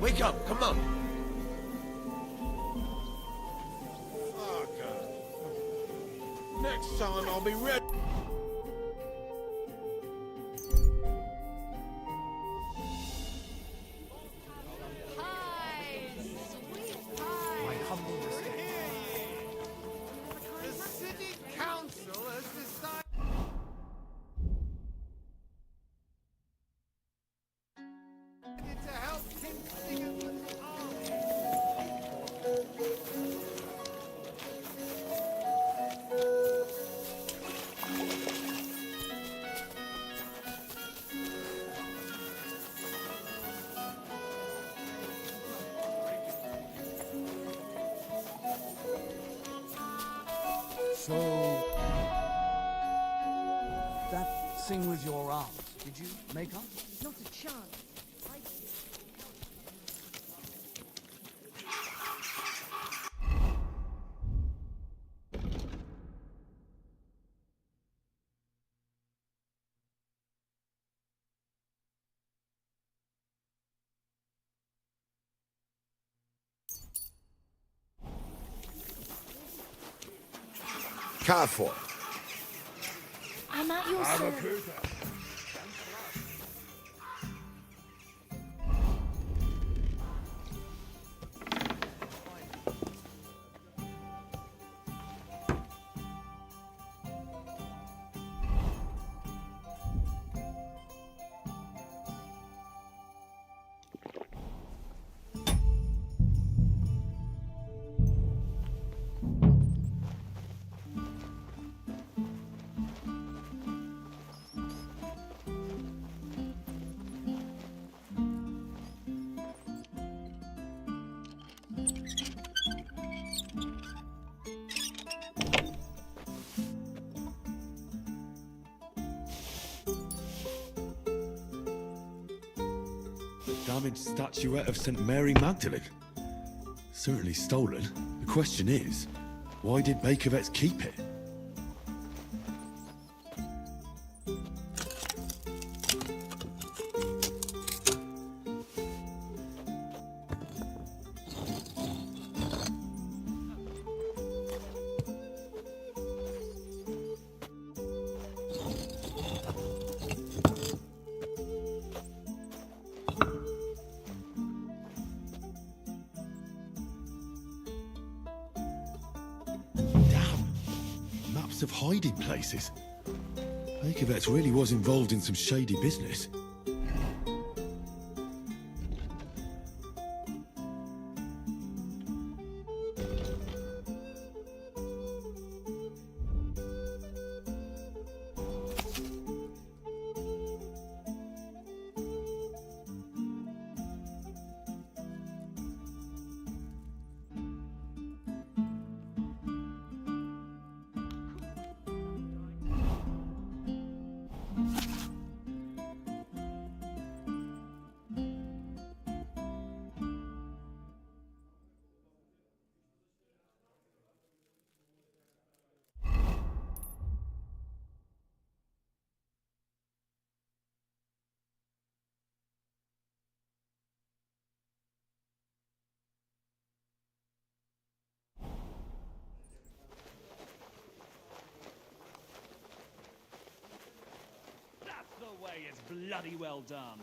Wake up, come on. Fucker. Next time I'll be ready. Hi, sweet pie. The city council has decided to help Kingston with the army. So, that thing with your arms, did you make up? Not a chance. I... Careful. I'm at your service. Damaged statuette of St. Mary Magdalene. Certainly stolen. The question is, why did Bakovets keep it? Of hiding places. Bakovets really was involved in some shady business. The way is bloody well done.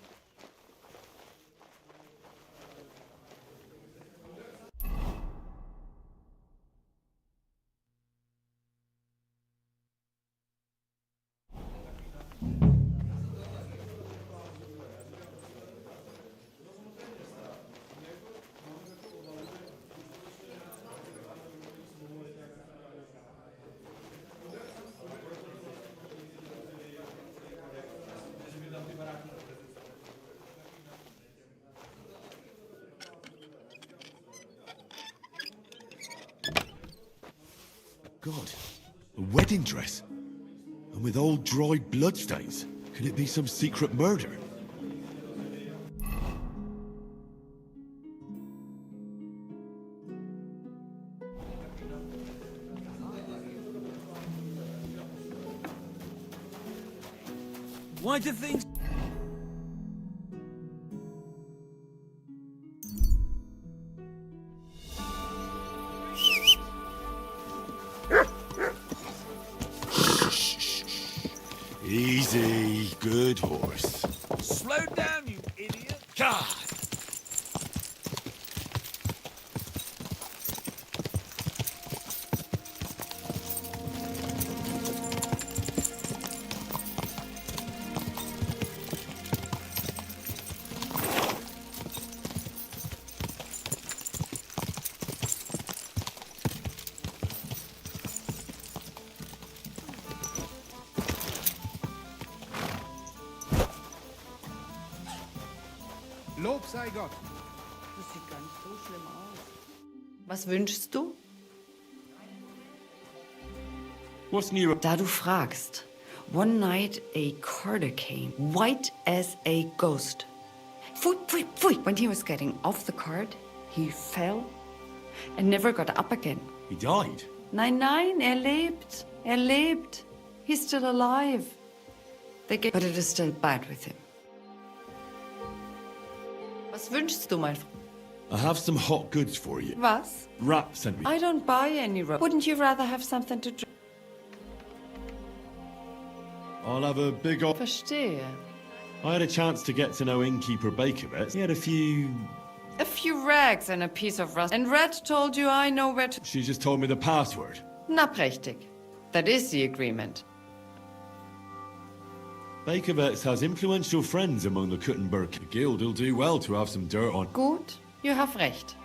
God, a wedding dress? And with old dried bloodstains? Could it be some secret murder? Why do things... Easy, good horse. Slow down, you idiot. God! Lob sei Gott. Das sieht gar nicht so schlimm aus. Was wünschst du? What's new? Da du fragst. One night a carter came, white as a ghost. Pfui, pfui, pfui. When he was getting off the cart, he fell and never got up again. He died. Nein, nein, er lebt. Er lebt. He's still alive. But it is still bad with him. Was wünschst du, mein Freund? I have some hot goods for you. Was? Rat sent me. I don't buy any rubber. Wouldn't you rather have something to drink? I'll have a big old... Verstehe. I had a chance to get to know innkeeper Bakovets. He had a few... A few rags and a piece of rust. And Red told you I know where to... She just told me the password. Na, prächtig. That is the agreement. Bakovets has influential friends among the Kuttenberg Guild. It'll do well to have some dirt on... Gut, you have recht.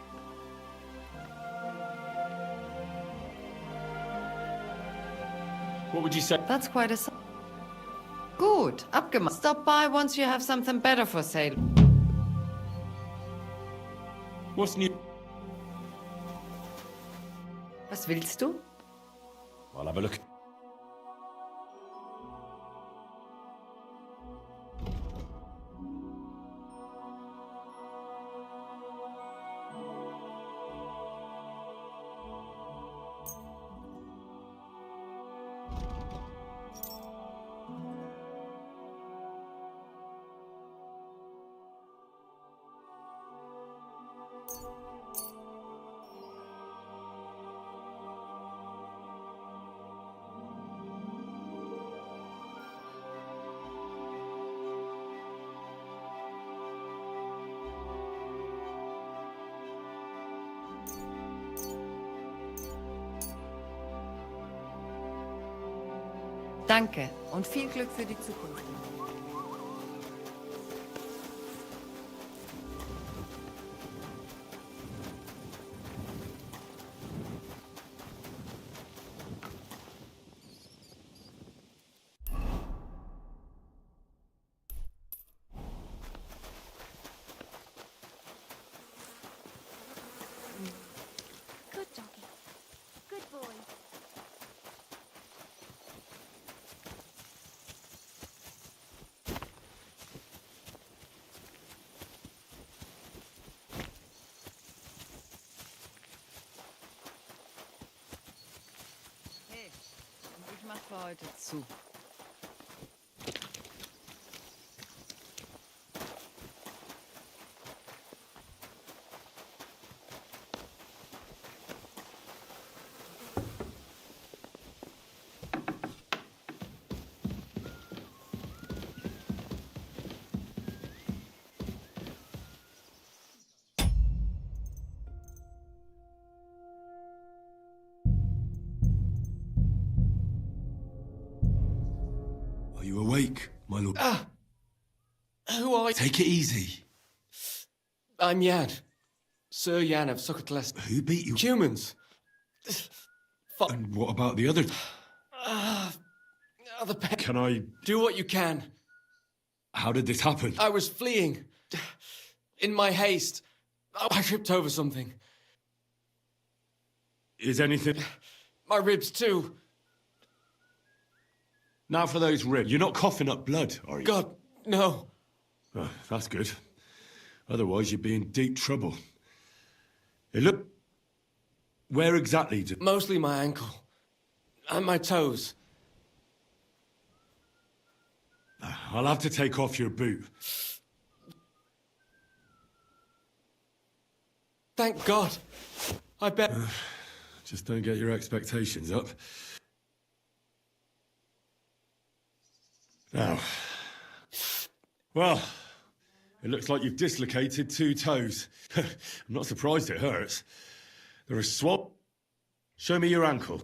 What would you say? That's quite a... Gut, abgemacht. Stop by once you have something better for sale. What's new? Was willst du? I'll have a look. Danke und viel Glück für die Zukunft. Good doggy. Good boy. Hey, ich mach für heute zu. Are you awake, my lord? Who are you? Take it easy. I'm Jan. Sir Jan of Succotlest. Who beat you? Humans. And what about the other? Other pe- Can I... Do what you can. How did this happen? I was fleeing. In my haste, I tripped over something. Is anything... My ribs too. Now for those ribs. You're not coughing up blood, are you? God, no. Oh, that's good. Otherwise, you'd be in deep trouble. Hey, look... Where exactly did... Mostly my ankle. And my toes. I'll have to take off your boot. Thank God. I bet... Just don't get your expectations up. Now, well, it looks like you've dislocated 2 toes. I'm not surprised it hurts. There are swab. Show me your ankle.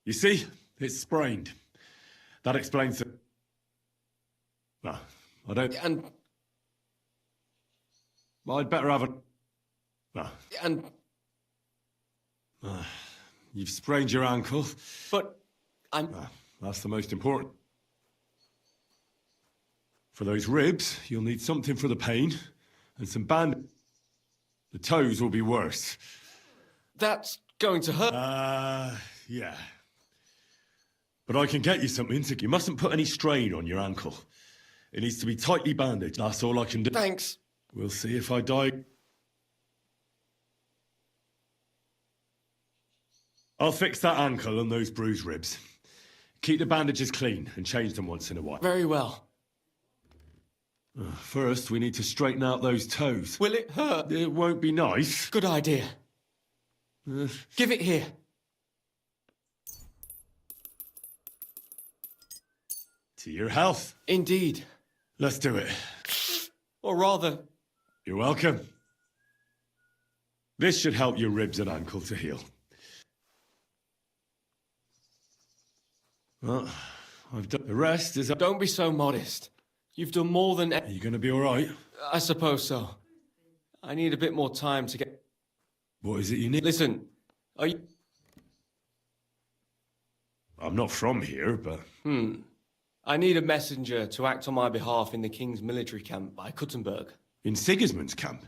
You see, it's sprained. That explains it. Well, I don't. And I'd better have a. Well, and you've sprained your ankle. but I'm That's the most important. For those ribs, you'll need something for the pain and some band. The toes will be worse. that's going to hurt. Yeah. But I can get you something to. You mustn't put any strain on your ankle. It needs to be tightly bandaged. That's all I can do. Thanks. We'll see if I die. I'll fix that ankle and those bruised ribs. Keep the bandages clean and change them once in a while. Very well. First, we need to straighten out those toes. Will it hurt? It won't be nice. Good idea. Give it here. To your health. Indeed. Let's do it. Or rather, You're welcome. This should help your ribs and ankle to heal. Well, I've done the rest. Is don't be so modest. You've done more than... Are you going to be all right? I suppose so. I need a bit more time to get... What is it you need? Listen, are you... I'm not from here, but I need a messenger to act on my behalf in the King's military camp by Kuttenberg. in Sigismund's camp.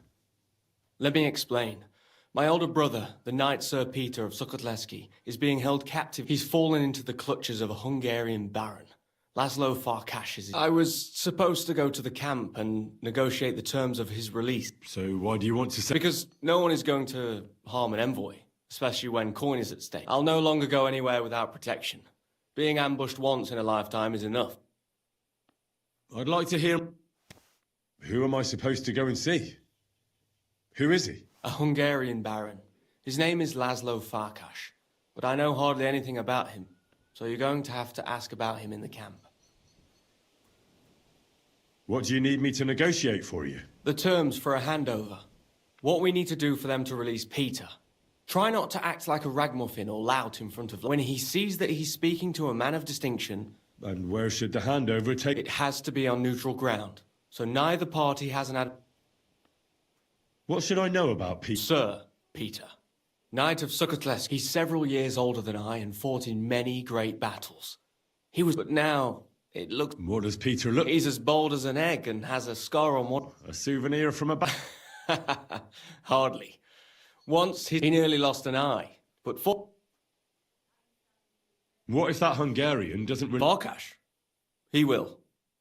Let me explain. My older brother, the Knight Sir Peter of Sukotleski, is being held captive. He's fallen into the clutches of a Hungarian baron. Laszlo Farkas is... I was supposed to go to the camp and negotiate the terms of his release. So why do you want to say... Because no one is going to harm an envoy, especially when coin is at stake. I'll no longer go anywhere without protection. Being ambushed once in a lifetime is enough. I'd like to hear... Who am I supposed to go and see? Who is he? A Hungarian baron. His name is Laszlo Farkas, but I know hardly anything about him, so you're going to have to ask about him in the camp. What do you need me to negotiate for you? The terms for a handover. What we need to do for them to release Peter. Try not to act like a ragamuffin or lout in front of... When he sees that he's speaking to a man of distinction... And where should the handover take... It has to be on neutral ground, so neither party has an ad... What should I know about Pete? Sir Peter, Knight of Sukotlesk. He's several years older than I and fought in many great battles. He was... But now, it looks... What does Peter look... He's as bold as an egg and has a scar on one... A souvenir from a back... Hardly. Once he nearly lost an eye, but for... What if that Hungarian doesn't... Farkas? He will.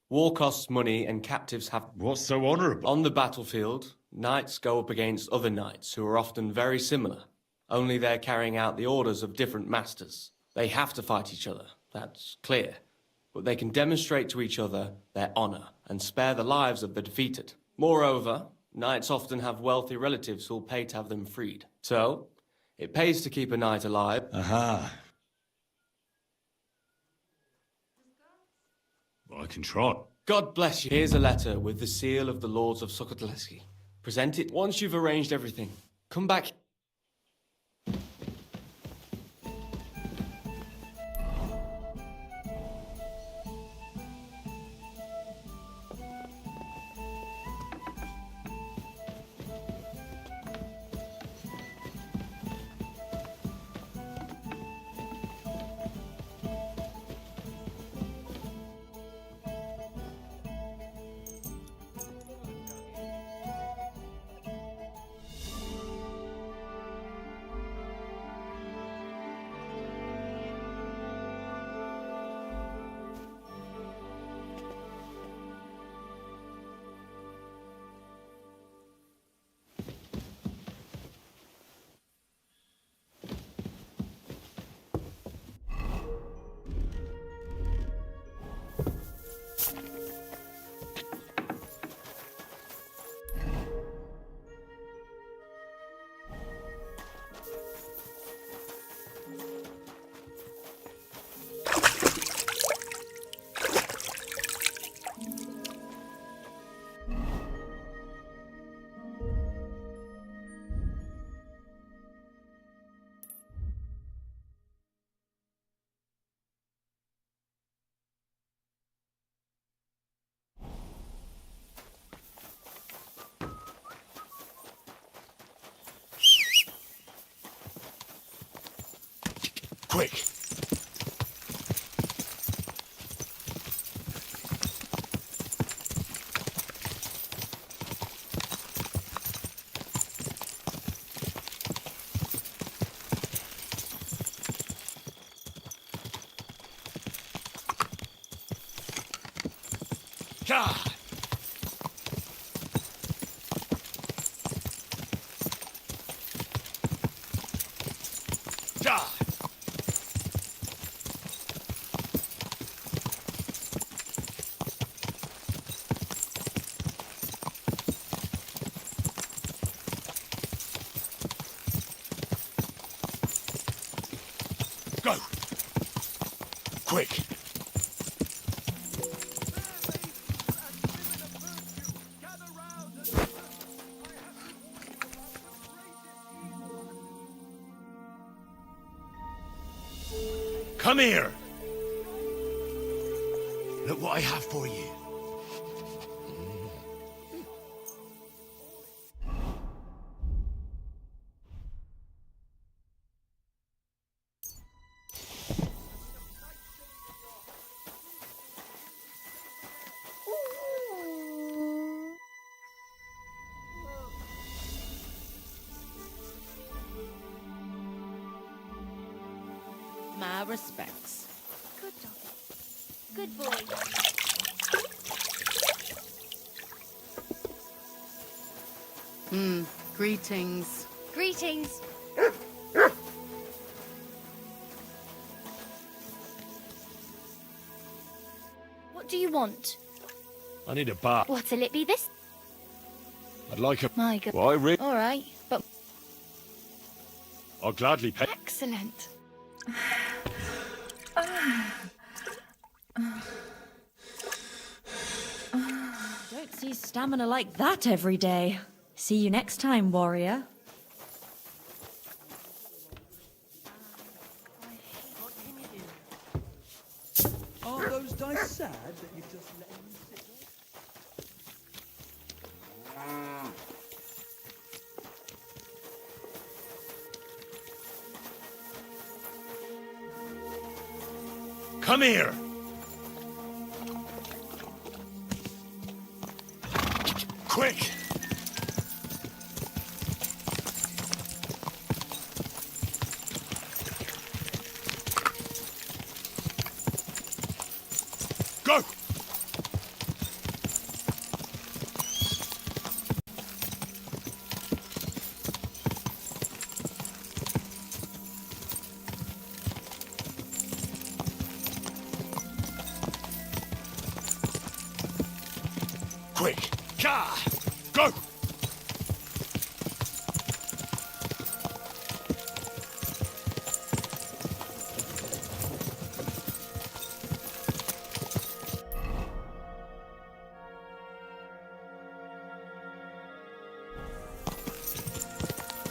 War costs money and captives have... What's so honourable? On the battlefield, knights go up against other knights who are often very similar, only they're carrying out the orders of different masters. They have to fight each other, that's clear, but they can demonstrate to each other their honour and spare the lives of the defeated. Moreover, knights often have wealthy relatives who'll pay to have them freed. So, it pays to keep a knight alive. Aha. Well, I can try. God bless you. Here's a letter with the seal of the Lords of Sukotleski. Present it once you've arranged everything. Come back. Quick! God! God! Go! Quick! Come here! Look what I have for you. My respects. Good doggy. Good boy. Greetings. Greetings. What do you want? I need a bath. What'll it be this? I'd like a... My God. Why, Rick? All right, but I'll gladly pay... excellent. Don't see stamina like that every day. See you next time, warrior. Are those dice sad that you've just let them sit there? Come here! Quick! Go! Quick! Ka! Go!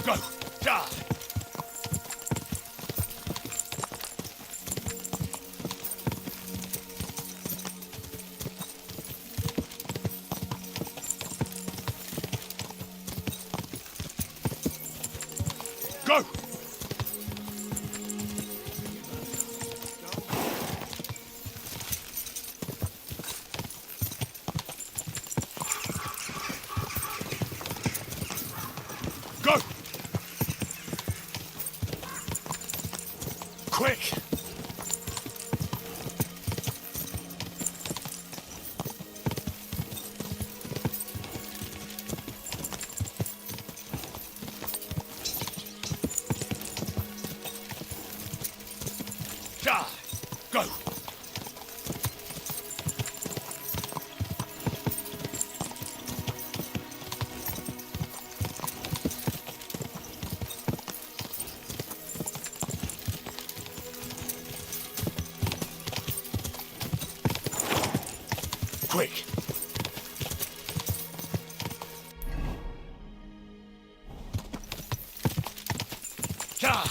Go! Ka! Go! Go! Quick! Ka! Go! Quick! Ka!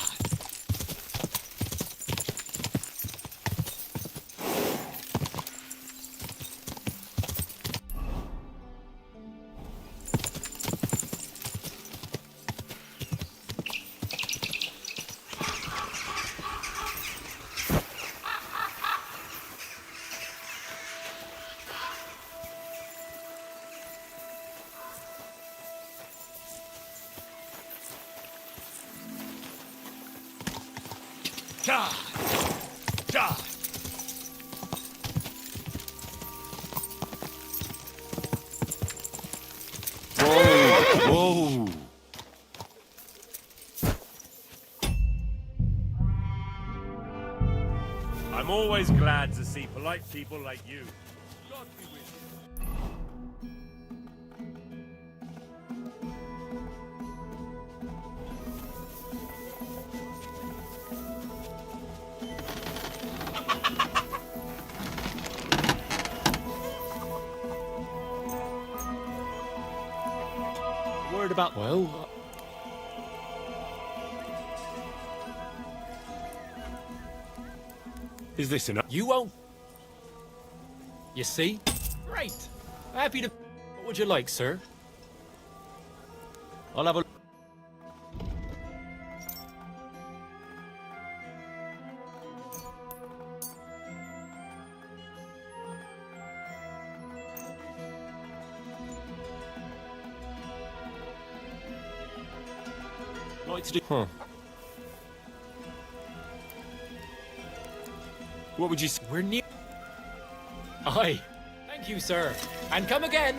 Charge! Charge! Whoa! I'm always glad to see polite people like you. God be with you. Worried about... Well... Is this enough? You won't... You see? Great. Happy to... What would you like, sir? I'll have a... Like to do... Huh. What would you say? We're near... Aye. Thank you, sir. And come again.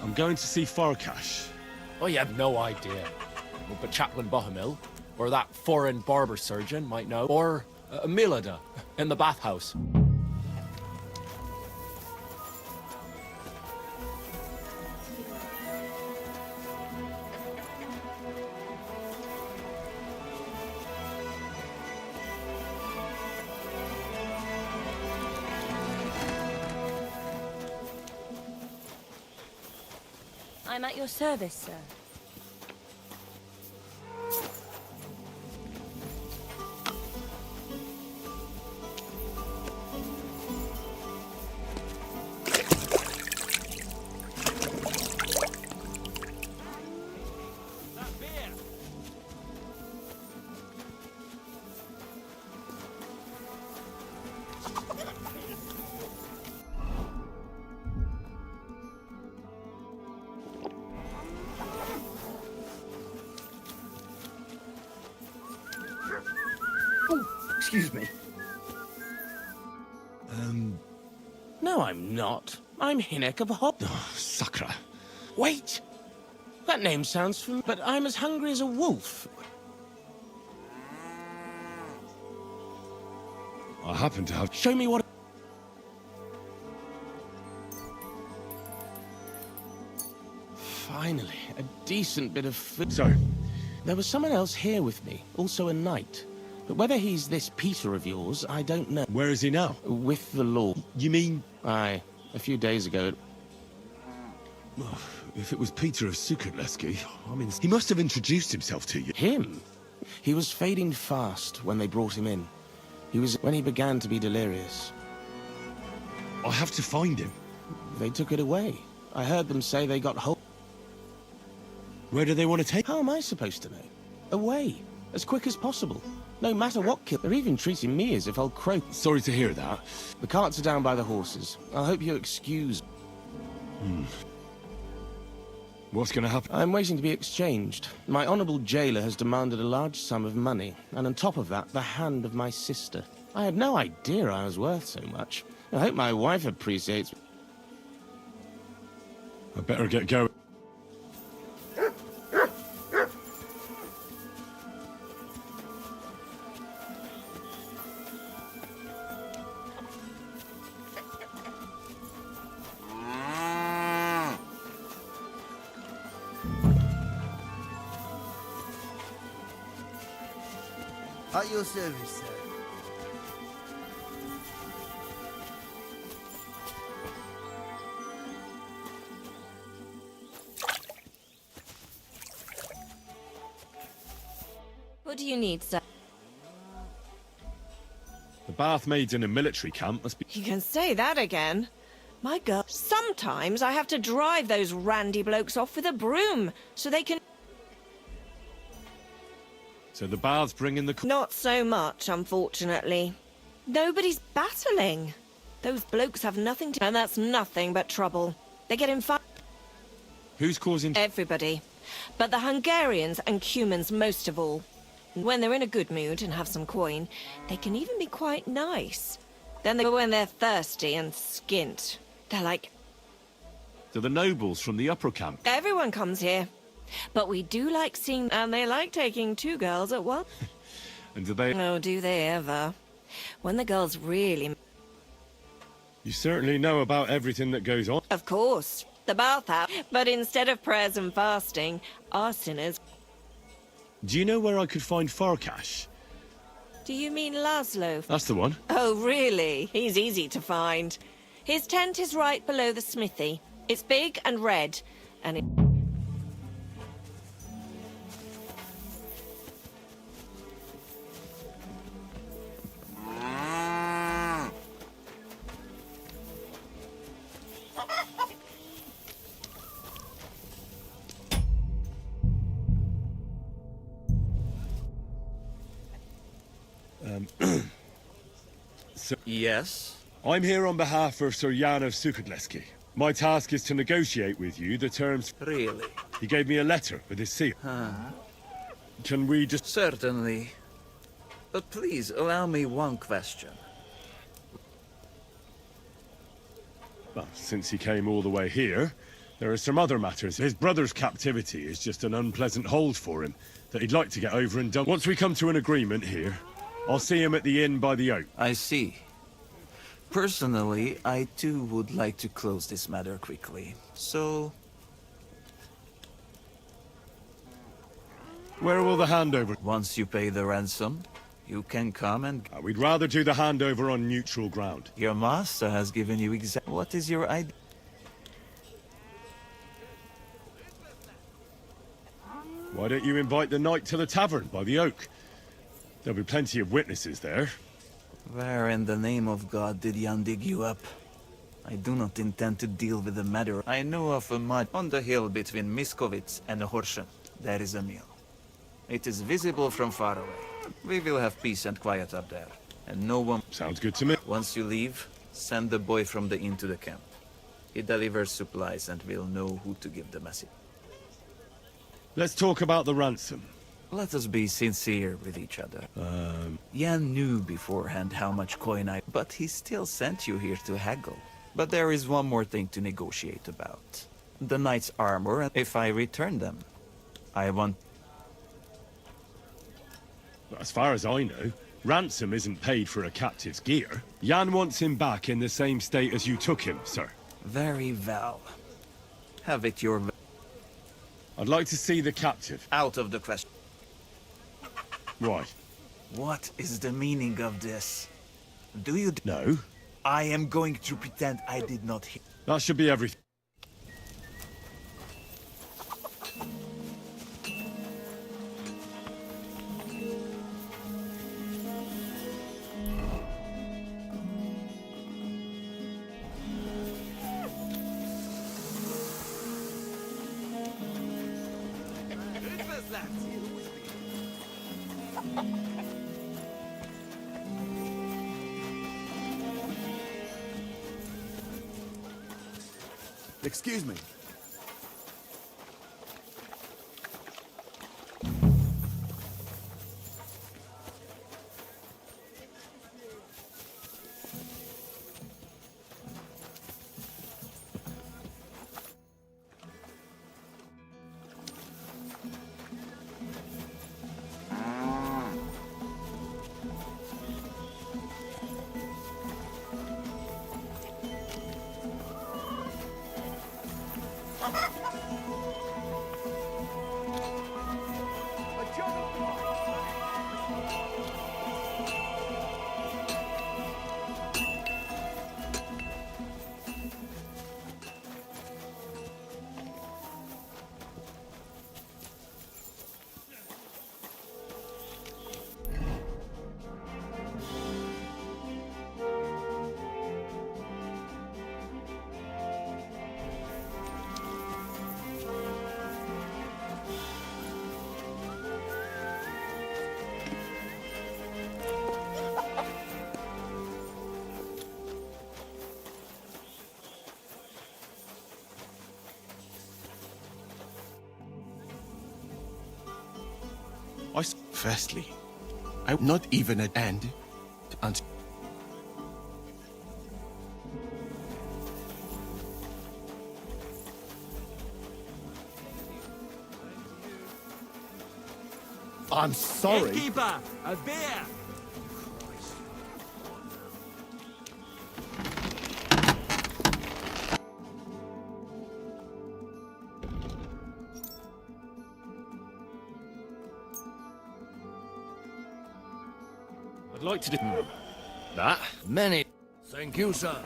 I'm going to see Farkash. Oh, you have no idea. But Chaplain Bohemil, or that foreign barber surgeon might know, or Milada in the bathhouse. I'm at your service, sir. Excuse me. No, I'm not. I'm Hinek of Hop. Oh, Sakra. Wait! That name sounds familiar, but I'm as hungry as a wolf. I happen to have... Show me what... Finally, a decent bit of food. So, There was someone else here with me, also a knight. But whether he's this Peter of yours, I don't know. where is he now? With the law. You mean... Aye, a few days ago. If it was Peter of Sukatleski, I mean, he must have introduced himself to you. Him? He was fading fast when they brought him in. He was when he began to be delirious. I have to find him. They took it away. I heard them say they got hold. Where do they want to take... How am I supposed to know? Away, as quick as possible. No matter what kill. They're even treating me as if I'll croak. Sorry to hear that. The carts are down by the horses. I hope you'll excuse. What's going to happen? I'm waiting to be exchanged. My honorable jailer has demanded a large sum of money, and on top of that, the hand of my sister. I had no idea I was worth so much. I hope my wife appreciates... I better get going. At your service, sir. What do you need, sir? The bath maids in a military camp must be... You can say that again. My girl, sometimes I have to drive those randy blokes off with a broom so they can... So the baths bring in the... Not so much, unfortunately. Nobody's battling. Those blokes have nothing to... And that's nothing but trouble. They get in fight... Who's causing... Everybody. But the Hungarians and Cumans most of all. When they're in a good mood and have some coin, they can even be quite nice. Then when they're thirsty and skint, they're like, To the nobles from the upper camp. everyone comes here. But we do like seeing, and they like taking 2 girls at once. And do they... Oh, do they ever? When the girls really... You certainly know about everything that goes on. Of course, the bathhouse. But instead of prayers and fasting, our sinners... Do you know where I could find Farkash? Do you mean Laszlo? That's the one. Oh, really? He's easy to find. His tent is right below the smithy. It's big and red, and it... Yes? I'm here on behalf of Sir Jan of Sukadleski. My task is to negotiate with you the terms... Really? He gave me a letter with his seal. Can we just... Certainly. But please, allow me one question. Well, since he came all the way here, there are some other matters. His brother's captivity is just an unpleasant hold for him that he'd like to get over and done. Once we come to an agreement here, I'll see him at the inn by the oak. I see. Personally, I too would like to close this matter quickly. So... Where will the handover... Once you pay the ransom, you can come and... We'd rather do the handover on neutral ground. Your master has given you What is your idea? Why don't you invite the knight to the tavern by the oak? There'll be plenty of witnesses there. Where in the name of God did Jan dig you up? I do not intend to deal with the matter. I know of a mud on the hill between Miskovitz and Horshen. There is a mill. It is visible from far away. We will have peace and quiet up there. And no one... Sounds good to me. Once you leave, send the boy from the inn to the camp. He delivers supplies and will know who to give the message. Let's talk about the ransom. Let us be sincere with each other. Jan knew beforehand how much coin but he still sent you here to haggle. But there is one more thing to negotiate about. The knight's armor, and if I return them, I want... As far as I know, ransom isn't paid for a captive's gear. Jan wants him back in the same state as you took him, sir. Very well. Have it your... I'd like to see the captive. Out of the question. Why? What is the meaning of this? Do you... No. I am going to pretend I did not hear... That should be everything. Excuse me. Firstly, I'm not even at end until... I'm sorry. Innkeeper, a beer! I'd like to do that. Many. Thank you, sir.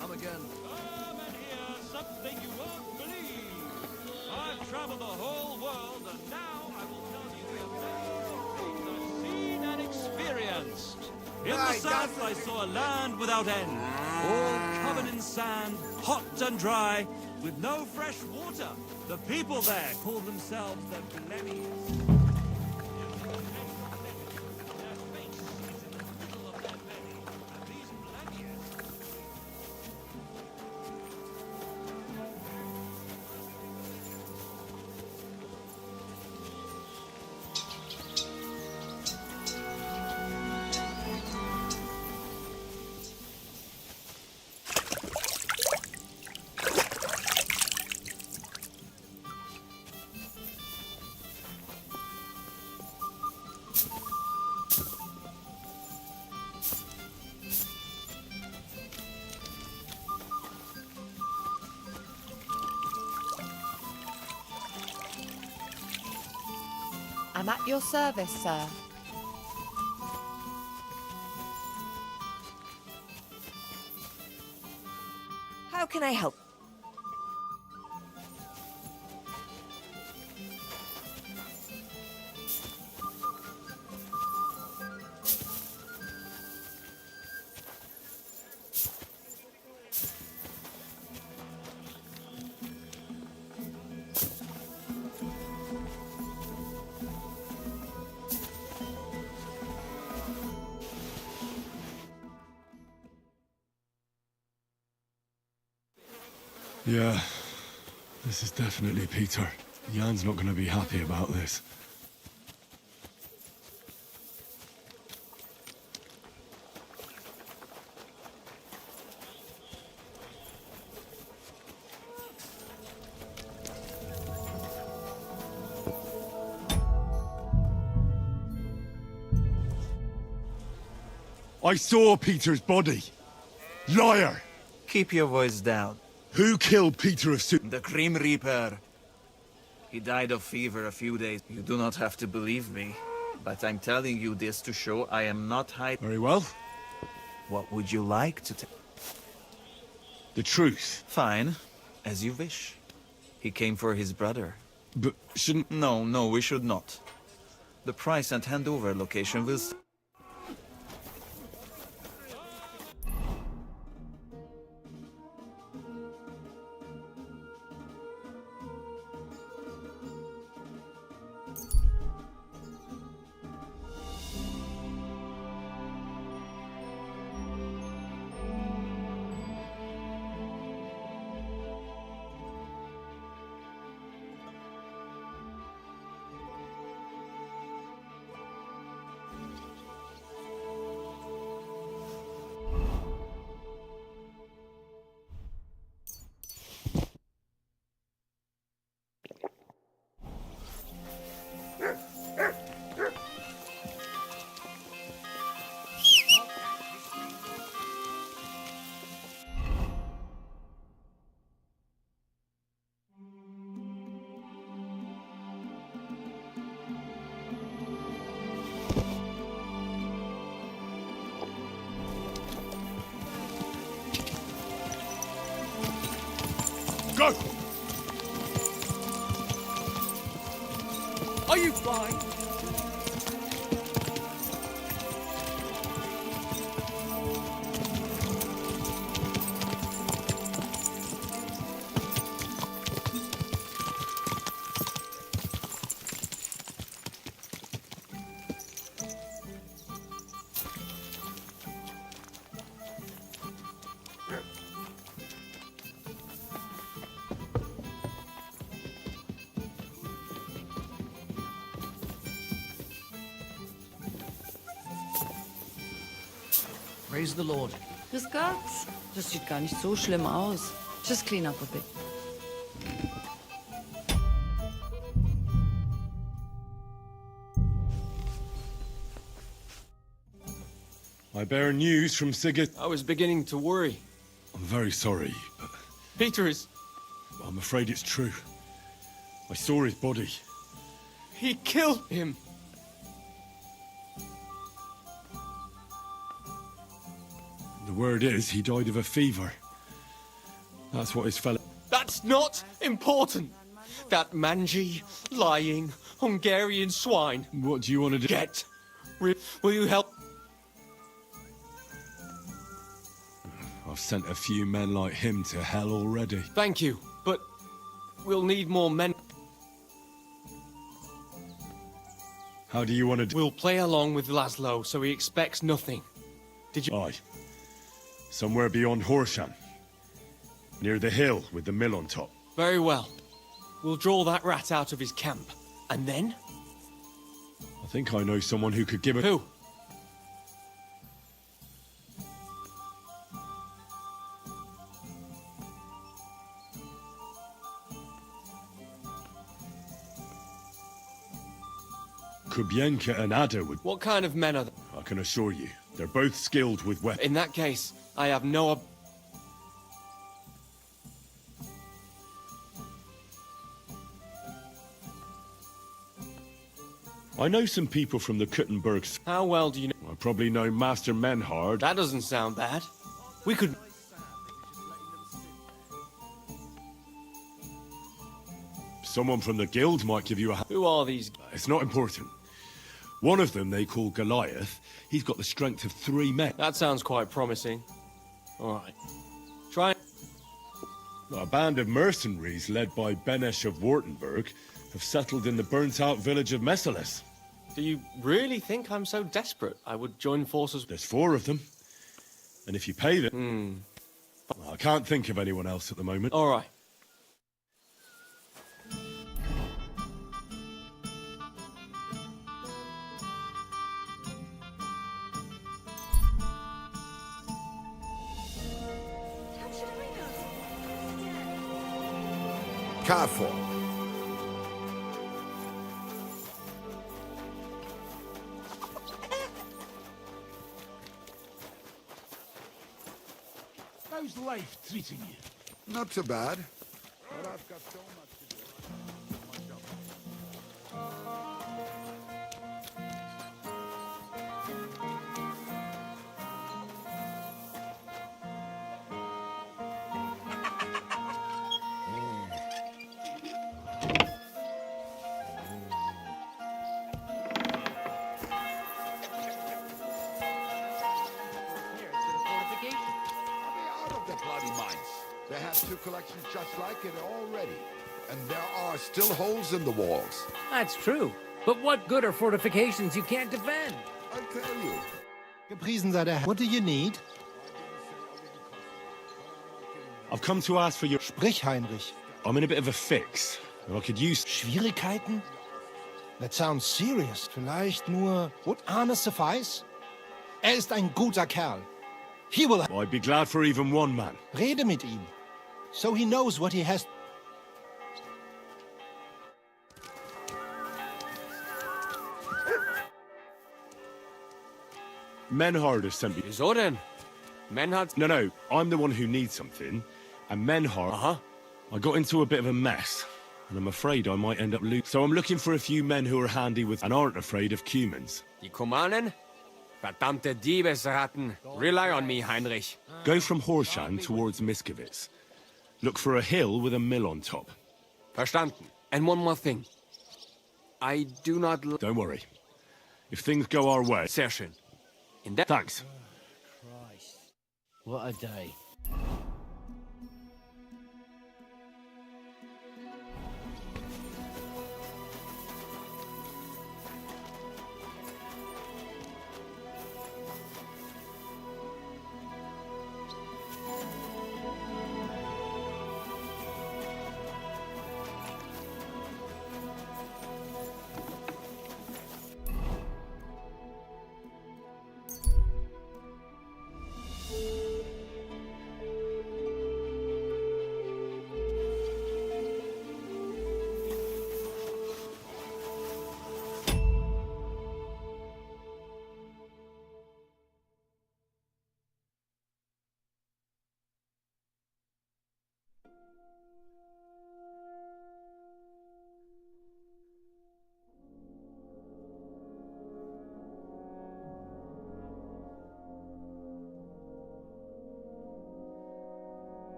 Come again. Come and hear something you won't believe. I've traveled the whole world, and now I will tell you the amazing things I've seen and experienced. In the south, I saw a land without end, all covered in sand, hot and dry, with no fresh water. The people there call themselves the Blemmies. I'm at your service, sir. How can I help? Yeah, this is definitely Peter. Jan's not going to be happy about this. I saw Peter's body. Liar! Keep your voice down. Who killed Peter of Su- The Grim Reaper. He died of fever a few days. You do not have to believe me, but I'm telling you this to show I am not hiding. Very well. What would you like to tell? The truth. Fine, as you wish. He came for his brother. But shouldn't... No, we should not. The price and handover location will... Go! Are you fine? Praise the Lord. Grüß Gott. Das sieht gar nicht so schlimm aus. Just clean up a bit. I bear news from Sigurd. I was beginning to worry. I'm very sorry, but Peter is... I'm afraid it's true. I saw his body. He killed him. The word is he died of a fever. That's what his fellow... That's not important. That mangy, lying, Hungarian swine. What do you want to do? Get. Will you help? I've sent a few men like him to hell already. Thank you, but we'll need more men. How do you want to do? We'll play along with Laszlo so he expects nothing. Did you... Aye. Somewhere beyond Horshan. Near the hill with the mill on top. Very well. We'll draw that rat out of his camp. And then? I think I know someone who could give it... Who? Kubienka and Ada would... What kind of men are they? I can assure you, they're both skilled with weapons. In that case, I have no... I know some people from the Kuttenbergs. How well do you know? I probably know Master Menhard. That doesn't sound bad. We could... Someone from the guild might give you a... Who are these? It's not important. One of them they call Goliath. He's got the strength of 3 men. That sounds quite promising. All right. Try... A band of mercenaries led by Benesh of Wartenberg have settled in the burnt-out village of Messalis. Do you really think I'm so desperate I would join forces? There's 4 of them. And if you pay them... Well, I can't think of anyone else at the moment. All right. Careful. How's life treating you? Not too bad. But I've got so much to do. They have 2 collections just like it already. And there are still holes in the walls. That's true. But what good are fortifications you can't defend? I'll tell you. Gepriesen sei der Herr. What do you need? I've come to ask for your... Sprich, Heinrich. I'm in a bit of a fix. And I could use... Schwierigkeiten? That sounds serious. Vielleicht nur... Would honor suffice? Ist ein guter Kerl. He will... I'd be glad for even 1 man. Rede mit ihm. So he knows what he has... Menhard has sent me... Wieso denn? Menhard... No, I'm the one who needs something. And Menhard... Uh-huh. I got into a bit of a mess. And I'm afraid I might end up losing. So I'm looking for a few men who are handy with... and aren't afraid of Cumans. Die Kumanen? Verdammte Diebesratten. Rely on me, Heinrich. Go from Horshan towards Miskovitz. Look for a hill with a mill on top. Verstanden. And one more thing. I do not... Don't worry. If things go our way... Sehr schön. In that... Thanks. Christ. What a day.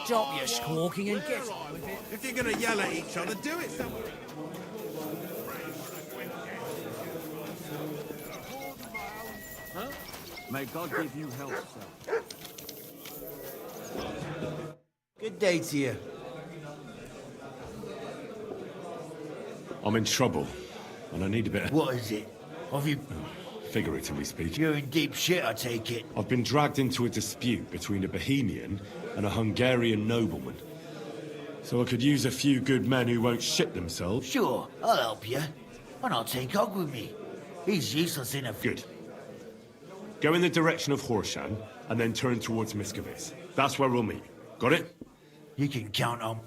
Stop your squawking and get on with it. If you're gonna yell at each other, do it somewhere. May God give you help, sir. Good day to you. I'm in trouble, and I need a bit of... What is it? Have you... Figuratively speaking. You're in deep shit, I take it. I've been dragged into a dispute between a Bohemian and a Hungarian nobleman. So I could use a few good men who won't shit themselves. Sure, I'll help you. Why not take Og with me? He's useless in a... Good. Go in the direction of Horshan, and then turn towards Miskovitz. That's where we'll meet. Got it? You can count on...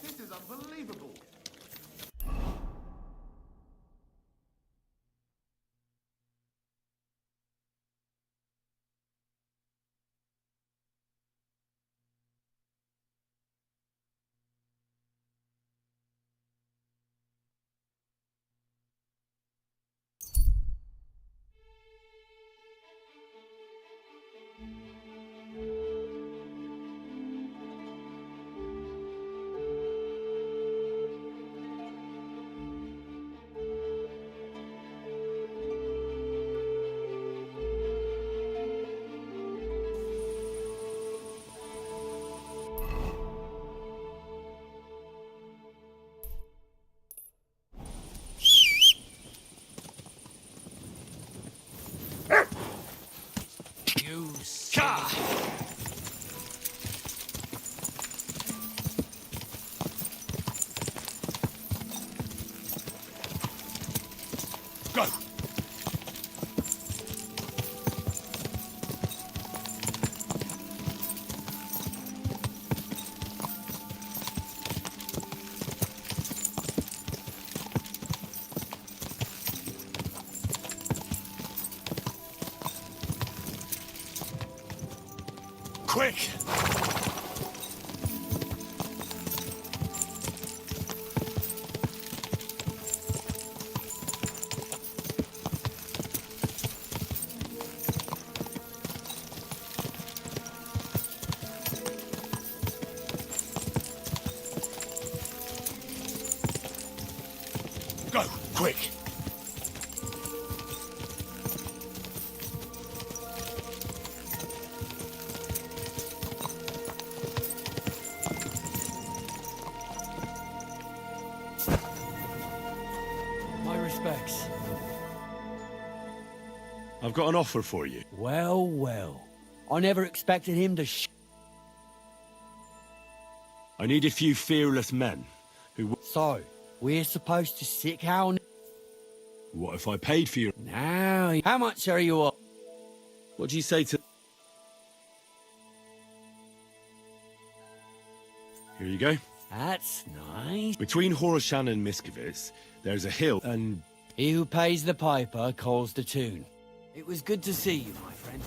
This is unbelievable. Go! Quick! Go, quick! My respects. I've got an offer for you. Well, well. I never expected him to I need a few fearless men who... So, we're supposed to sick our... What if I paid for you? Now, how much are you up? What do you say to... Here you go. That's nice. Between Horoshan and Miskovitz, there's a hill, and... He who pays the piper calls the tune. It was good to see you, my friend.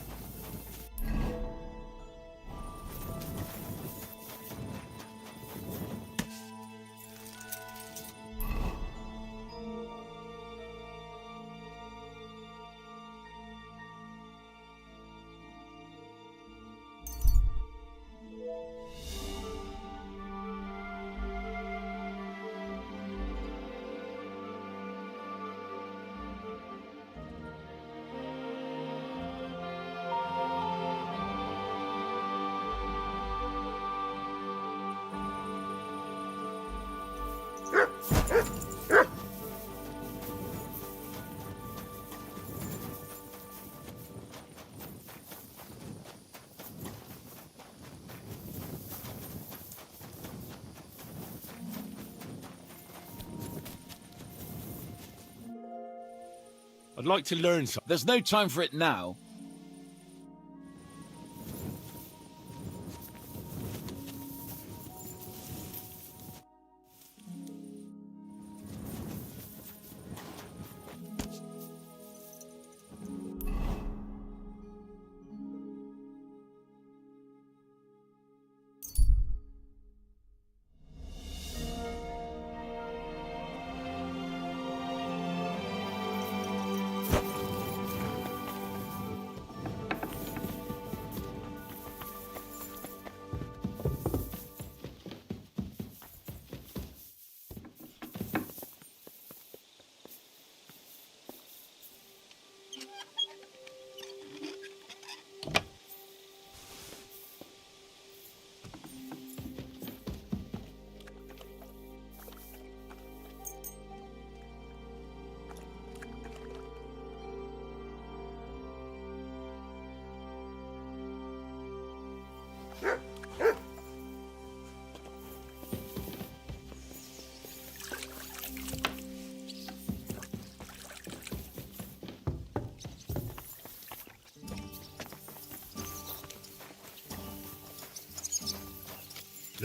I'd like to learn something. There's no time for it now.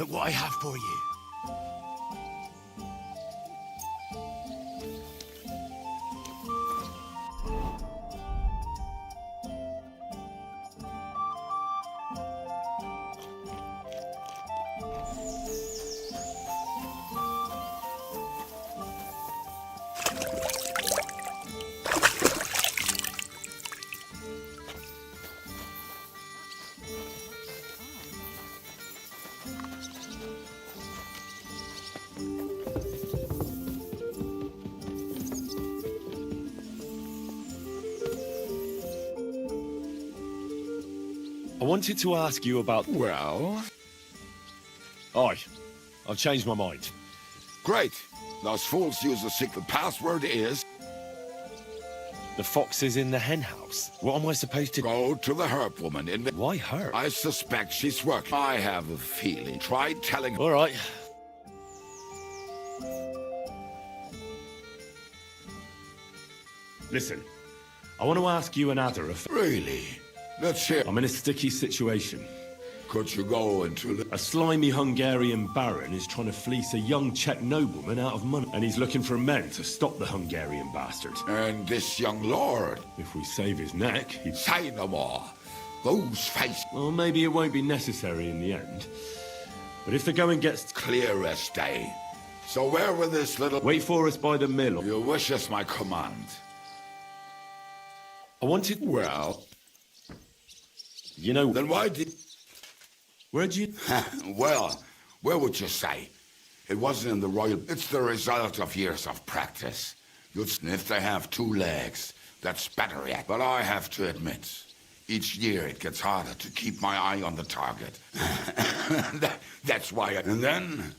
Look what I have for you. I wanted to ask you about... Well? Aye. I've changed my mind. Great. Those fools use the secret password is... The fox is in the hen house. What am I supposed to... Go to the herb woman in the... Why her? I suspect she's working. I have a feeling. Try telling her. All right. Listen. I want to ask you another... Really? Let's hear. I'm in a sticky situation. Could you go into the... A slimy Hungarian baron is trying to fleece a young Czech nobleman out of money. And he's looking for men to stop the Hungarian bastard. And this young lord? If we save his neck, he'd... Say no more. Those faces... Well, maybe it won't be necessary in the end. But if the going gets... Clear as day. So where will this little... Wait for us by the mill. Your wish is my command. I wanted... Well... You know... Then why did... Where'd you... Well, where would you say? It wasn't in the royal... It's the result of years of practice. If they have 2 legs, that's better yet. But I have to admit, each year it gets harder to keep my eye on the target. That's why... And then...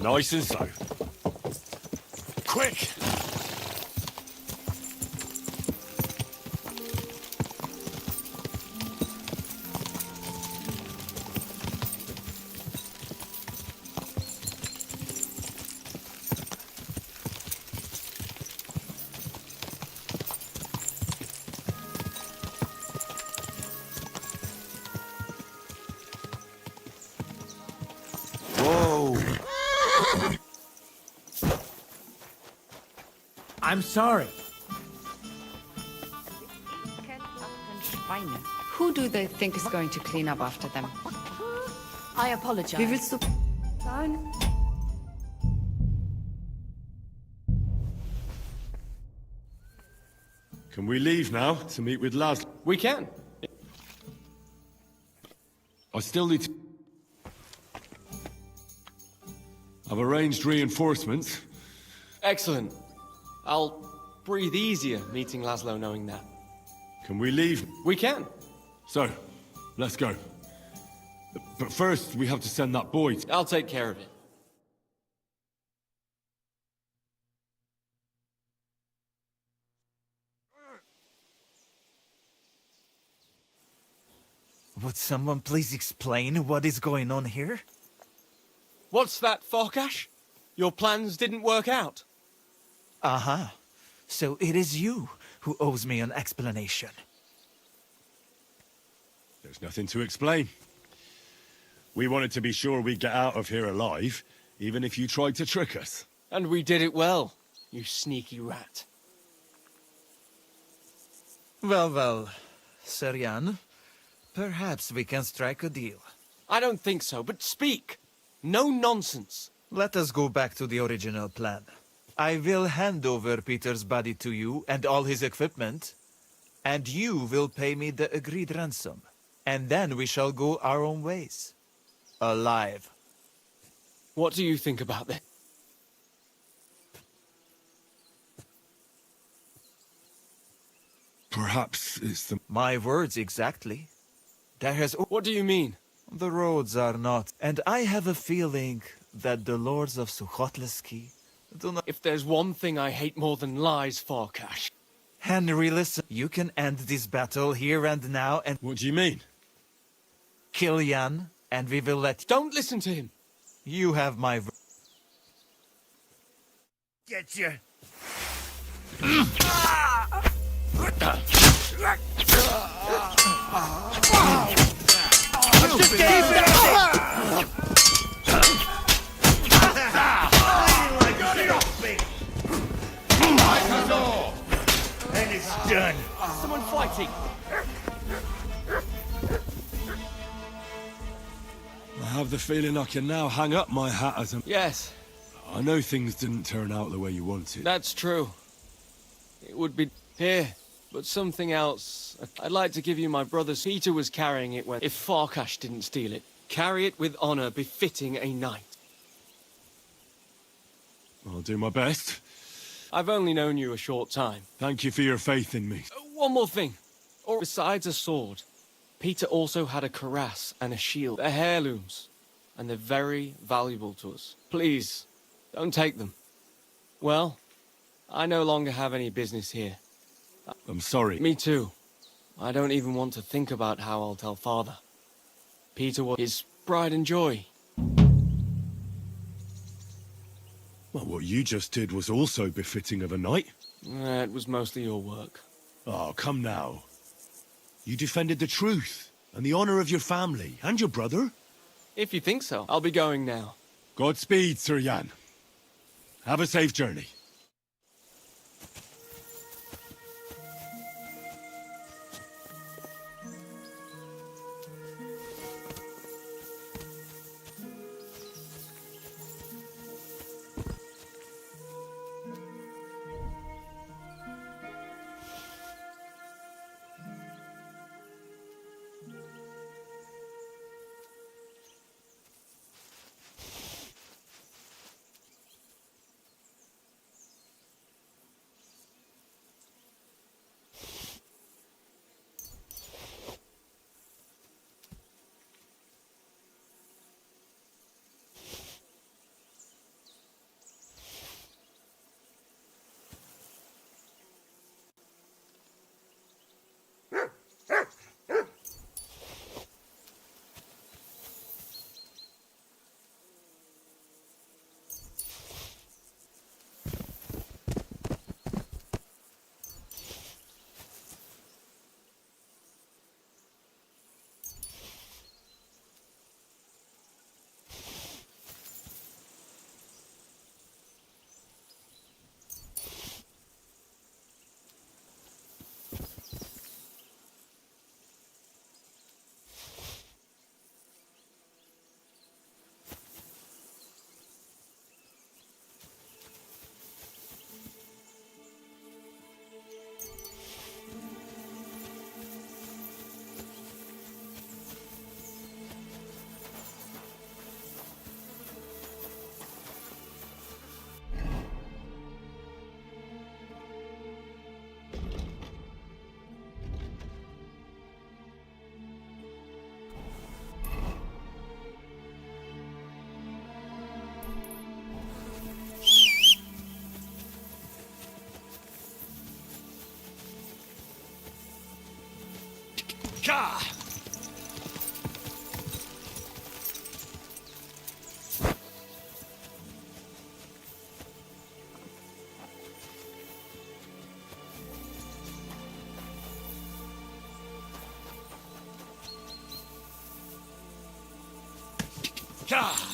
Nice and slow. Quick! I'm sorry. Who do they think is going to clean up after them? I apologize. Wie willst du sagen? Can we leave now to meet with Laz? We can. I still need to... I've arranged reinforcements. Excellent. I'll breathe easier meeting Laszlo knowing that. Can we leave? We can. So, let's go. But first, we have to send that boy. I'll take care of it. Would someone please explain what is going on here? What's that, Farkash? Your plans didn't work out. Aha. So it is you who owes me an explanation. There's nothing to explain. We wanted to be sure we'd get out of here alive, even if you tried to trick us. And we did it well, you sneaky rat. Well, Sir Jan, perhaps we can strike a deal. I don't think so, but speak. No nonsense. Let us go back to the original plan. I will hand over Peter's body to you and all his equipment, and you will pay me the agreed ransom. And then we shall go our own ways. Alive. What do you think about this? Perhaps it's the... My words exactly. There has... What do you mean? The roads are not... And I have a feeling that the lords of Sukhotleski do not... If there's one thing I hate more than lies, Farkash. Henry, listen. You can end this battle here and now and... What do you mean? Kill Jan, and we will let... Don't listen to him. You have my... Get you. And it's done. Someone fighting. I have the feeling I can now hang up my hat as a... Yes. I know things didn't turn out the way you wanted. That's true. It would be here, but something else. I'd like to give you my brother's. Peter was carrying it when... If Farkash didn't steal it, carry it with honor befitting a knight. I'll do my best. I've only known you a short time. Thank you for your faith in me. One more thing. Or besides a sword, Peter also had a cuirass and a shield. They're heirlooms, and they're very valuable to us. Please, don't take them. Well, I no longer have any business here. I'm sorry. Me too. I don't even want to think about how I'll tell Father. Peter was his pride and joy. Well, what you just did was also befitting of a knight. It was mostly your work. Oh, come now. You defended the truth and the honor of your family and your brother. If you think so, I'll be going now. Godspeed, Sir Jan. Have a safe journey. Ka! Ka!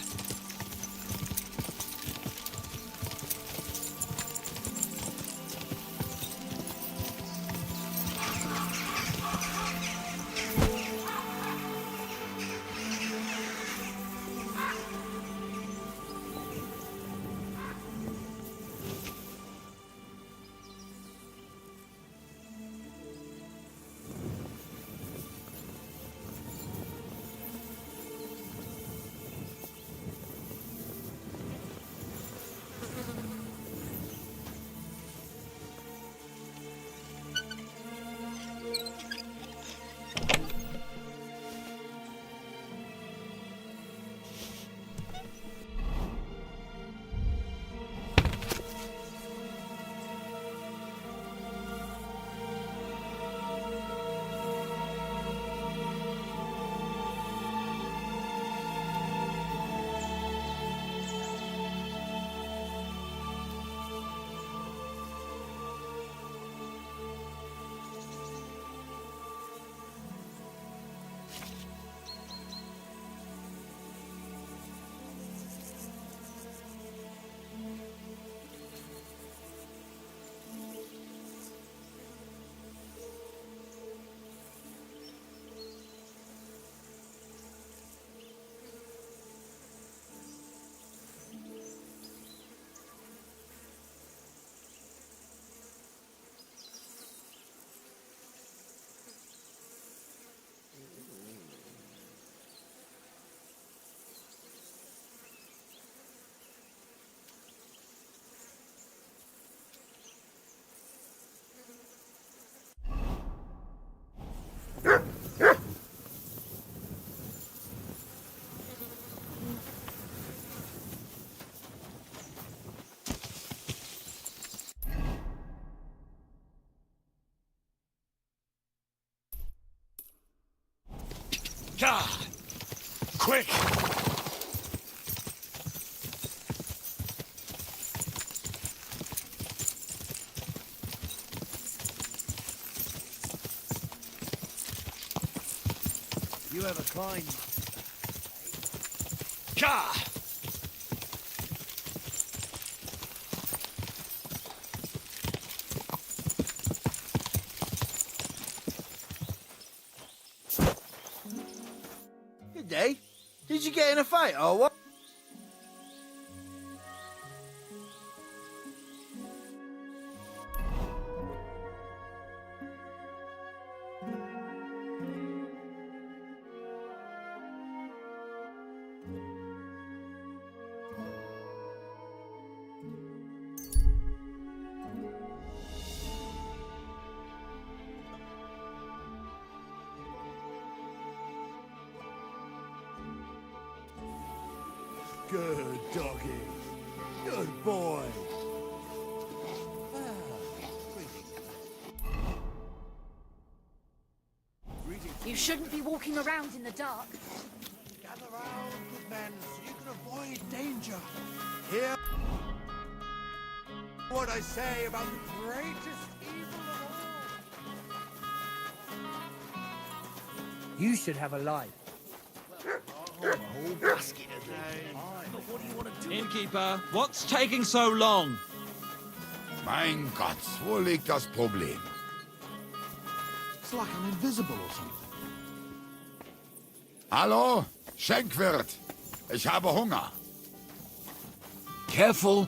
Gah! Quick! You have a kind. Gah! Good day. Did you get in a fight or what? Good doggy. Good boy. You shouldn't be walking around in the dark. Gather round, good men, so you can avoid danger. Hear what I say about the greatest evil of all. You should have a life. A whole basket of them. But what do you want to do? Innkeeper, what's taking so long? Mein Gott, wo liegt das Problem? It's like I'm invisible or something. Hallo? Schenkwirt. Ich habe Hunger. Careful.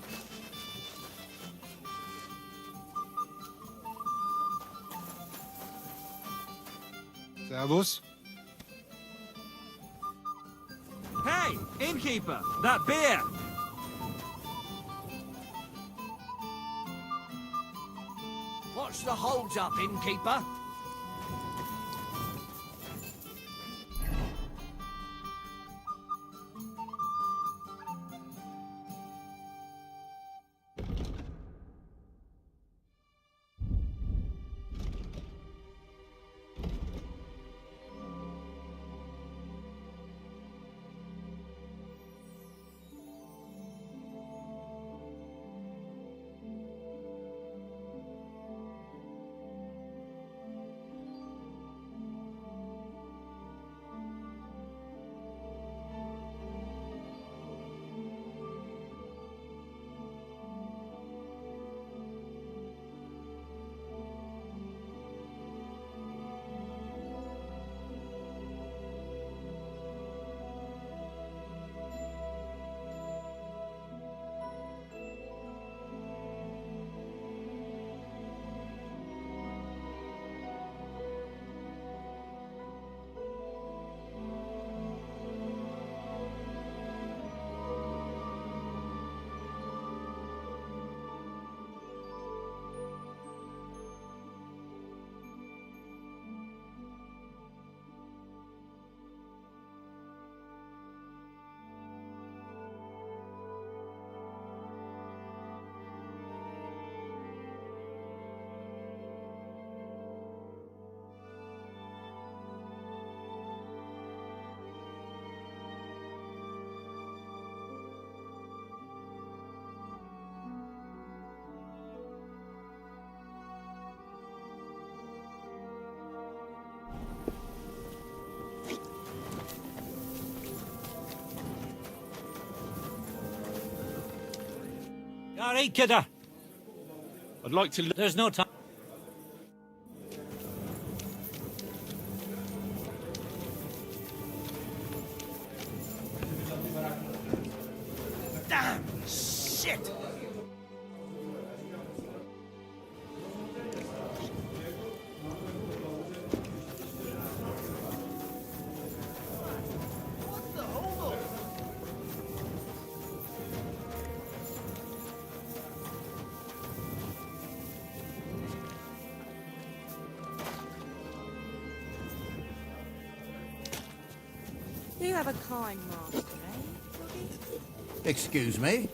Servus. Hey, innkeeper, that beer! What's the holds up, innkeeper? All right, kidder. I'd like to... There's no time. Damn! Shit! What's the hold-up? You have a kind master, eh? Excuse me?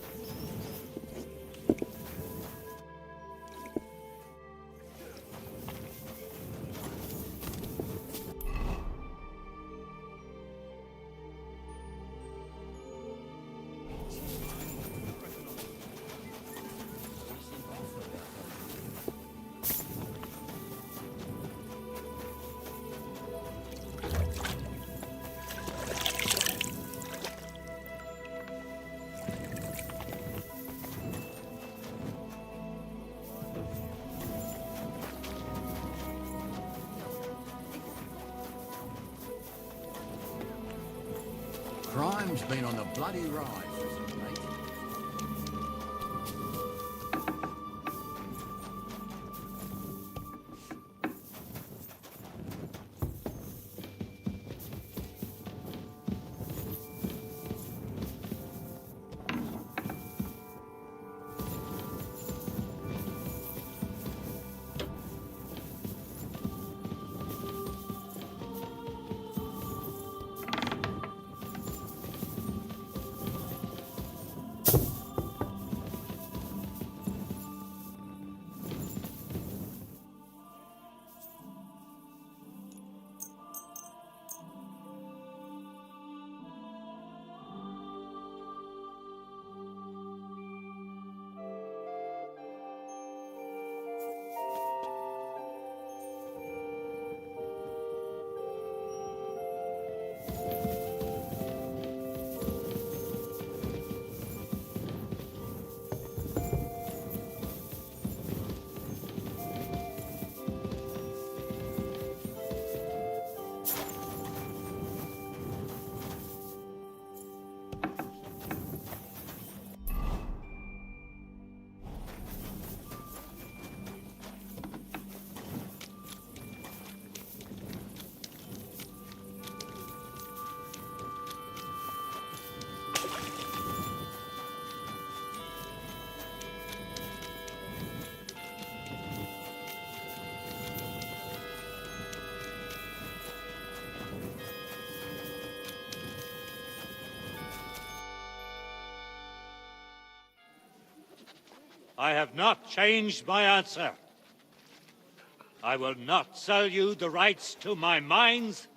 been on the bloody rise. I have not changed my answer. I will not sell you the rights to my mines.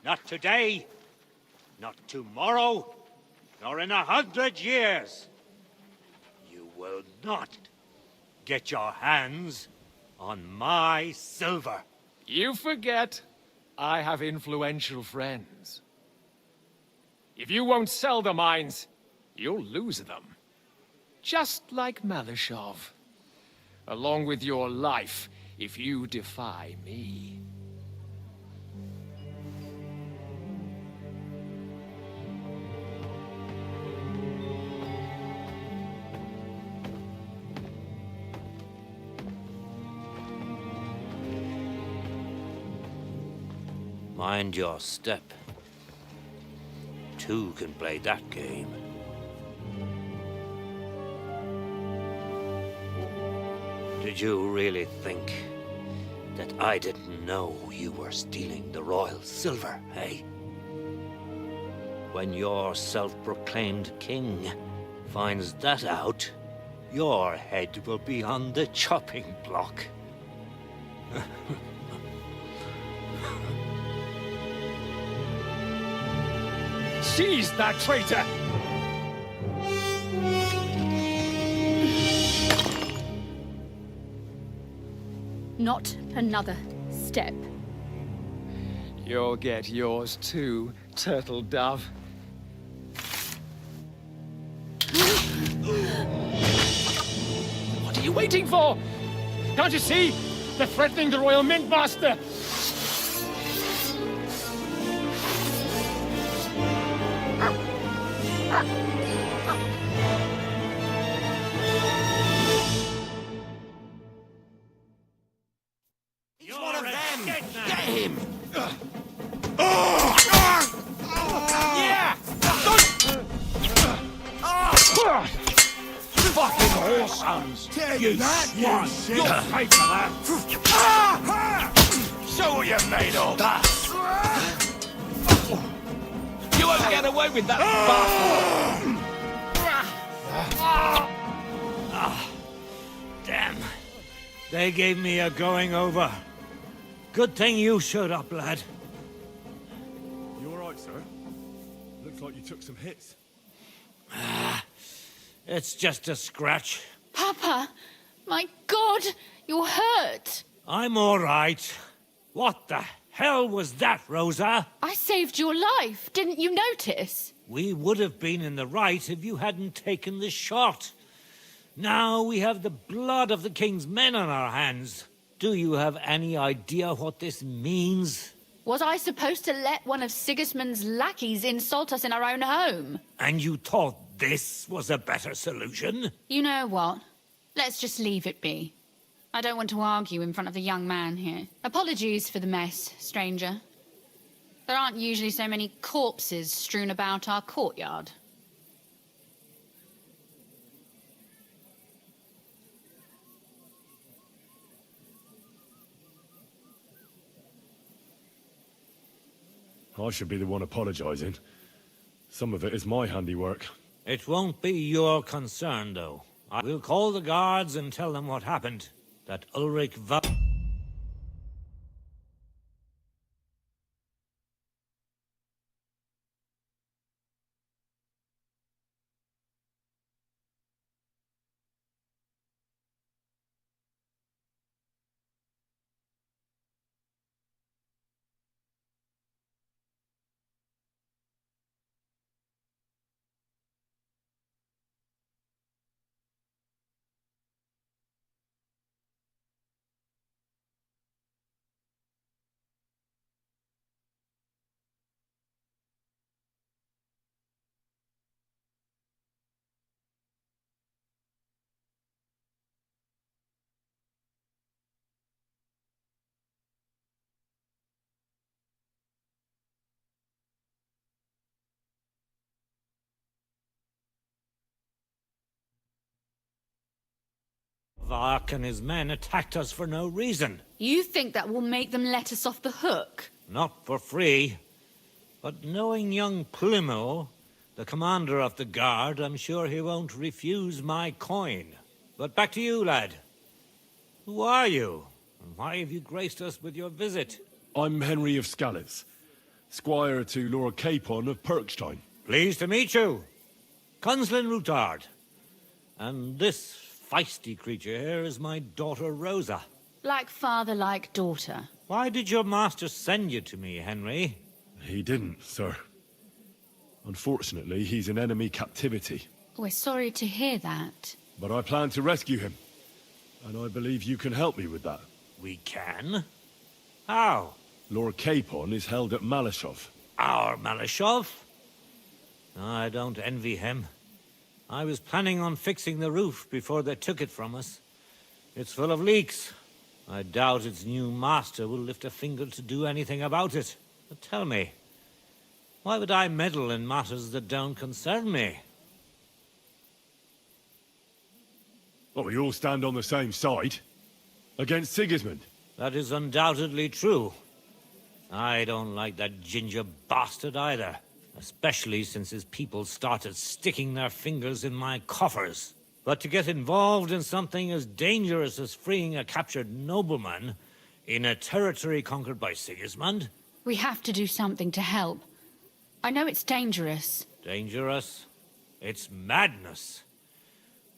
Not today, not tomorrow, nor in 100 years. You will not get your hands on my silver. You forget I have influential friends. If you won't sell the mines, you'll lose them. Just like Malashov. Along with your life, if you defy me. Mind your step. Two can play that game. Did you really think that I didn't know you were stealing the royal silver, eh? When your self-proclaimed king finds that out, your head will be on the chopping block. Seize that traitor! Not another step. You'll get yours too, turtle dove. What are you waiting for? Can't you see? They're threatening the Royal Mint Master! He's one of them! Get him! Yeah! Fucking horse sons! Tell you that one! You'll pay for that! Show what you're made of! You won't get away with that, Damn. They gave me a going over. Good thing you showed up, lad. You all right, sir? Looks like you took some hits. It's just a scratch. Papa, my God, you're hurt. I'm all right. What the hell was that, Rosa? I saved your life. Didn't you notice? We would have been in the right if you hadn't taken the shot. Now we have the blood of the king's men on our hands. Do you have any idea what this means? What do you mean? Was I supposed to let one of Sigismund's lackeys insult us in our own home? And you thought this was a better solution? You know what? Let's just leave it be. I don't want to argue in front of the young man here. Apologies for the mess, stranger. There aren't usually so many corpses strewn about our courtyard. I should be the one apologizing. Some of it is my handiwork. It won't be your concern, though. I will call the guards and tell them what happened. That Ulrich Vark and his men attacked us for no reason. You think that will make them let us off the hook? Not for free. But knowing young Plimo, the commander of the guard, I'm sure he won't refuse my coin. But back to you, lad. Who are you? And why have you graced us with your visit? I'm Henry of Skalitz, squire to Lord Capon of Perkstein. Pleased to meet you. Conslin Routard. And this feisty creature here is my daughter Rosa. Like father, like daughter. Why did your master send you to me, Henry? He didn't, sir. Unfortunately, he's in enemy captivity. We're sorry to hear that. But I plan to rescue him. And I believe you can help me with that. We can? How? Lord Capon is held at Malashov. Our Malashov? I don't envy him. I was planning on fixing the roof before they took it from us. It's full of leaks. I doubt its new master will lift a finger to do anything about it. But tell me, why would I meddle in matters that don't concern me? Well, we all stand on the same side. Against Sigismund. That is undoubtedly true. I don't like that ginger bastard either. Especially since his people started sticking their fingers in my coffers. But to get involved in something as dangerous as freeing a captured nobleman in a territory conquered by Sigismund? We have to do something to help. I know it's dangerous. Dangerous? It's madness.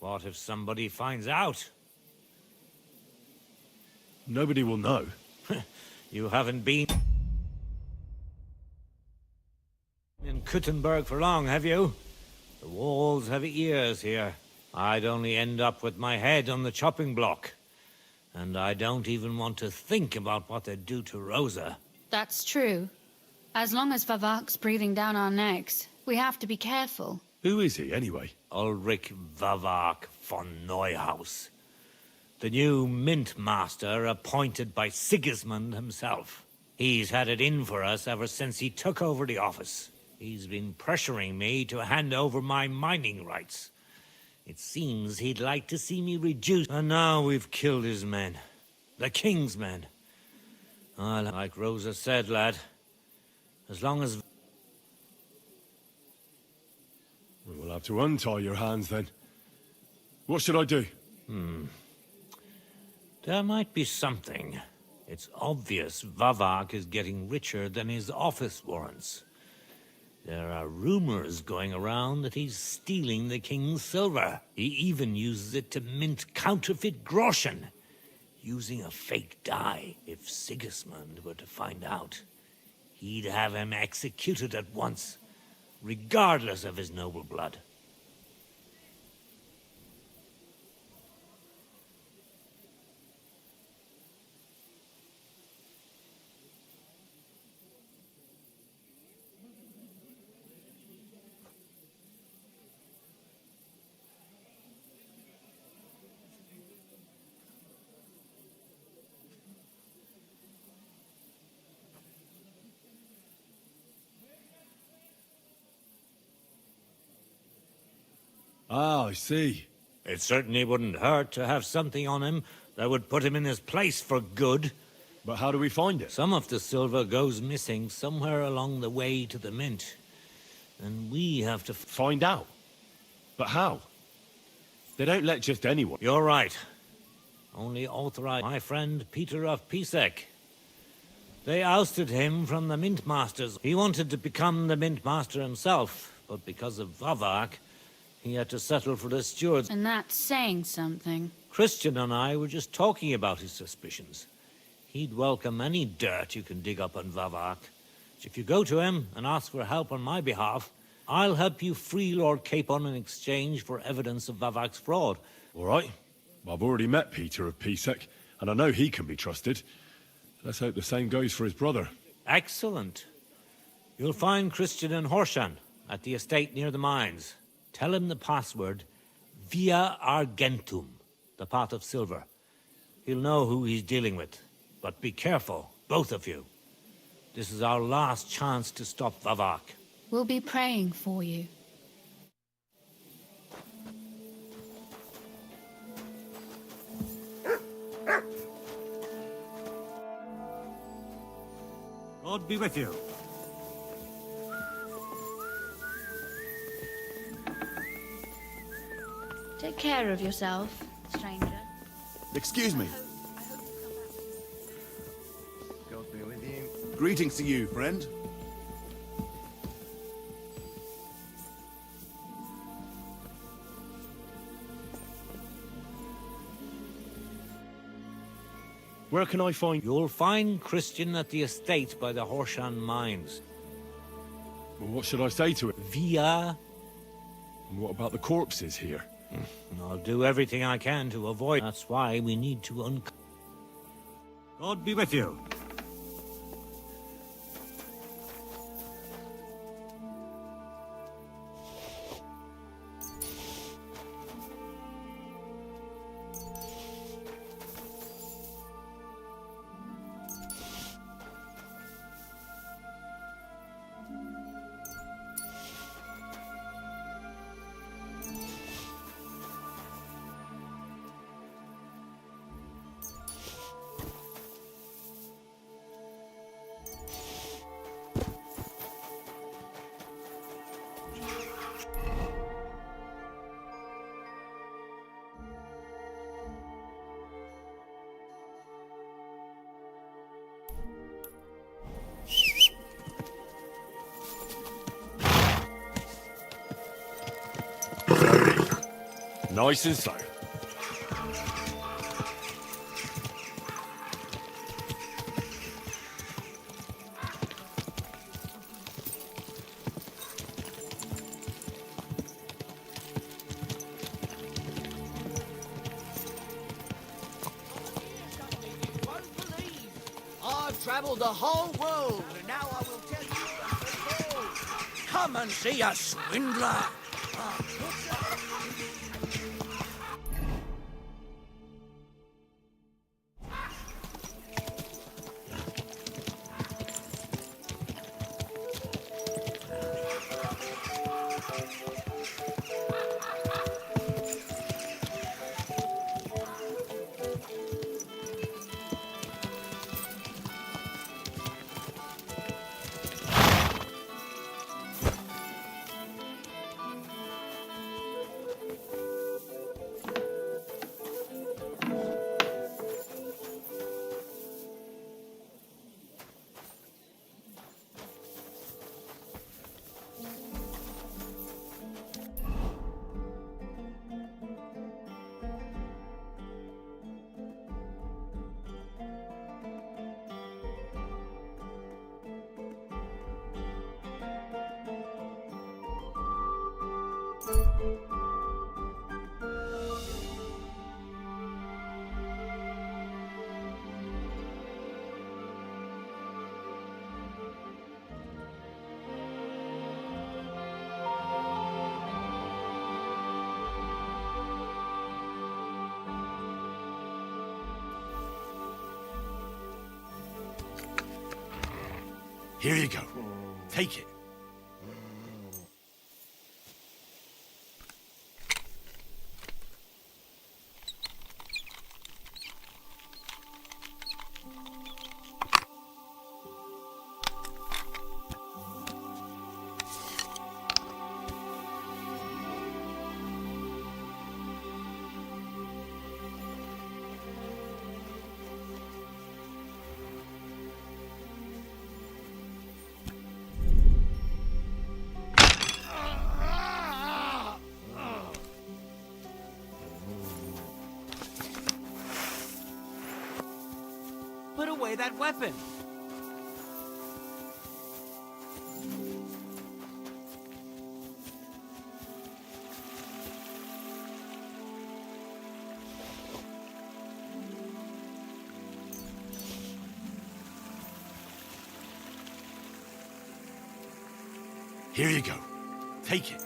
What if somebody finds out? Nobody will know. You haven't been in Kuttenberg for long, have you? The walls have ears here. I'd only end up with my head on the chopping block. And I don't even want to think about what they'd do to Rosa. That's true. As long as Vavak's breathing down our necks, we have to be careful. Who is he, anyway? Ulrich Vavak von Neuhaus. The new mint master appointed by Sigismund himself. He's had it in for us ever since he took over the office. He's been pressuring me to hand over my mining rights. It seems he'd like to see me reduced. And now we've killed his men. The king's men. Like Rosa said, lad. As long as... We'll have to untie your hands, then. What should I do? There might be something. It's obvious Vavak is getting richer than his office warrants. There are rumors going around that he's stealing the king's silver. He even uses it to mint counterfeit groschen, using a fake die. If Sigismund were to find out, he'd have him executed at once, regardless of his noble blood. Ah, I see. It certainly wouldn't hurt to have something on him that would put him in his place for good. But how do we find it? Some of the silver goes missing somewhere along the way to the mint. And we have to find out. But how? They don't let just anyone. You're right. Only authorized my friend Peter of Pisek. They ousted him from the Mint Masters. He wanted to become the Mint Master himself, but because of Vavak, he had to settle for the stewards. And that's saying something. Christian and I were just talking about his suspicions. He'd welcome any dirt you can dig up on Vavak. If you go to him and ask for help on my behalf, I'll help you free Lord Capon in exchange for evidence of Vavak's fraud. All right. I've already met Peter of Pisek, and I know he can be trusted. Let's hope the same goes for his brother. Excellent. You'll find Christian in Horshan, at the estate near the mines. Tell him the password, Via Argentum, the pot of silver. He'll know who he's dealing with. But be careful, both of you. This is our last chance to stop Vavak. We'll be praying for you. God be with you. Take care of yourself, stranger. Excuse me. God be with you. Greetings to you, friend. Where can I find... You'll find Christian at the estate by the Horshan mines. Well, what should I say to it? Via... And what about the corpses here? I'll do everything I can to avoid... That's why we need to God be with you. Nice and slow. I've travelled the whole world, and now I will tell you about the world. Come and see a swindler. Here you go. Take it. away that weapon. Here you go. Take it.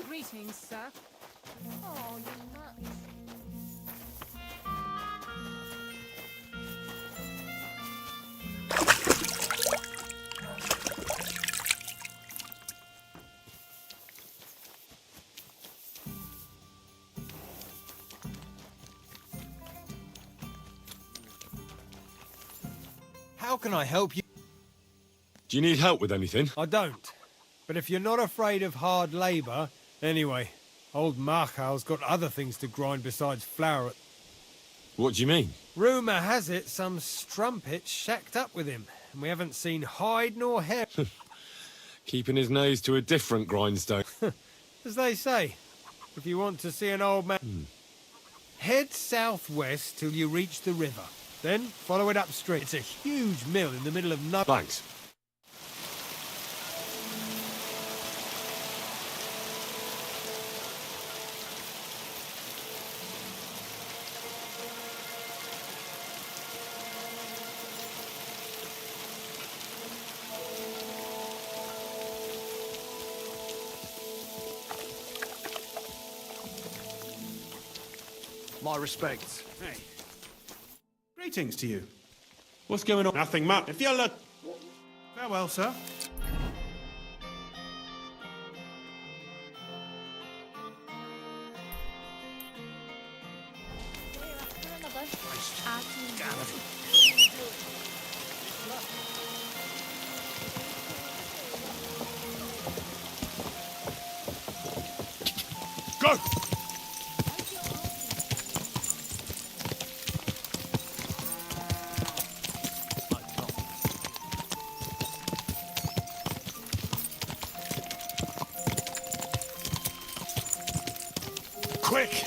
Greetings, sir. Oh, you nuts. How can I help you? Do you need help with anything? I don't. But if you're not afraid of hard labour... Anyway, old Marchal's got other things to grind besides flour. What do you mean? Rumour has it some strumpet's shacked up with him, and we haven't seen hide nor hair. Keeping his nose to a different grindstone. As they say, if you want to see an old man... Head southwest till you reach the river. Then follow it upstream. It's a huge mill in the middle of nowhere. Thanks. My respects. Hey. Greetings to you. What's going on? Nothing much. If you'll look... Farewell, sir. Go! Quick!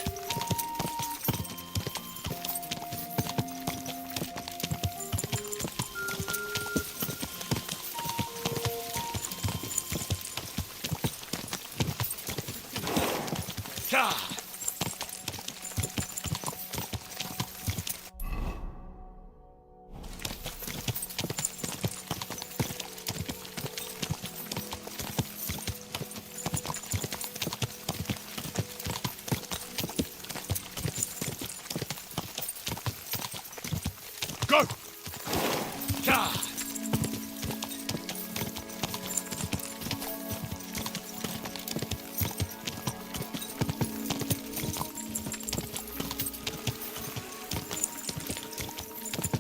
Ah! Go! Ah!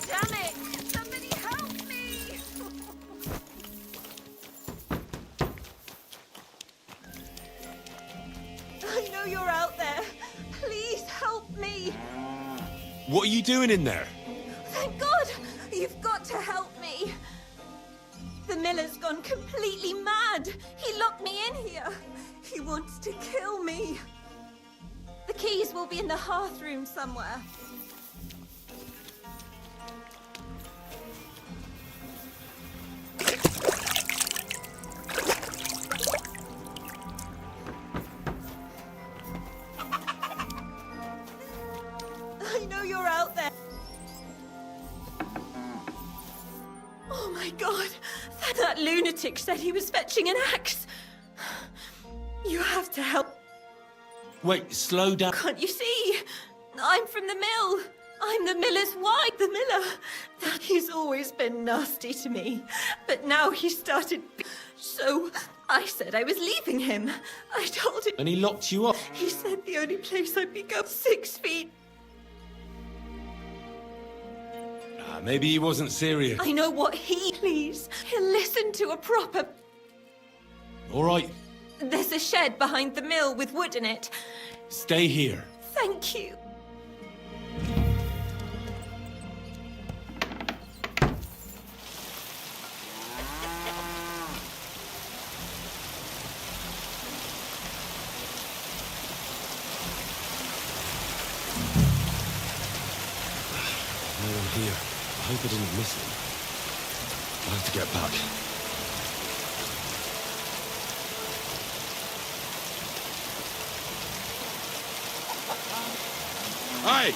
Damn it! Somebody help me! I know you're out there. Please help me. What are you doing in there? Thank God! You've got to help me. The miller's gone completely mad. He locked me in here. He wants to kill me. The keys will be in the hearth room somewhere. I know you're out there. Oh my God! That lunatic said he was fetching an axe. You have to help. Wait, slow down. Can't you see? I'm from the mill. I'm the miller's wife. The miller. He's always been nasty to me. But now he started... So I said I was leaving him. I told him... And he locked you up? He said the only place I'd be up 6 feet. Maybe he wasn't serious. I know what please. He'll listen to a proper... All right, There's a shed behind the mill with wood in it. stay here. Thank you. No one here. I hope I didn't miss him. I'll have to get back. Hey,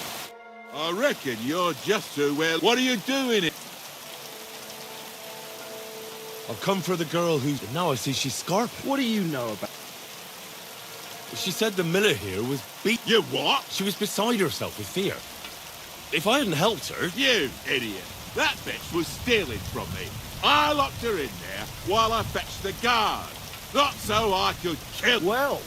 I reckon you're just too well. What are you doing? I've come for the girl who's... Now I see she's scarping. What do you know about... She said the miller here was beat... You what? She was beside herself with fear. If I hadn't helped her... You idiot. That bitch was stealing from me. I locked her in there while I fetched the guard. Not so I could kill... Well,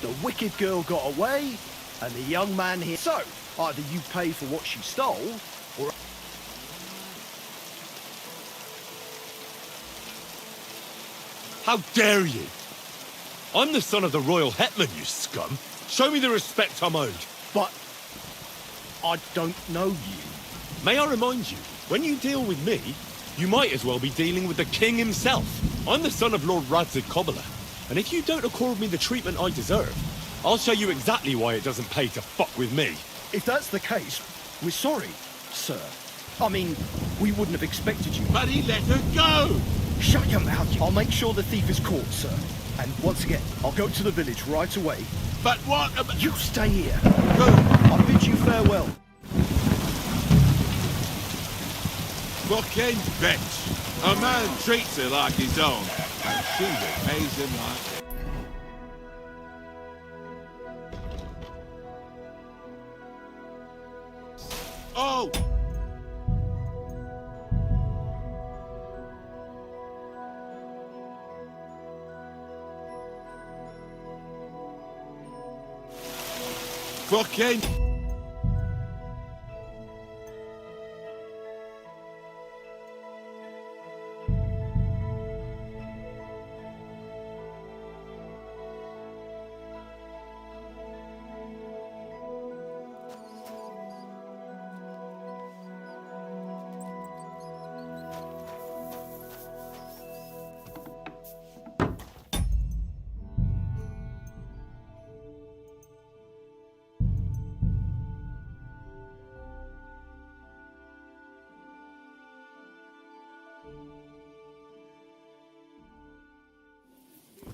the wicked girl got away, and the young man here... So, either you pay for what she stole, or... How dare you? I'm the son of the royal hetman, you scum. Show me the respect I'm owed. But... I don't know you. May I remind you, when you deal with me, you might as well be dealing with the king himself. I'm the son of Lord Radzig Kobyla, and if you don't accord me the treatment I deserve, I'll show you exactly why it doesn't pay to fuck with me. If that's the case, we're sorry, sir. I mean, we wouldn't have expected you. But he let her go! Shut your mouth. I'll make sure the thief is caught, sir. And once again, I'll go to the village right away. But what about... You stay here. Go! I bid you farewell. Fucking bitch! A man treats her like his own, and she repays him like... Oh! Fucking...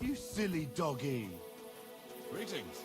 You silly doggy. Greetings.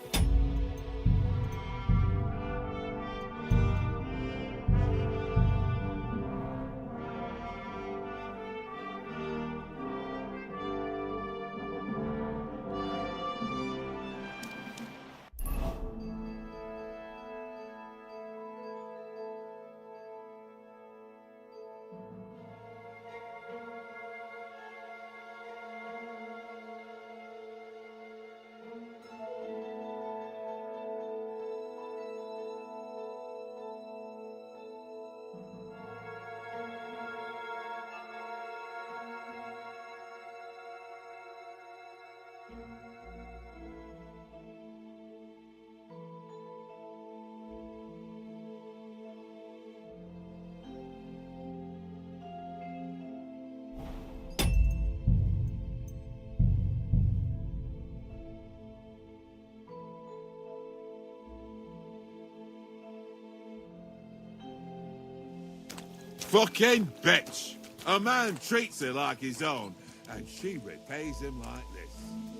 Fucking bitch! A man treats her like his own, and she repays him like this.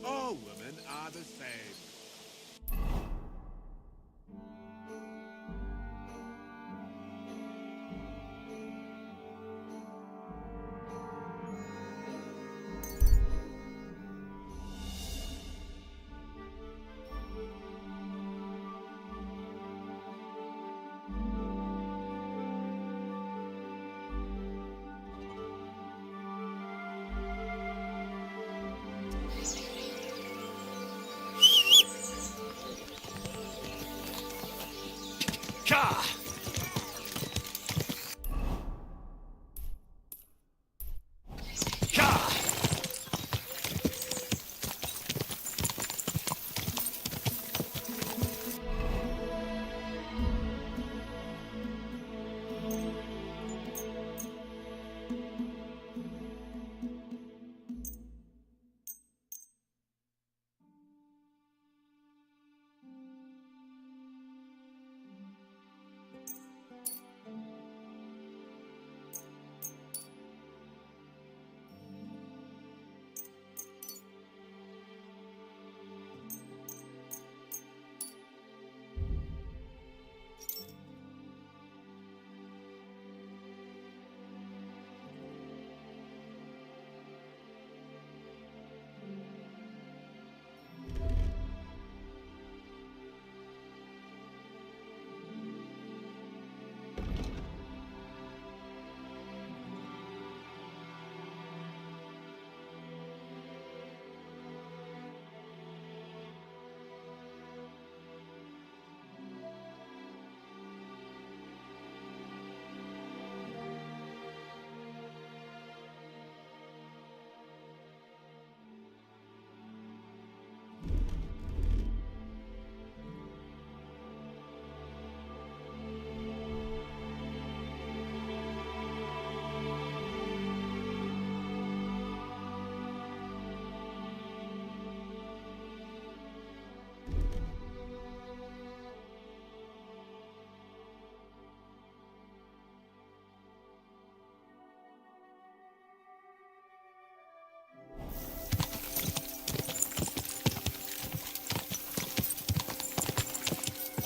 All women are the same.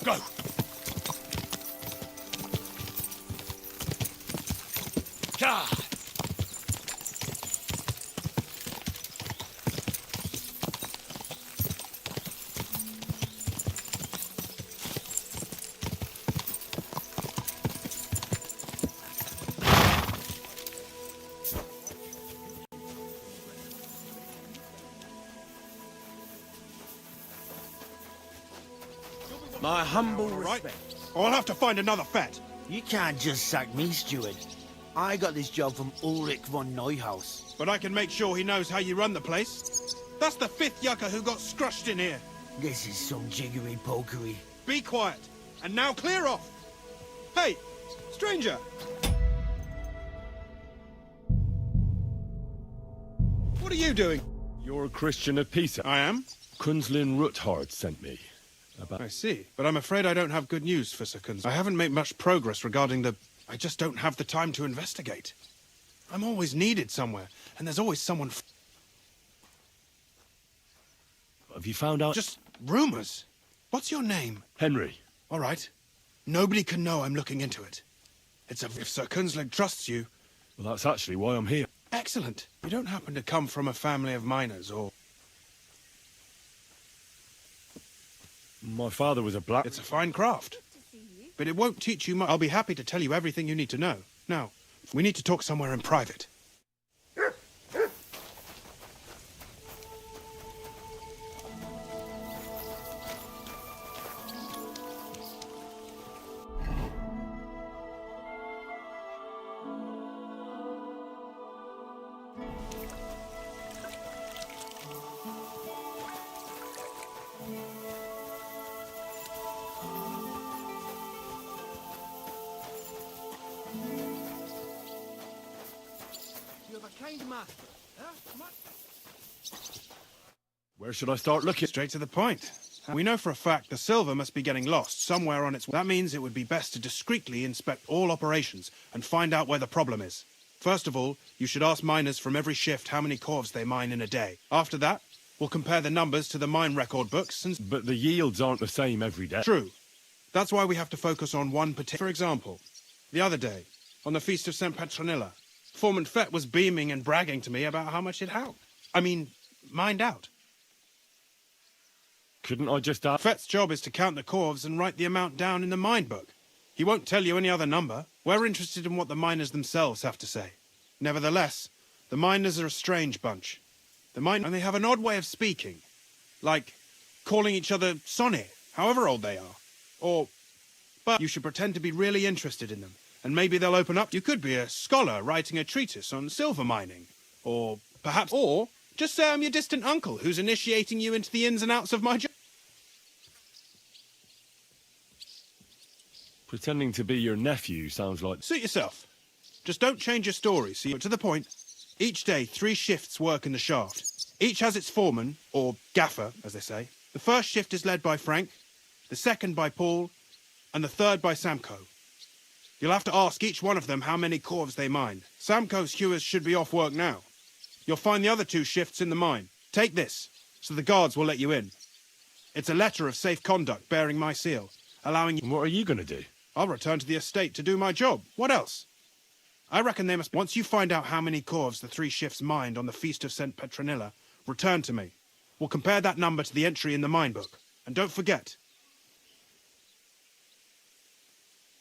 Go! God! My humble respect. I'll have to find another fet. You can't just sack me, steward. I got this job from Ulrich von Neuhaus. But I can make sure he knows how you run the place. That's the 5th yucca who got scrushed in here. This is some jiggery-pokery. Be quiet. And now clear off. Hey, stranger. What are you doing? You're a Christian of Pisa. I am. Kunzlin Ruthard sent me. I see. But I'm afraid I don't have good news for Sir Kunz. I haven't made much progress regarding the... I just don't have the time to investigate. I'm always needed somewhere, and there's always someone... Have you found out? Just rumors. What's your name? Henry. All right. Nobody can know I'm looking into it. If Sir Kunzlig trusts you... Well, that's actually why I'm here. Excellent. You don't happen to come from a family of miners, or... My father was a black... It's a fine craft. But it won't teach you much. I'll be happy to tell you everything you need to know. Now, we need to talk somewhere in private. Where should I start looking? Straight to the point. We know for a fact the silver must be getting lost somewhere on its way. That means it would be best to discreetly inspect all operations and find out where the problem is. First of all, you should ask miners from every shift how many corves they mine in a day. After that, we'll compare the numbers to the mine record books and... But the yields aren't the same every day. True. That's why we have to focus on one particular... For example, the other day, on the Feast of St. Petronilla, Foreman Fett was beaming and bragging to me about how much it helped. I mean, mined out. Couldn't I just ask? Fett's job is to count the corves and write the amount down in the mine book. He won't tell you any other number. We're interested in what the miners themselves have to say. Nevertheless, the miners are a strange bunch. And they have an odd way of speaking. Like calling each other Sonny, however old they are. But you should pretend to be really interested in them. And maybe they'll open up. You could be a scholar writing a treatise on silver mining. Or just say I'm your distant uncle who's initiating you into the ins and outs of my job. Pretending to be your nephew sounds like... Suit yourself. Just don't change your story, see? To the point. Each day, 3 shifts work in the shaft. Each has its foreman, or gaffer, as they say. The first shift is led by Frank, the second by Paul, and the third by Samko. You'll have to ask each one of them how many corves they mine. Samko's hewers should be off work now. You'll find the other 2 shifts in the mine. Take this, so the guards will let you in. It's a letter of safe conduct bearing my seal, allowing you... And what are you going to do? I'll return to the estate to do my job. What else? I reckon they must... Once you find out how many corves the 3 shifts mined on the Feast of St. Petronilla, return to me. We'll compare that number to the entry in the mine book. And don't forget...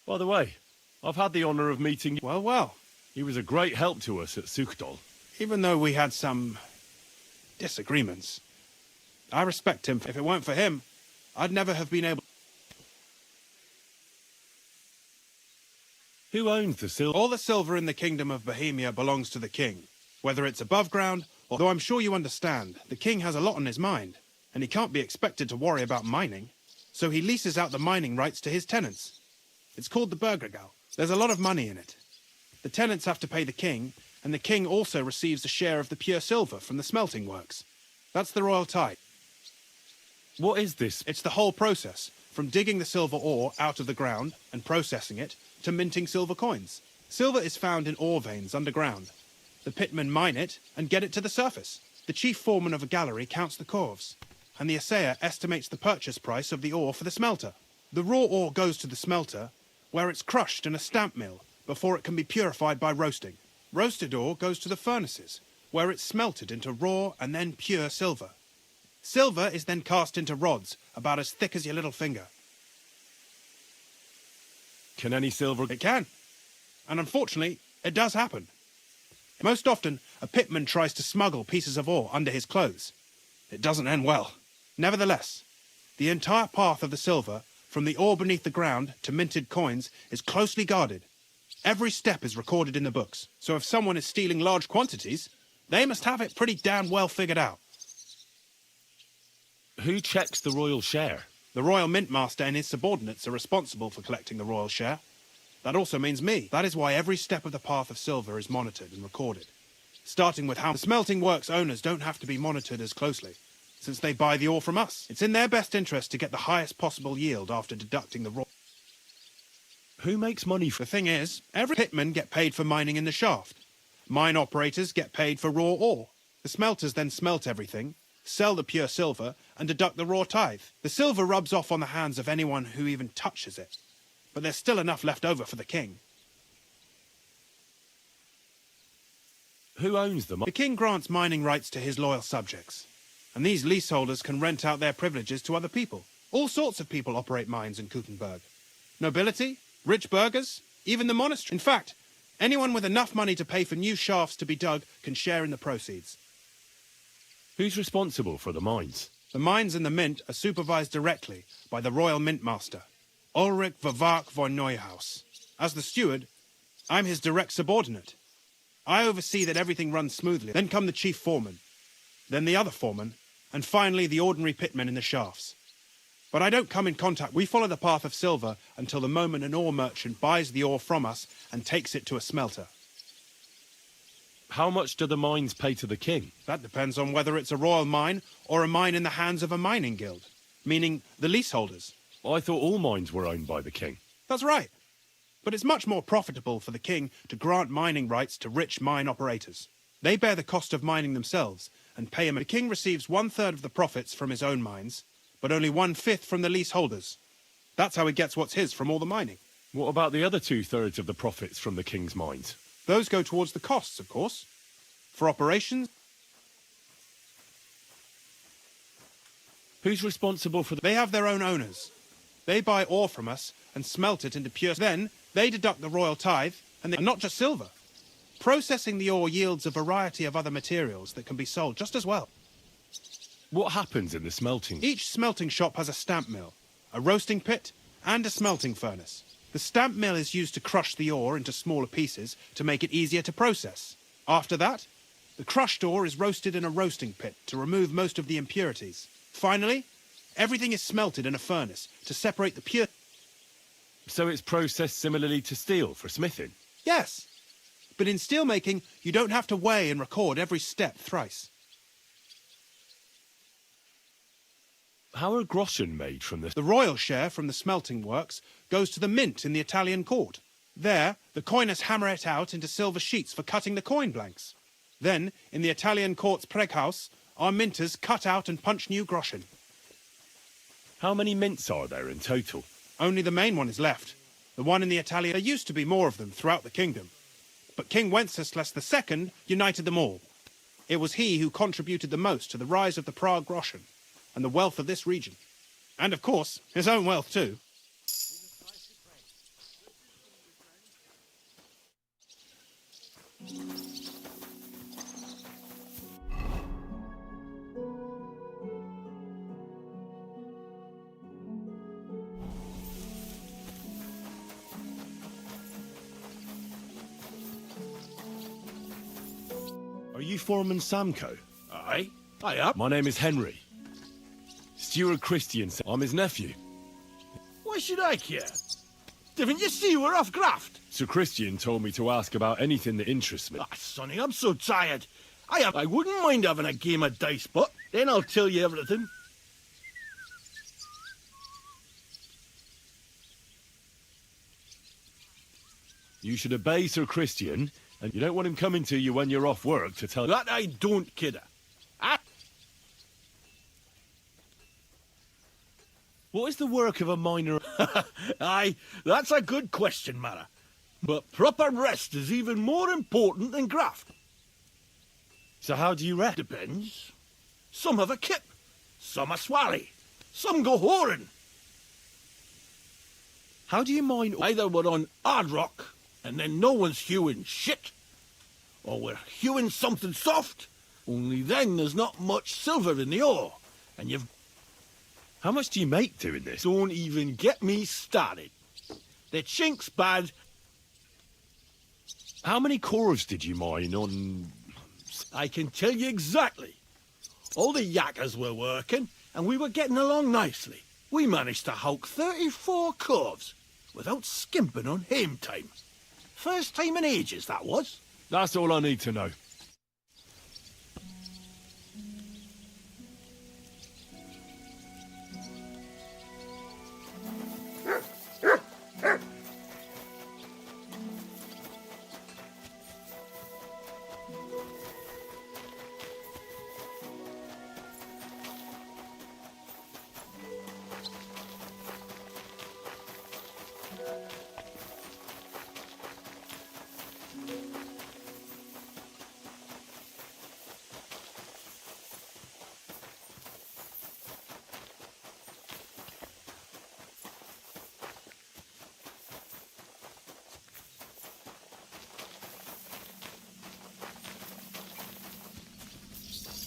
By the way, I've had the honour of meeting you. Well. He was a great help to us at Sukhdol. Even though we had some... disagreements. I respect him. If it weren't for him, I'd never have been able... Who owns the silver? All the silver in the Kingdom of Bohemia belongs to the king. Whether it's above ground, or... Though I'm sure you understand, the king has a lot on his mind, and he can't be expected to worry about mining. So he leases out the mining rights to his tenants. It's called the Burgergau. There's a lot of money in it. The tenants have to pay the king, and the king also receives a share of the pure silver from the smelting works. That's the royal tithe. What is this? It's the whole process, from digging the silver ore out of the ground and processing it, to minting silver coins. Silver is found in ore veins underground. The pitmen mine it and get it to the surface. The chief foreman of a gallery counts the corves, and the assayer estimates the purchase price of the ore for the smelter. The raw ore goes to the smelter, where it's crushed in a stamp mill before it can be purified by roasting. Roasted ore goes to the furnaces, where it's smelted into raw and then pure silver. Silver is then cast into rods about as thick as your little finger. Can any silver... It can. And unfortunately, it does happen. Most often, a pitman tries to smuggle pieces of ore under his clothes. It doesn't end well. Nevertheless, the entire path of the silver, from the ore beneath the ground to minted coins, is closely guarded. Every step is recorded in the books, so if someone is stealing large quantities, they must have it pretty damn well figured out. Who checks the royal share? The royal mint master and his subordinates are responsible for collecting the royal share. That also means me. That is why every step of the path of silver is monitored and recorded. Starting with how the smelting works owners don't have to be monitored as closely, since they buy the ore from us. It's in their best interest to get the highest possible yield after deducting the raw. Who makes money The thing is, every pitmen get paid for mining in the shaft. Mine operators get paid for raw ore. The smelters then smelt everything, sell the pure silver, and deduct the raw tithe. The silver rubs off on the hands of anyone who even touches it. But there's still enough left over for the king. Who owns them? The king grants mining rights to his loyal subjects. And these leaseholders can rent out their privileges to other people. All sorts of people operate mines in Kuttenberg. Nobility, rich burghers, even the monastery. In fact, anyone with enough money to pay for new shafts to be dug can share in the proceeds. Who's responsible for the mines? The mines in the mint are supervised directly by the royal mint master, Ulrich Vavak von Neuhaus. As the steward, I'm his direct subordinate. I oversee that everything runs smoothly. Then come the chief foreman, then the other foreman, and finally the ordinary pitmen in the shafts. But I don't come in contact. We follow the path of silver until the moment an ore merchant buys the ore from us and takes it to a smelter. How much do the mines pay to the king? That depends on whether it's a royal mine or a mine in the hands of a mining guild, meaning the leaseholders. I thought all mines were owned by the king. That's right. But it's much more profitable for the king to grant mining rights to rich mine operators. They bear the cost of mining themselves and pay him. The king receives 1/3 of the profits from his own mines, but only 1/5 from the leaseholders. That's how he gets what's his from all the mining. What about the other 2/3 of the profits from the king's mines? Those go towards the costs, of course. For operations. Who's responsible for They have their own owners. They buy ore from us and smelt it into pure. Then they deduct the royal tithe, and not just silver. Processing the ore yields a variety of other materials that can be sold just as well. What happens in the smelting? Each smelting shop has a stamp mill, a roasting pit, and a smelting furnace. The stamp mill is used to crush the ore into smaller pieces to make it easier to process. After that, the crushed ore is roasted in a roasting pit to remove most of the impurities. Finally, everything is smelted in a furnace to separate the pure... So it's processed similarly to steel for smithing? Yes. But in steelmaking, you don't have to weigh and record every step thrice. How are groschen made from this? The royal share from the smelting works goes to the mint in the Italian court. There, the coiners hammer it out into silver sheets for cutting the coin blanks. Then, in the Italian court's preghouse, our minters cut out and punch new groschen. How many mints are there in total? Only the main one is left. The one in the Italian... There used to be more of them throughout the kingdom. But King Wenceslas II united them all. It was he who contributed the most to the rise of the Prague groschen and the wealth of this region. And, of course, his own wealth, too. Are you Foreman Samko? Aye. Hiya. My name is Henry. Steward Christian. I'm his nephew. Why should I care? Didn't you see we're off graft? Sir Christian told me to ask about anything that interests me. Ah, Sonny, I'm so tired. I wouldn't mind having a game of dice, but then I'll tell you everything. You should obey Sir Christian, and you don't want him coming to you when you're off work to tell... That I don't, kidder. What is the work of a miner? Aye, that's a good question, Mara. But proper rest is even more important than graft. So how do you rest? Depends. Some have a kip, some a swally, some go whoring. How do you mine? Either we're on hard rock, and then no one's hewing shit, or we're hewing something soft, only then there's not much silver in the ore, and you've... How much do you make doing this? Don't even get me started. The chink's bad. How many corves did you mine on... I can tell you exactly. All the yakkers were working, and we were getting along nicely. We managed to hulk 34 corves, without skimping on hame time. First time in ages, that was. That's all I need to know.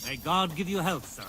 May God give you health, sir.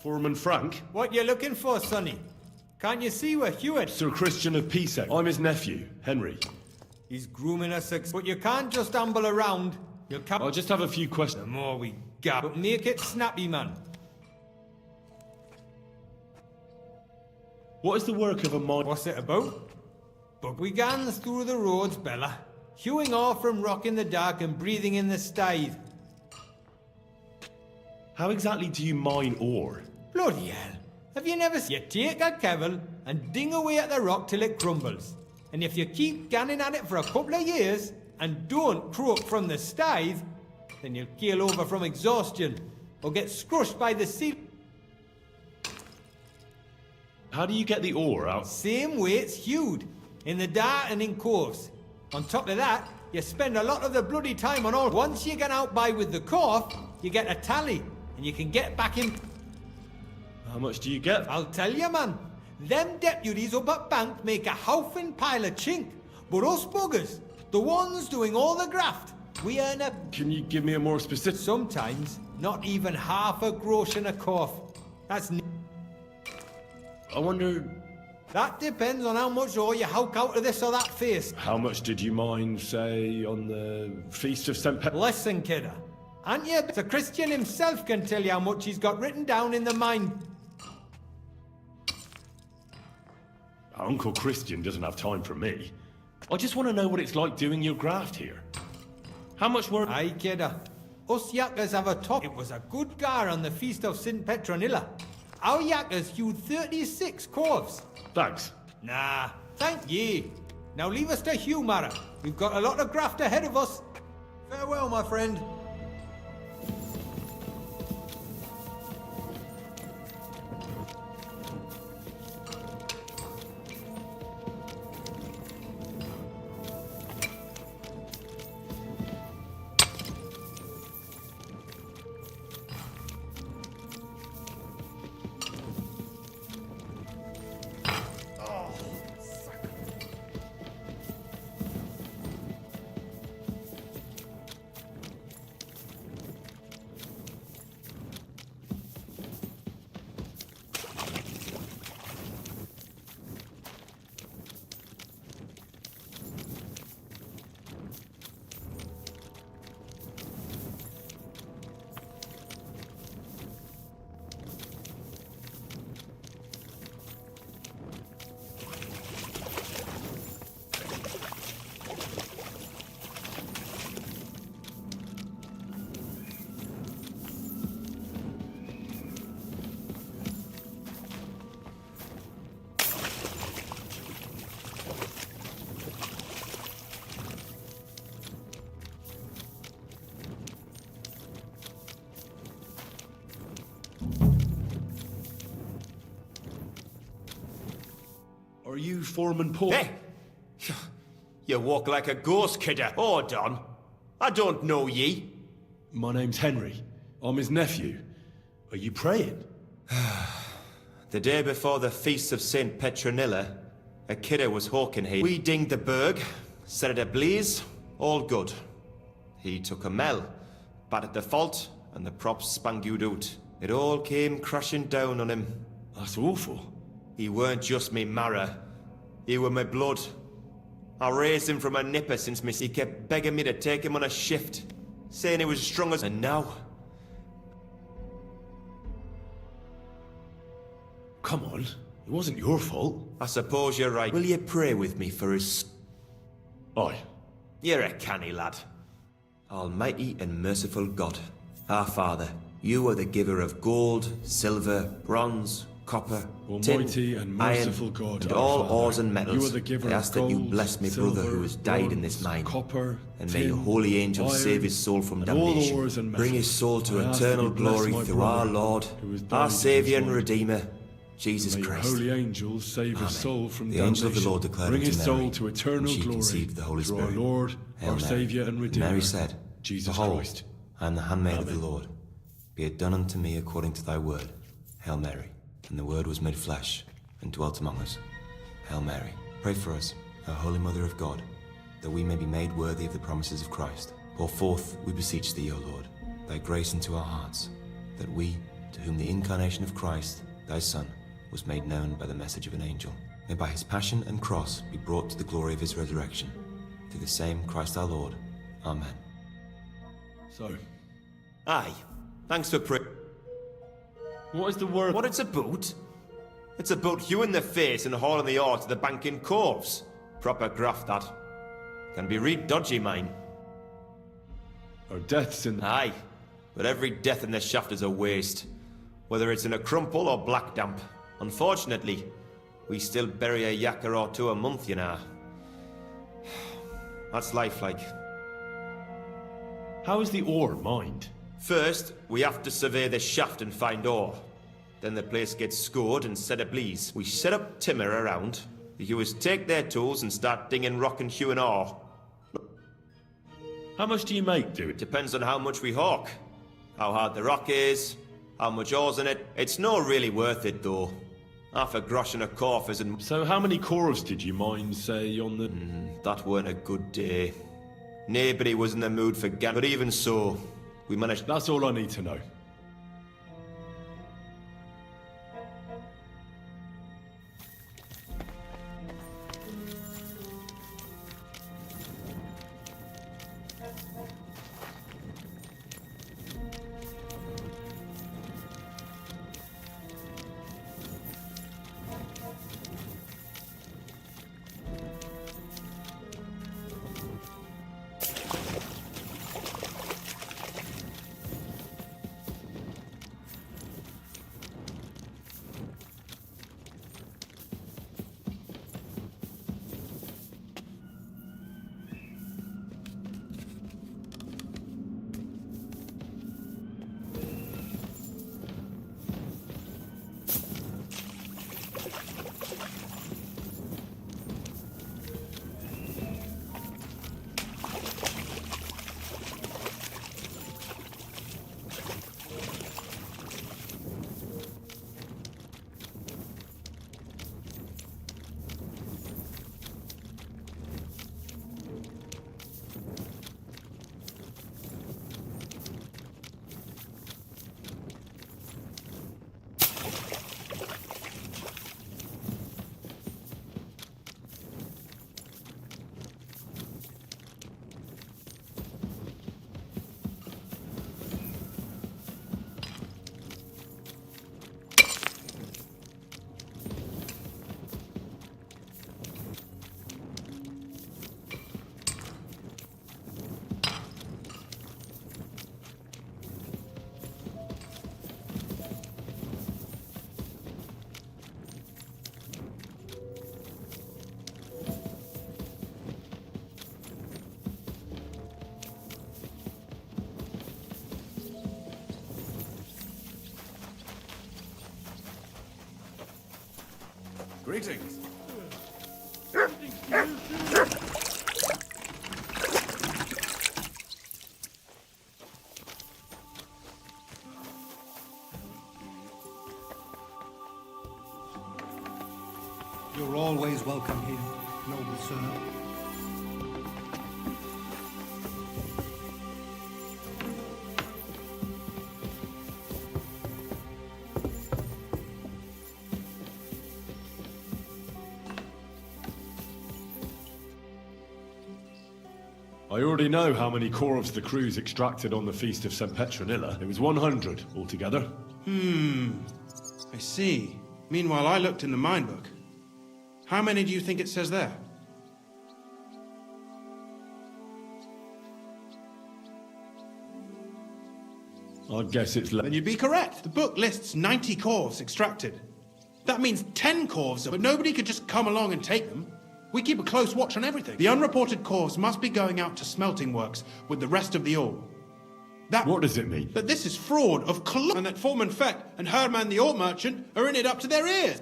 Foreman Frank? What you looking for, Sonny? Can't you see we're Hewitt? Sir Christian of Pisek. I'm his nephew, Henry. He's grooming us, but you can't just amble around. You'll come. I'll just have a few questions. The more we gab, but make it snappy, man. What is the work of a mine? What's it about? Bugwigans through the roads, Bella. Hewing off from rock in the dark and breathing in the stide. How exactly do you mine ore? Bloody hell. Have you never seen? You take a kevel and ding away at the rock till it crumbles. And if you keep ganning at it for a couple of years and don't croak from the stithe, then you'll keel over from exhaustion or get scrushed by the sea. How do you get the ore out? Same way it's hewed, in the dart and in coves. On top of that, you spend a lot of the bloody time on all. Once you get out by with the corf, you get a tally, and you can get back in. How much do you get? I'll tell you, man. Them deputies up at bank make a howfing pile of chink. But us buggers, the ones doing all the graft, we earn a... Can you give me a more specific... Sometimes, not even half a grosh in a corf. That's... I wonder... That depends on how much ore you howk out of this or that face. How much did you mine, say, on the Feast of St. Pet... Listen, kidder. Aren't you? The Christian himself can tell you how much he's got written down in the mine. Uncle Christian doesn't have time for me. I just want to know what it's like doing your graft here. How much work... Aye, kidder. Us yakkers have a top. It was a good gar on the Feast of St. Petronilla. Our yakkers hewed 36 corves. Thanks. Nah, thank ye. Now leave us to hew, Mara. We've got a lot of graft ahead of us. Farewell, my friend. Foreman Paul. Hey! You walk like a ghost, kidder. Hold on. I don't know ye. My name's Henry. I'm his nephew. Are you praying? The day before the feast of St. Petronilla, a kidder was hawking here. We dinged the burg, set it ablaze, all good. He took a mell, battered the fault, and the props spangued out. It all came crashing down on him. That's awful. He weren't just me marrow. He were my blood. I raised him from a nipper since Missy kept begging me to take him on a shift, saying he was strong as... And now... Come on, it wasn't your fault. I suppose you're right. Will you pray with me for his... Aye. You're a canny lad. Almighty and merciful God, our Father, you are the giver of gold, silver, bronze, copper, Almighty tin, and merciful iron, God, and our all Father, ores and metals. you are the giver I of ask that you gold, bless me silver, brother who has died in this bronze, mine, copper, and may your tin, holy angels iron, save his soul from and all damnation. ores and Bring his metals. soul to I ask that eternal you bless glory my through brother our Lord, who has died our in his Saviour and life. Redeemer, Jesus May your Christ. holy angels save his soul from The damnation. angel of the Lord declared Bring unto his Mary, soul to and eternal she glory conceived the Holy through Spirit. our Lord, Hail our Mary. Saviour and And Redeemer, Mary said, Jesus Behold, Christ. I am the handmaid of the Lord. Be it done unto me according to thy word. Hail Mary. And the word was made flesh, and dwelt among us. Hail Mary. Pray for us, O Holy Mother of God, that we may be made worthy of the promises of Christ. Pour forth, we beseech thee, O Lord, thy grace into our hearts, that we, to whom the incarnation of Christ, thy Son, was made known by the message of an angel, may by his passion and cross be brought to the glory of his resurrection. Through the same Christ our Lord. Amen. So, Aye. Thanks for what is the word? What it's about? It's about you in the face and hauling the ore to the bank in Corves. Proper graft, that. Can be real dodgy, mine. Our deaths in... Aye. But every death in the shaft is a waste. Whether it's in a crumple or black damp. Unfortunately, we still bury a yakker or two a month, you know. That's life, like. How is the ore mined? First, we have to survey the shaft and find ore. Then the place gets scored and set ablaze. We set up timber around. The hewers take their tools and start dinging rock and hewing ore. How much do you make, dude? Depends on how much we hawk. How hard the rock is, how much ore's in it. It's not really worth it, though. Half a grosh and a corf isn't... So how many corves did you mine, say, on the... that weren't a good day. Nobody was in the mood for but even so, we managed... That's all I need to know. Greetings. I already know how many corvs the crews extracted on the Feast of St. Petronilla. It was 100 altogether. I see. Meanwhile, I looked in the mine book. How many do you think it says there? I'd guess it's Then you'd be correct. The book lists 90 corvs extracted. That means 10 corvs, but nobody could just come along and take them. We keep a close watch on everything. The unreported corvs must be going out to smelting works with the rest of the ore. What does it mean? That this is fraud of and that Foreman Fett and Herman the ore merchant are in it up to their ears.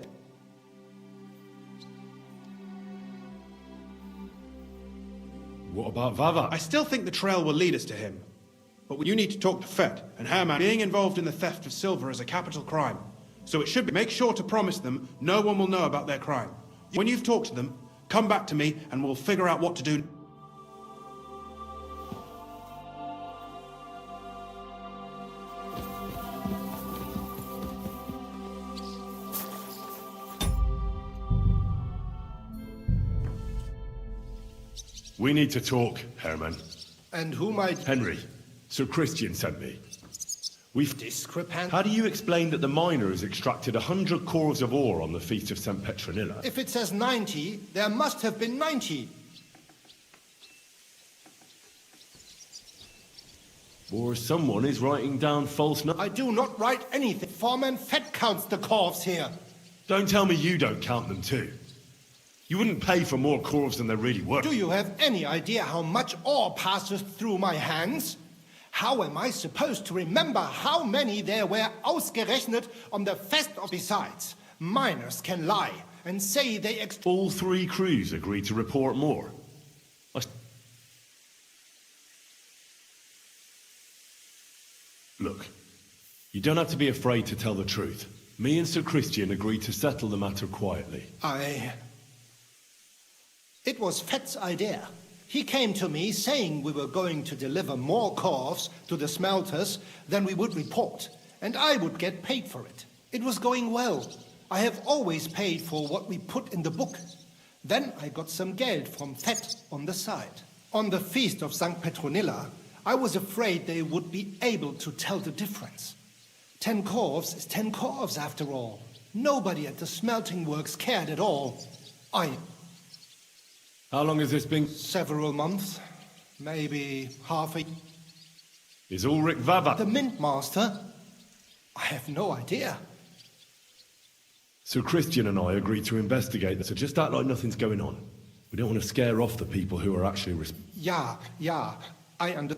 What about Vava? I still think the trail will lead us to him. But you need to talk to Fett and Herman. Being involved in the theft of silver is a capital crime. So it should be. Make sure to promise them no one will know about their crime. When you've talked to them, come back to me and we'll figure out what to do. We need to talk, Herman. And who might... Henry. Sir Christian sent me. We've... Discrepant... How do you explain that the miners extracted 100 corvs of ore on the Feast of St. Petronilla? If it says 90, there must have been 90. Or someone is writing down false numbers. I do not write anything. Foreman Fett counts the corvs here. Don't tell me you don't count them too. You wouldn't pay for more corvs than they're really worth. Do you have any idea how much ore passes through my hands? How am I supposed to remember how many there were ausgerechnet on the fest of... Besides, miners can lie and say they... All 3 crews agreed to report more. Look, you don't have to be afraid to tell the truth. Me and Sir Christian agreed to settle the matter quietly. It was Fett's idea. He came to me saying we were going to deliver more corvs to the smelters than we would report, and I would get paid for it. It was going well. I have always paid for what we put in the book. Then I got some geld from Fett on the side. On the Feast of St. Petronilla, I was afraid they would be able to tell the difference. 10 corvs is 10 corvs after all. Nobody at the smelting works cared at all. How long has this been? Several months. Maybe half a... Is Ulrich Vava... The Mint Master? I have no idea. Sir Christian and I agreed to investigate this, so just act like nothing's going on. We don't want to scare off the people who are actually... Yeah, I under...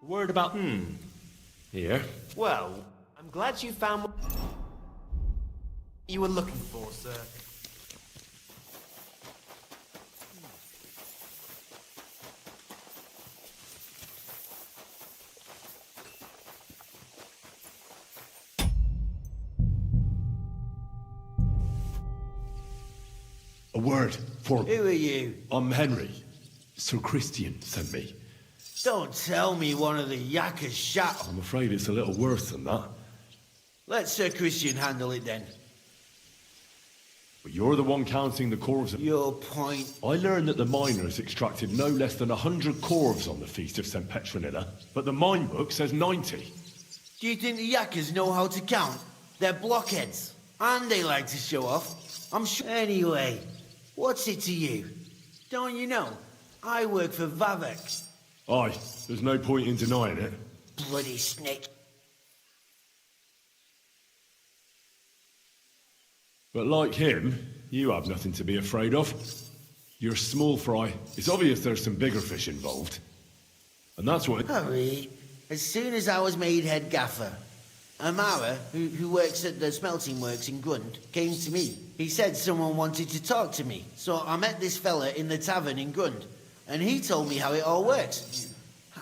Word about... Here. Well, I'm glad you found what you were looking for, sir. A word for... Who are you? I'm Henry. Sir Christian sent me. Don't tell me one of the yakkers shot. I'm afraid it's a little worse than that. Let Sir Christian handle it then. But you're the one counting the corvs. Your point. I learned that the miners extracted no less than 100 corvs on the Feast of St. Petronilla, but the mine book says 90. Do you think the yakkers know how to count? They're blockheads, and they like to show off. I'm sure. Anyway, what's it to you? Don't you know? I work for Vavek. Aye, there's no point in denying it. Bloody snake. But like him, you have nothing to be afraid of. You're small fry. It's obvious there's some bigger fish involved. And that's what... Hurry. As soon as I was made head gaffer, Amara, who works at the smelting works in Grund, came to me. He said someone wanted to talk to me, so I met this fella in the tavern in Grund, and he told me how it all works.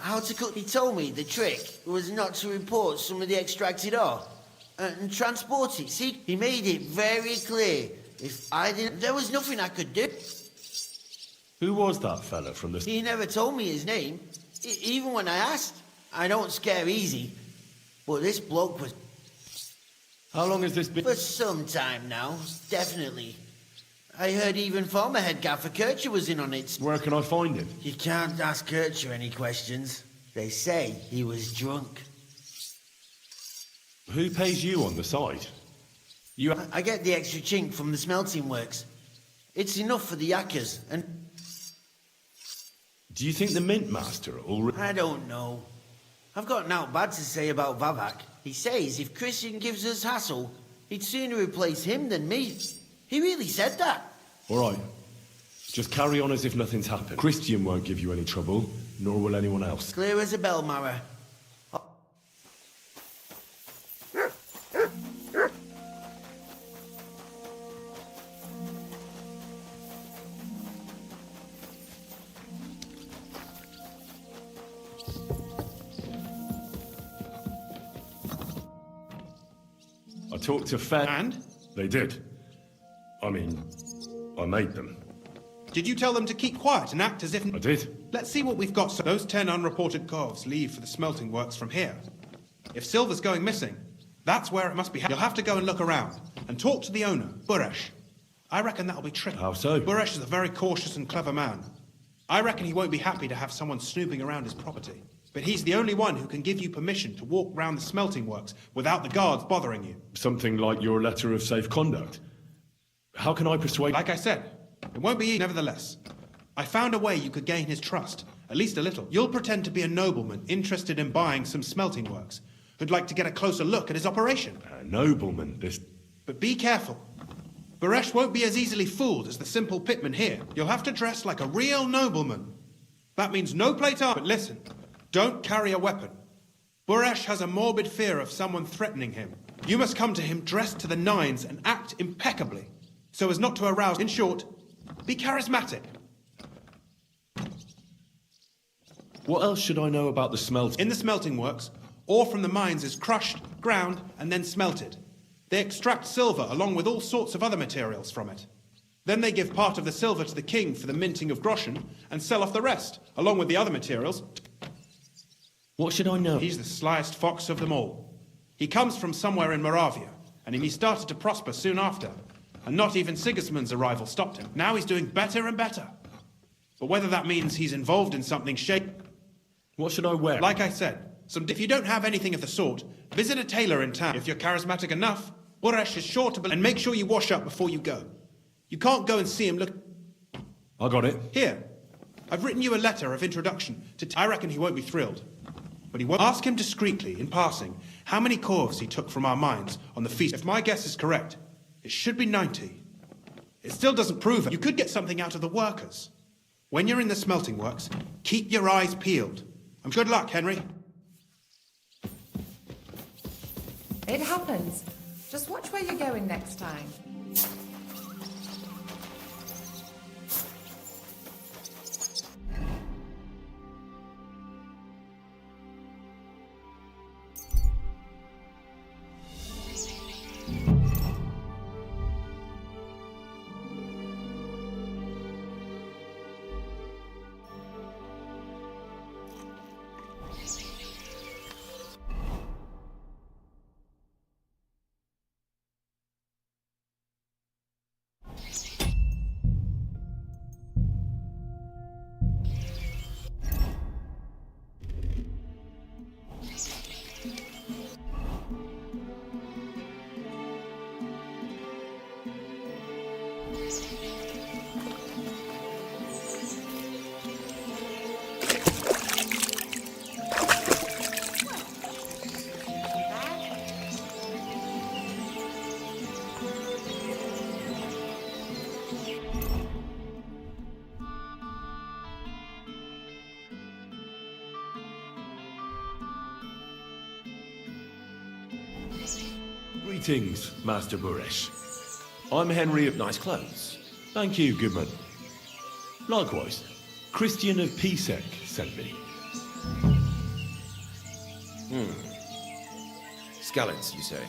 how to cook. He told me the trick was not to report some of the extracted ore and transport it. See, he made it very clear. If I didn't, there was nothing I could do. Who was that fella from the... He never told me his name, even when I asked. I don't scare easy, but this bloke was... How long has this been? For some time now, definitely. I heard even former head gaffer Kircher was in on it. Where can I find him? You can't ask Kircher any questions. They say he was drunk. Who pays you on the side? I get the extra chink from the smelting works. It's enough for the yakkers, and... Do you think the Mint Master already... I don't know. I've got naught bad to say about Vavak. He says if Christian gives us hassle, he'd sooner replace him than me. He really said that. All right. Just carry on as if nothing's happened. Christian won't give you any trouble, nor will anyone else. Clear as a bell, Mara. I talked to Fen... And? They did. I mean, I made them. Did you tell them to keep quiet and act as if... I did. Let's see what we've got. So those 10 unreported corves leave for the smelting works from here. If silver's going missing, that's where it must be. You'll have to go and look around and talk to the owner, Buresh. I reckon that'll be tricky. How so? Buresh is a very cautious and clever man. I reckon he won't be happy to have someone snooping around his property. But he's the only one who can give you permission to walk round the smelting works without the guards bothering you. Something like your letter of safe conduct. How can I persuade... Like I said, it won't be easy, nevertheless. I found a way you could gain his trust, at least a little. You'll pretend to be a nobleman interested in buying some smelting works, who'd like to get a closer look at his operation. A nobleman, this... But be careful. Buresh won't be as easily fooled as the simple pitman here. You'll have to dress like a real nobleman. That means no plate armor. But listen, don't carry a weapon. Buresh has a morbid fear of someone threatening him. You must come to him dressed to the nines and act impeccably, so as not to arouse... In short, be charismatic. What else should I know about the smelting? In the smelting works, ore from the mines is crushed, ground, and then smelted. They extract silver along with all sorts of other materials from it. Then they give part of the silver to the king for the minting of groschen and sell off the rest, along with the other materials. What should I know? He's the slyest fox of them all. He comes from somewhere in Moravia, and he started to prosper soon after. And not even Sigismund's arrival stopped him. Now he's doing better and better. But whether that means he's involved in something What should I wear? Like I said, if you don't have anything of the sort, visit a tailor in town. If you're charismatic enough, Buresh is sure to... And make sure you wash up before you go. You can't go and see him look... I got it. Here. I've written you a letter of introduction to... I reckon he won't be thrilled. But he won't... Ask him discreetly, in passing, how many corves he took from our mines on the feast. If my guess is correct, it should be 90. It still doesn't prove it. You could get something out of the workers. When you're in the smelting works, keep your eyes peeled. Good luck, Henry. It happens. Just watch where you're going next time. Greetings, Master Buresh. I'm Henry of Nice Clothes. Thank you, Goodman. Likewise, Christian of Pisek sent me. Skellets, you say?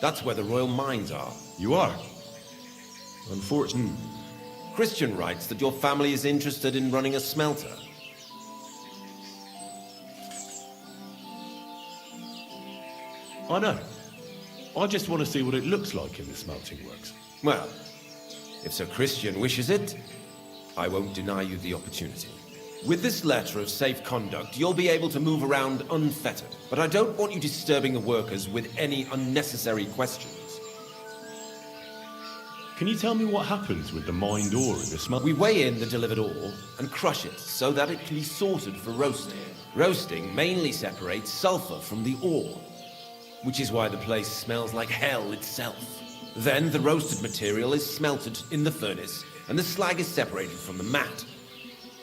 That's where the royal mines are. You are? Unfortunate. Christian writes that your family is interested in running a smelter. I know. I just want to see what it looks like in the smelting works. Well, if Sir Christian wishes it, I won't deny you the opportunity. With this letter of safe conduct, you'll be able to move around unfettered. But I don't want you disturbing the workers with any unnecessary questions. Can you tell me what happens with the mined ore in the smelt? We weigh in the delivered ore and crush it so that it can be sorted for roasting. Roasting mainly separates sulfur from the ore, which is why the place smells like hell itself. Then the roasted material is smelted in the furnace, and the slag is separated from the matte.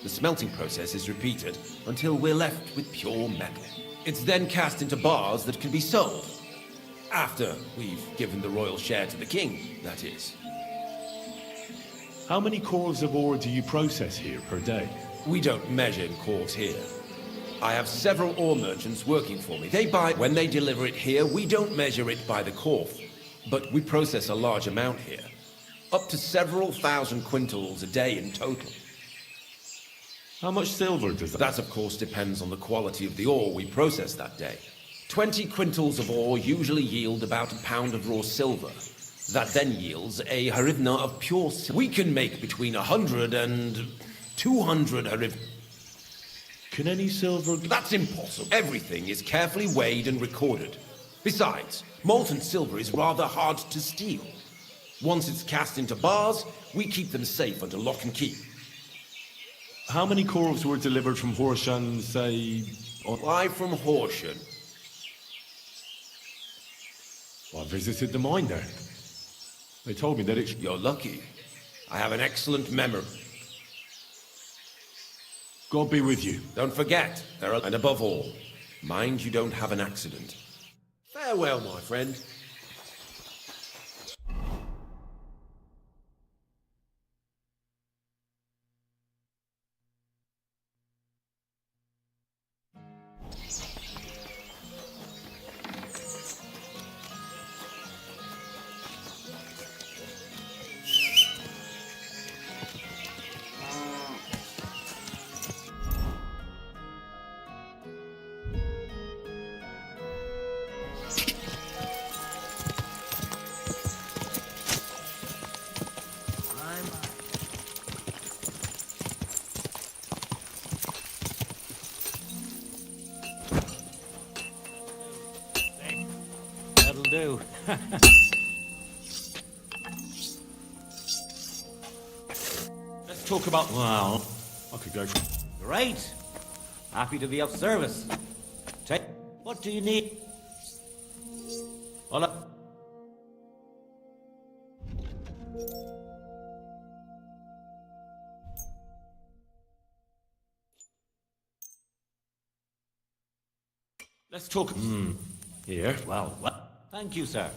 The smelting process is repeated until we're left with pure metal. It's then cast into bars that can be sold. After we've given the royal share to the king, that is. How many cores of ore do you process here per day? We don't measure in cores here. I have several ore merchants working for me. They buy when they deliver it here. We don't measure it by the core, but we process a large amount here. Up to several thousand quintals a day in total. How much silver does that? That, of course, depends on the quality of the ore we process that day. 20 quintals of ore usually yield about a pound of raw silver. That then yields a harivna of pure silver. We can make between 100 and 200 harivna. Can any silver... That's impossible. Everything is carefully weighed and recorded. Besides, molten silver is rather hard to steal. Once it's cast into bars, we keep them safe under lock and key. How many cores were delivered from Horshan, say... Why from Horshan? I visited the mine there. They told me that it's... You're lucky. I have an excellent memory. God be with you. Don't forget, there are... And above all, mind you don't have an accident. Farewell, my friend. That'll do. Let's talk about... Well, I could go for... Great. Happy to be of service. Take... What do you need? Hola. Let's talk... Here? Well, what? Thank you, sir.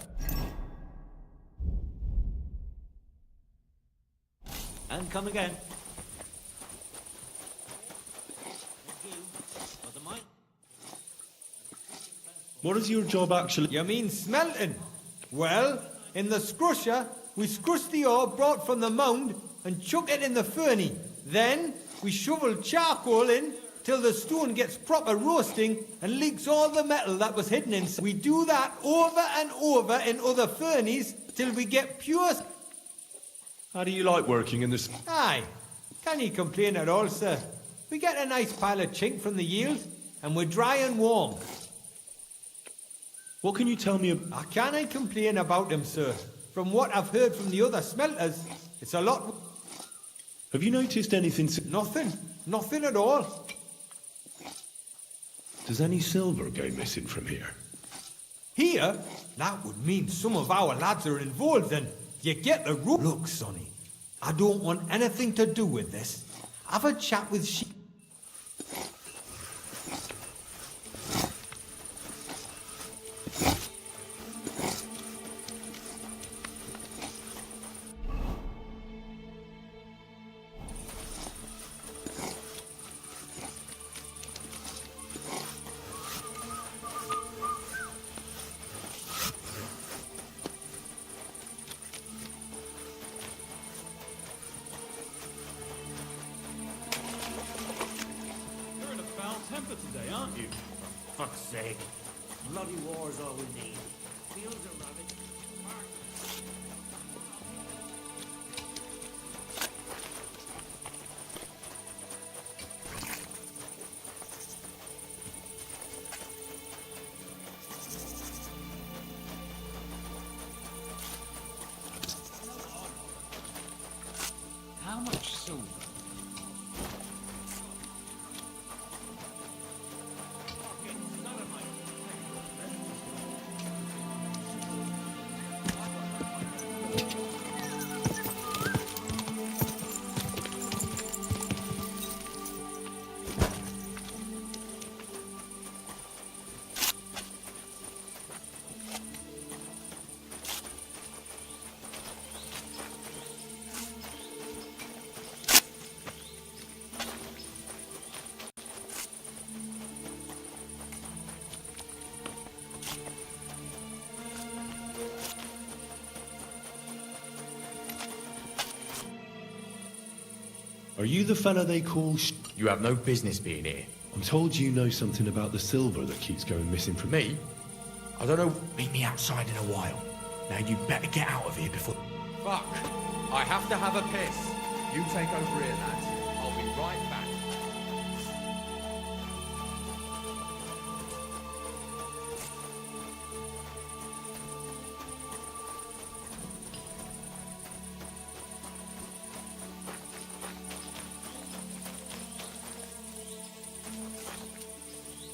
And come again. What is your job actually? You mean smelting? Well, in the scrusher, we scrush the ore brought from the mound and chuck it in the furnace. Then we shovel charcoal in till the stone gets proper roasting and leaks all the metal that was hidden inside. We do that over and over in other furnaces till we get pure... How do you like working in this? Aye, can you complain at all, sir? We get a nice pile of chink from the yield and we're dry and warm. What can you tell me about... I can't complain about them, sir. From what I've heard from the other smelters, it's a lot... Have you noticed anything... Nothing. Nothing at all. Does any silver go missing from here? Here? That would mean some of our lads are involved and you get the rope. Look, Sonny, I don't want anything to do with this. Have a chat with she... temper today, aren't you? Fuck's sake. Bloody war's all we need. Fields are ravaged. How much silver? Are you the fella they call You have no business being here. I'm told you know something about the silver that keeps going missing from Me? I don't know. Meet me outside in a while. Now you better get out of here before... Fuck. I have to have a piss. You take over here, lads. I'll be right back.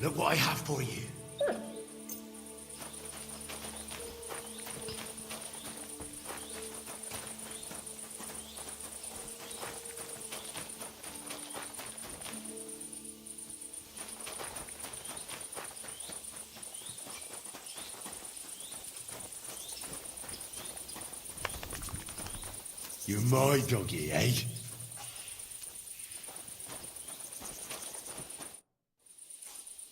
Look what I have for you. You're my doggy, eh?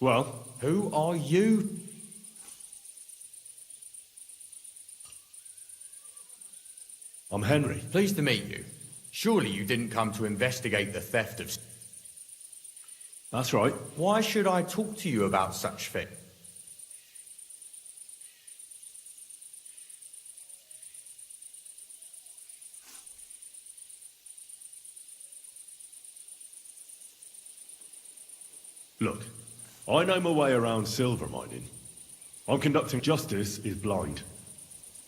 Well, who are you? I'm Henry. Pleased to meet you. Surely you didn't come to investigate the theft of... That's right. Why should I talk to you about such thing? Look, I know my way around silver mining. I'm conducting justice is blind.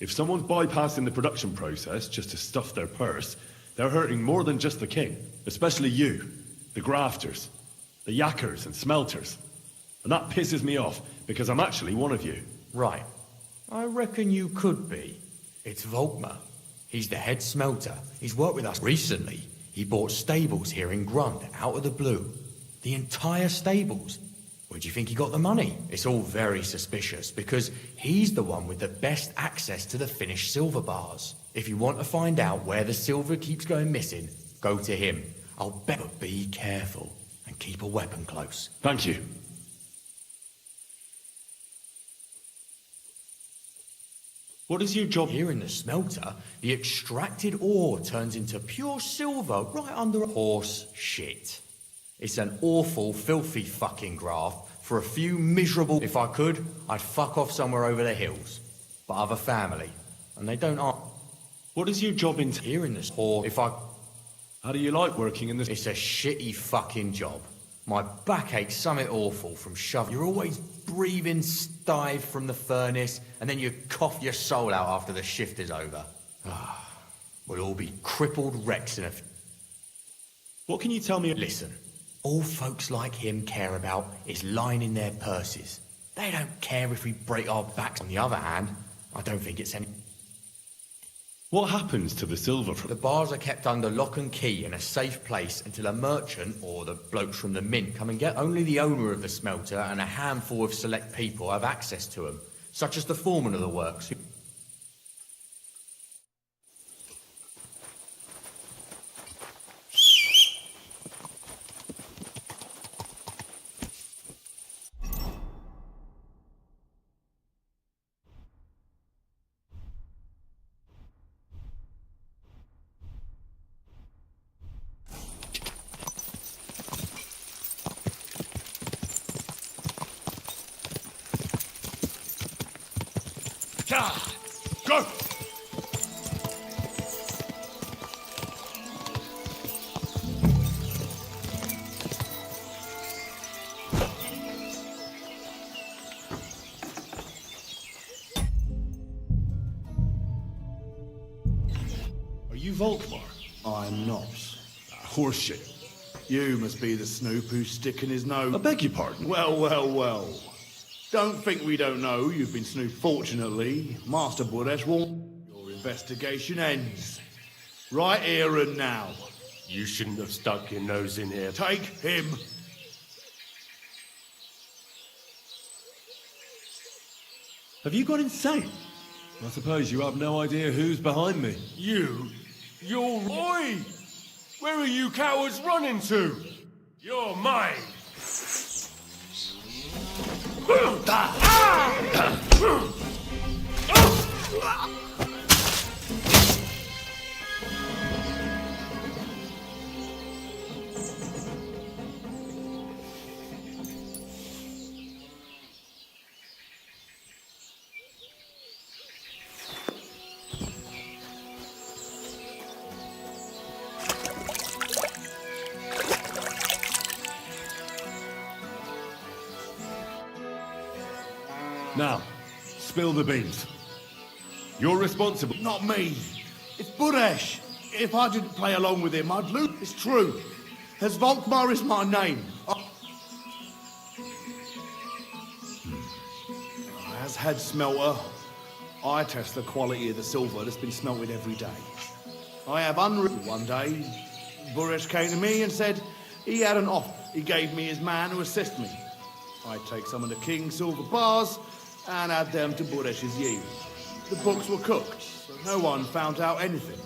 If someone's bypassing the production process just to stuff their purse, they're hurting more than just the king. Especially you, the grafters, the yackers and smelters. And that pisses me off, because I'm actually one of you. Right. I reckon you could be. It's Volkmar. He's the head smelter. He's worked with us recently. He bought stables here in Grund, out of the blue. The entire stables. Where do you think he got the money? It's all very suspicious, because he's the one with the best access to the finished silver bars. If you want to find out where the silver keeps going missing, go to him. I'll bet, but be careful, and keep a weapon close. Thank you. What is your job? Here in the smelter, the extracted ore turns into pure silver right under a horse shit. It's an awful, filthy fucking graft for a few miserable... If I could, I'd fuck off somewhere over the hills. But I've a family, and they don't ask. What is your job in... Here in this whore, if I... How do you like working in this... It's a shitty fucking job. My back aches something awful from shoving. You're always breathing stive from the furnace, and then you cough your soul out after the shift is over. We'll all be crippled wrecks in a... What can you tell me... Listen. All folks like him care about is lining their purses. They don't care if we break our backs. On the other hand, I don't think it's any... What happens to the silver from... The bars are kept under lock and key in a safe place until a merchant or the blokes from the mint come and get. Only the owner of the smelter and a handful of select people have access to them, such as the foreman of the works. Go! Are you Volkmar? I'm not. Horseshit. You must be the snoop who's sticking his nose. I beg your pardon? Well, well, well. Don't think we don't know you've been snooped. Fortunately, Master Buresh won't. Your investigation ends. Right here and now. You shouldn't have stuck your nose in here. Take him. Have you gone insane? I suppose you have no idea who's behind me. You're Oi! Where are you cowards running to? You're mine! Now, spill the beans. You're responsible. Not me. It's Buresh. If I didn't play along with him, I'd lose. It's true. As Volkmar is my name. As head smelter, I test the quality of the silver that's been smelted every day. I have unwritten one day. Buresh came to me and said he had an offer. He gave me his man to assist me. I'd take some of the king's silver bars and add them to Buresh's yield. The books were cooked, so no one found out anything.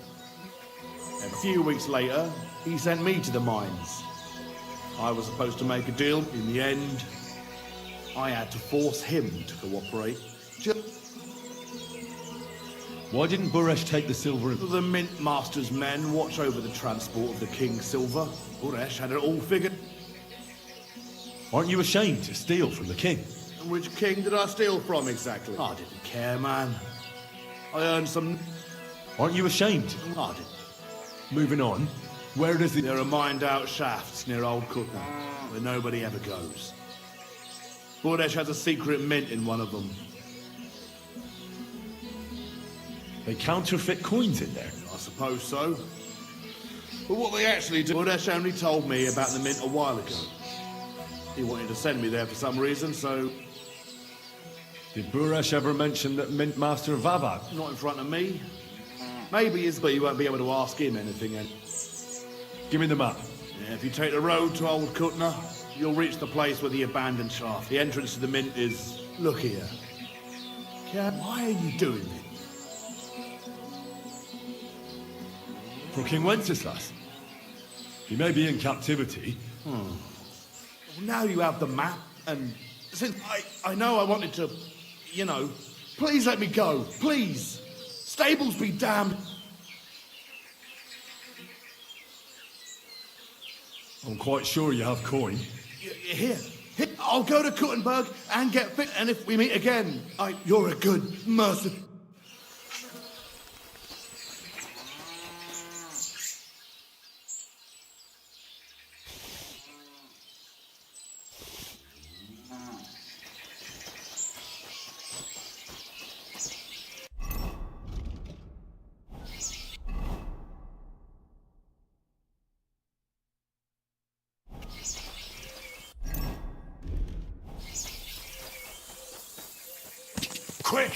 And a few weeks later, he sent me to the mines. I was supposed to make a deal. In the end, I had to force him to cooperate. Why didn't Buresh take the silver? The Mint Master's men watch over the transport of the king's silver. Buresh had it all figured. Aren't you ashamed to steal from the king? And which king did I steal from exactly? I didn't care, man. I earned some... Aren't you ashamed? I didn't. Moving on, where does the... There are mined-out shafts near Old Kutna, where nobody ever goes. Buresh has a secret mint in one of them. They counterfeit coins in there? I suppose so. But what they actually do... Buresh only told me about the mint a while ago. He wanted to send me there for some reason, so... Did Buresh ever mention that Mint Master Vavak? Not in front of me. Maybe is, but you won't be able to ask him anything. Give me the map. Yeah, if you take the road to Old Kutna, you'll reach the place where the abandoned shaft. The entrance to the mint is... Look here. Why are you doing this? For King Wenceslas. He may be in captivity. Well, now you have the map, and since I know I wanted to, you know, please let me go, please. Stables be damned. I'm quite sure you have coin. Here, I'll go to Kuttenberg and get fit, and if we meet again, you're a good, merciful... Quick!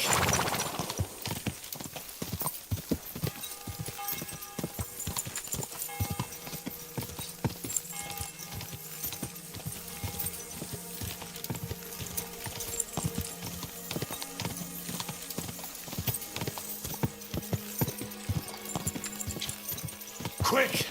Quick!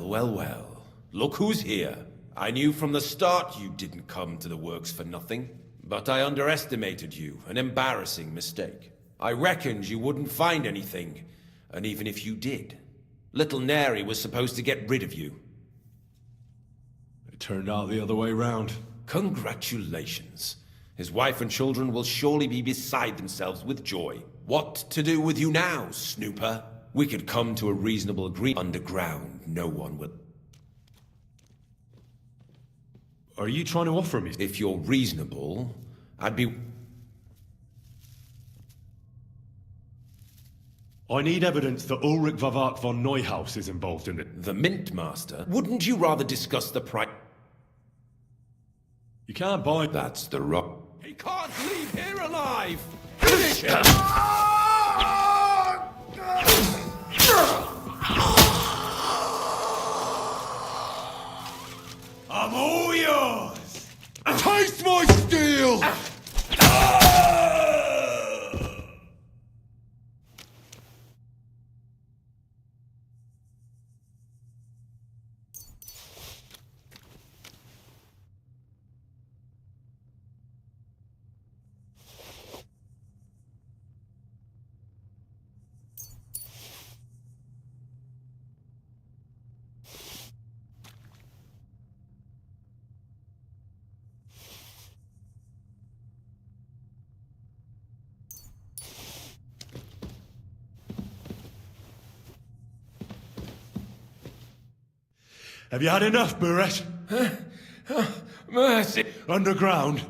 Well, well, well. Look who's here. I knew from the start you didn't come to the works for nothing. But I underestimated you, an embarrassing mistake. I reckoned you wouldn't find anything, and even if you did, little Neri was supposed to get rid of you. It turned out the other way round. Congratulations. His wife and children will surely be beside themselves with joy. What to do with you now, snooper? We could come to a reasonable agreement underground. No one would... Are you trying to offer me? If you're reasonable, I'd be... I need evidence that Ulrich Vavak von Neuhaus is involved in it. The Mint Master? Wouldn't you rather discuss the price? You can't buy... That's the rock. He can't leave here alive! Finish him! I'm all yours! Taste my steel! Have you had enough, Buret? Mercy! Underground?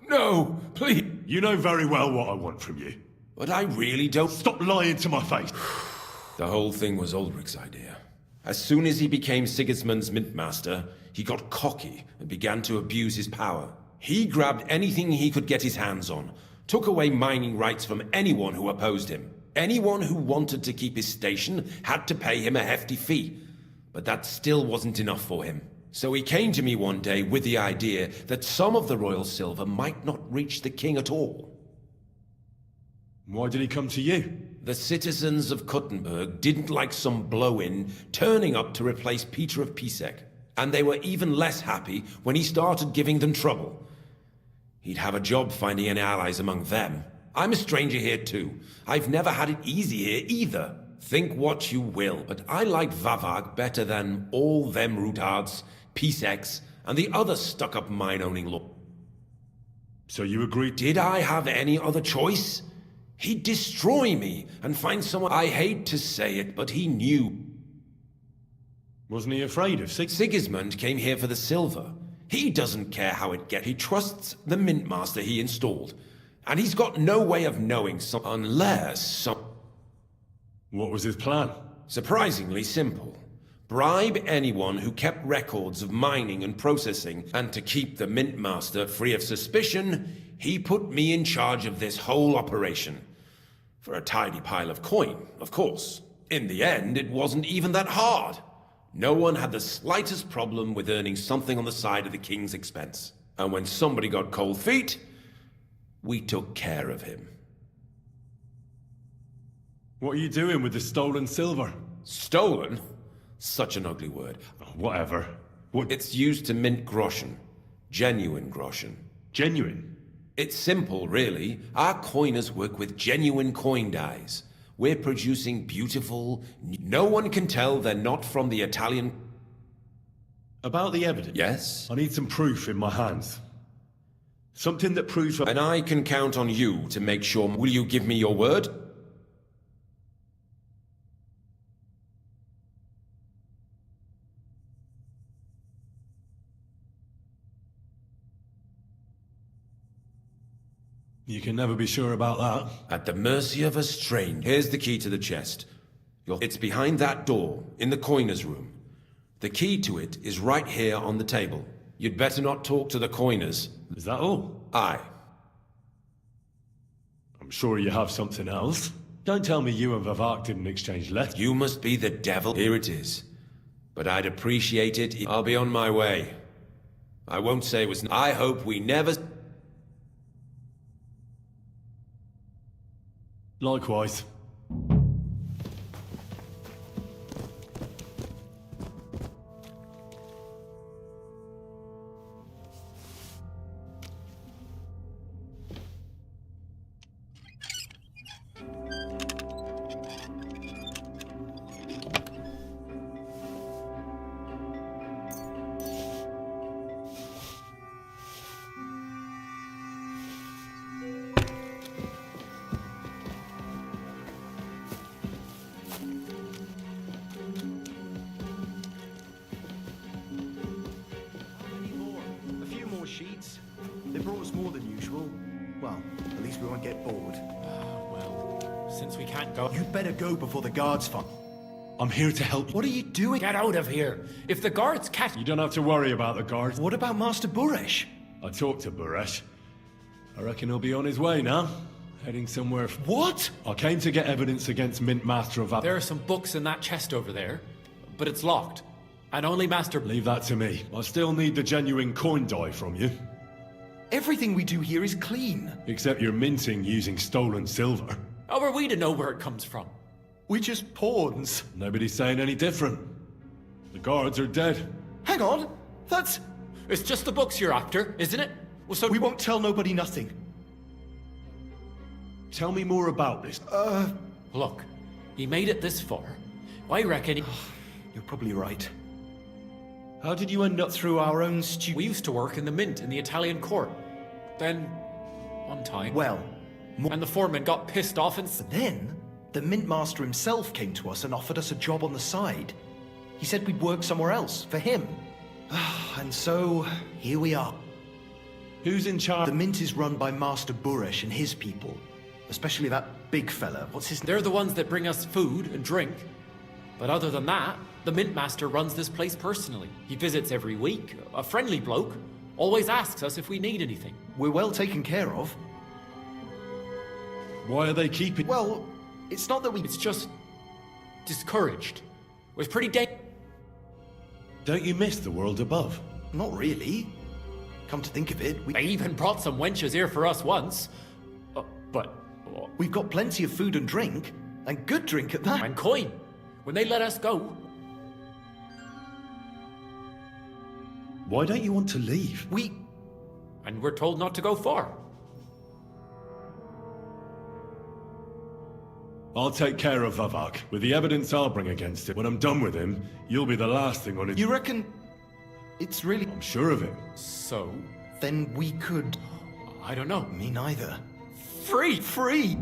No, please. You know very well what I want from you. But I really don't... Stop lying to my face. The whole thing was Ulrich's idea. As soon as he became Sigismund's Mint Master, he got cocky and began to abuse his power. He grabbed anything he could get his hands on, took away mining rights from anyone who opposed him. Anyone who wanted to keep his station had to pay him a hefty fee. But that still wasn't enough for him. So he came to me one day with the idea that some of the royal silver might not reach the king at all. Why did he come to you? The citizens of Kuttenberg didn't like some blow-in turning up to replace Peter of Pisek. And they were even less happy when he started giving them trouble. He'd have a job finding any allies among them. I'm a stranger here too. I've never had it easy here either. Think what you will, but I like Vavag better than all them Rutards, Piseks, and the other stuck-up mine-owning law. So you agreed? Did I have any other choice? He'd destroy me and find someone... I hate to say it, but he knew. Wasn't he afraid of Sigismund came here for the silver. He doesn't care how it gets. He trusts the Mint Master he installed. And he's got no way of knowing some... unless some... What was his plan? Surprisingly simple. Bribe anyone who kept records of mining and processing, and to keep the Mint Master free of suspicion, he put me in charge of this whole operation. For a tidy pile of coin, of course. In the end, it wasn't even that hard. No one had the slightest problem with earning something on the side of the king's expense. And when somebody got cold feet, we took care of him. What are you doing with the stolen silver? Stolen? Such an ugly word. Oh, whatever. What? It's used to mint groschen. Genuine groschen. Genuine? It's simple, really. Our coiners work with genuine coin dies. We're producing beautiful... No one can tell they're not from the Italian... About the evidence? Yes? I need some proof in my hands. Something that proves... And I can count on you to make sure... Will you give me your word? You can never be sure about that. At the mercy of a stranger. Here's the key to the chest. It's behind that door, in the coiner's room. The key to it is right here on the table. You'd better not talk to the coiners. Is that all? Aye. I'm sure you have something else. Don't tell me you and Vavak didn't exchange letters. You must be the devil. Here it is. But I'd appreciate it. I'll be on my way. I won't say it was... I hope we never... Likewise. more sheets. They brought us more than usual. Well, at least we won't get bored. Well, since we can't go... You better go before the guards find... I'm here to help you. What are you doing? Get out of here! If the guards catch... You don't have to worry about the guards. What about Master Buresh? I talked to Buresh. I reckon he'll be on his way now. Heading somewhere... What? I came to get evidence against Mint Master of... There are some books in that chest over there, but it's locked. And only Master... Leave that to me. I still need the genuine coin die from you. Everything we do here is clean. Except you're minting using stolen silver. How are we to know where it comes from? We're just pawns. Nobody's saying any different. The guards are dead. Hang on. That's... It's just the books you're after, isn't it? Well, so... We won't tell nobody nothing. Tell me more about this. Look, he made it this far. I reckon... You're probably right. How did you end up... Through our own We used to work in the mint in the Italian court. Then, one time... Well... And the foreman got pissed off and... Then, the mint master himself came to us and offered us a job on the side. He said we'd work somewhere else, for him. And so, here we are. Who's in charge? The mint is run by Master Buresh and his people. Especially that big fella. What's his name? They're the ones that bring us food and drink. But other than that, the mint master runs this place personally. He visits every week, a friendly bloke. Always asks us if we need anything. We're well taken care of. Why are they keeping... Well, it's not that we... It's just... discouraged. We're pretty dead. Don't you miss the world above? Not really. Come to think of it, They even brought some wenches here for us once. But... We've got plenty of food and drink. And good drink at that. And coin. When they let us go... Why don't you want to leave? And we're told not to go far. I'll take care of Vavak. With the evidence I'll bring against it, when I'm done with him, you'll be the last thing on it. You reckon... It's really... I'm sure of it. So? Then we could... I don't know. Me neither. Free! Free!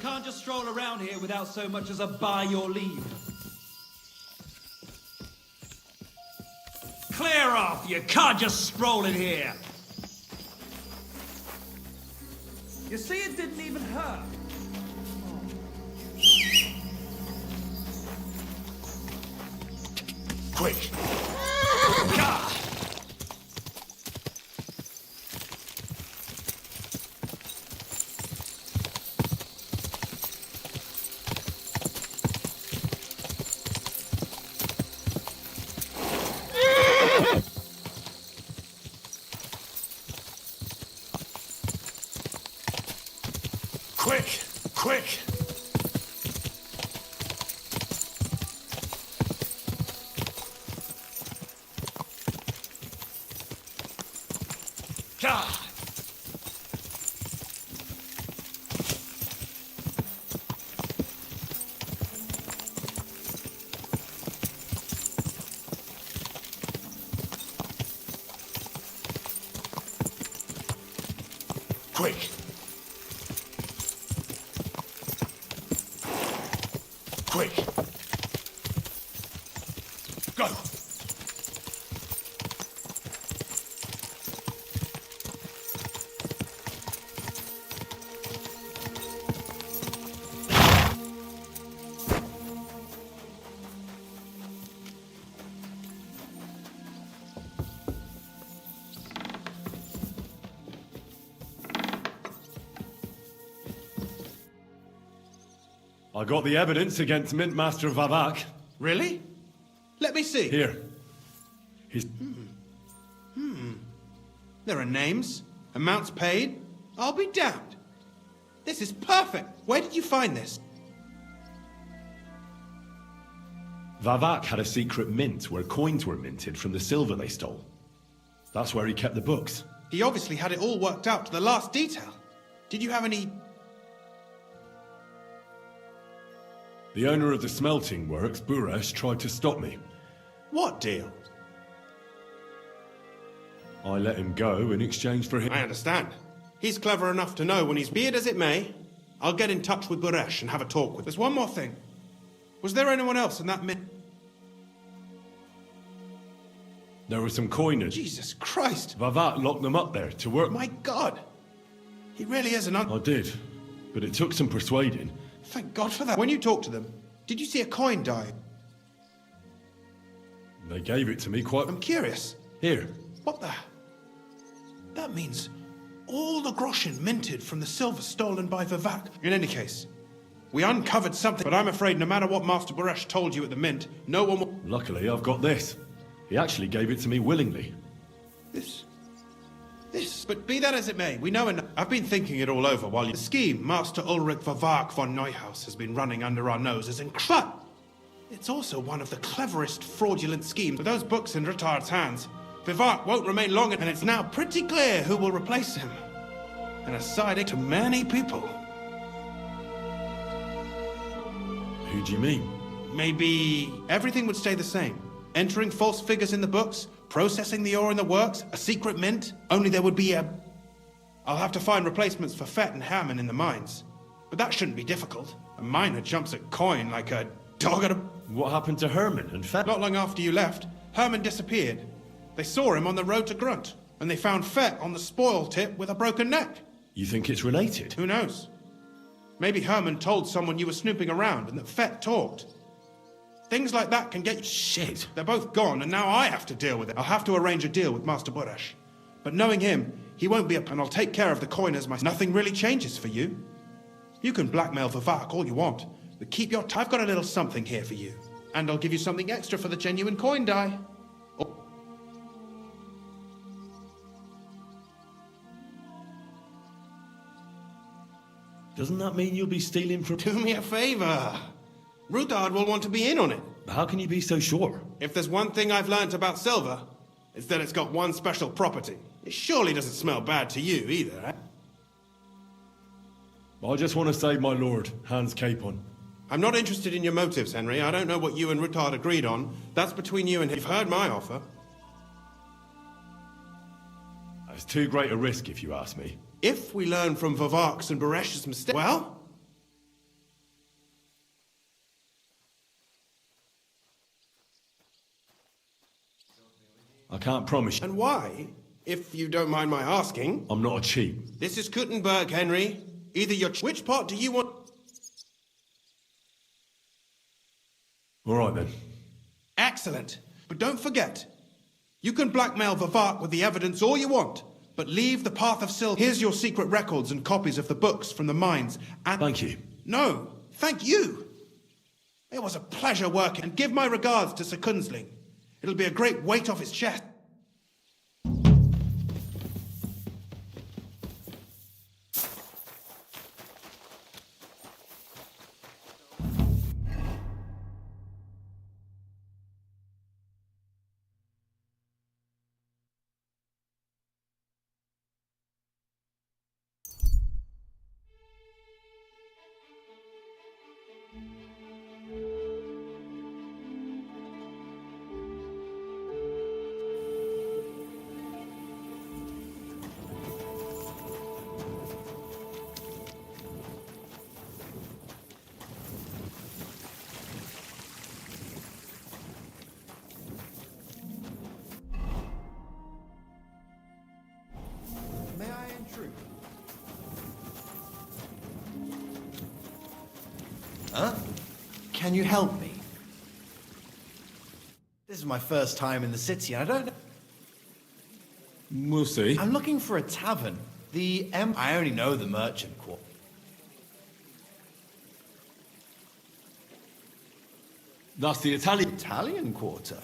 can't just stroll around here without so much as a by your leave. Clear off! You can't just stroll in here! You see, it didn't even hurt. Quick! Quick! Quick! Quick! Quick! Go! I got the evidence against Mint Master Vavak. Really? Let me see. Here. His... There are names, amounts paid. I'll be damned. This is perfect. Where did you find this? Vavak had a secret mint where coins were minted from the silver they stole. That's where he kept the books. He obviously had it all worked out to the last detail. Did you have any... The owner of the smelting works, Buresh, tried to stop me. What deal? I let him go in exchange for him. I understand. He's clever enough to know when he's... Be it as it may, I'll get in touch with Buresh and have a talk with... There's one more thing. Was there anyone else in that mint? There was some coinage. Jesus Christ! Vavak locked them up there to work. My God! He really is an I did, but it took some persuading. Thank God for that. When you talked to them, did you see a coin die? They gave it to me quite... I'm curious. Here. What the... That means all the groschen minted from the silver stolen by Vavak. In any case, we uncovered something, but I'm afraid no matter what Master Buresh told you at the mint, no one will... Luckily, I've got this. He actually gave it to me willingly. This... But be that as it may, we know enough. I've been thinking it all over while you... The scheme Master Ulrich Vavak von Neuhaus has been running under our nose is incredible. It's also one of the cleverest fraudulent schemes. With those books in Retard's hands, Vivak won't remain long, and it's now pretty clear who will replace him. And a side to many people. Who do you mean? Maybe everything would stay the same. Entering false figures in the books, processing the ore in the works, a secret mint. Only there would be a... I'll have to find replacements for Fett and Hammond in the mines. But that shouldn't be difficult. A miner jumps at coin like a dog at a... What happened to Herman and Fett? Not long after you left, Herman disappeared. They saw him on the road to Grunt, and they found Fett on the spoil tip with a broken neck. You think it's related? Who knows? Maybe Herman told someone you were snooping around and that Fett talked. Things like that can get... Shit. They're both gone, and now I have to deal with it. I'll have to arrange a deal with Master Buresh. But knowing him, he won't be up, and I'll take care of the coiners myself. Nothing really changes for you. You can blackmail Vavak all you want, but keep your... I've got a little something here for you. And I'll give you something extra for the genuine coin die. Oh. Doesn't that mean you'll be stealing from... Do me a favor. Rutard will want to be in on it. How can you be so sure? If there's one thing I've learnt about silver, it's that it's got one special property. It surely doesn't smell bad to you either, eh? I just want to save my lord, Hans Capon. I'm not interested in your motives, Henry. I don't know what you and Rutard agreed on. That's between you and him. You've heard my offer. It's too great a risk, if you ask me. If we learn from Vavak's and Buresh's mistakes, well, I can't promise you. And why, if you don't mind my asking? I'm not a cheat. This is Kuttenberg, Henry. Either you're... Which part do you want... All right, then. Excellent. But don't forget, you can blackmail Vavak with the evidence all you want, but leave the Path of Silver. Here's your secret records and copies of the books from the mines, and... Thank you. No, thank you. It was a pleasure working, and give my regards to Sir Kunzling. It'll be a great weight off his chest. May I intrude? Huh? Can you help me? This is my first time in the city, and I don't know. We'll see. I'm looking for a tavern. I only know the merchant quarter. That's the Italian... Italian quarter?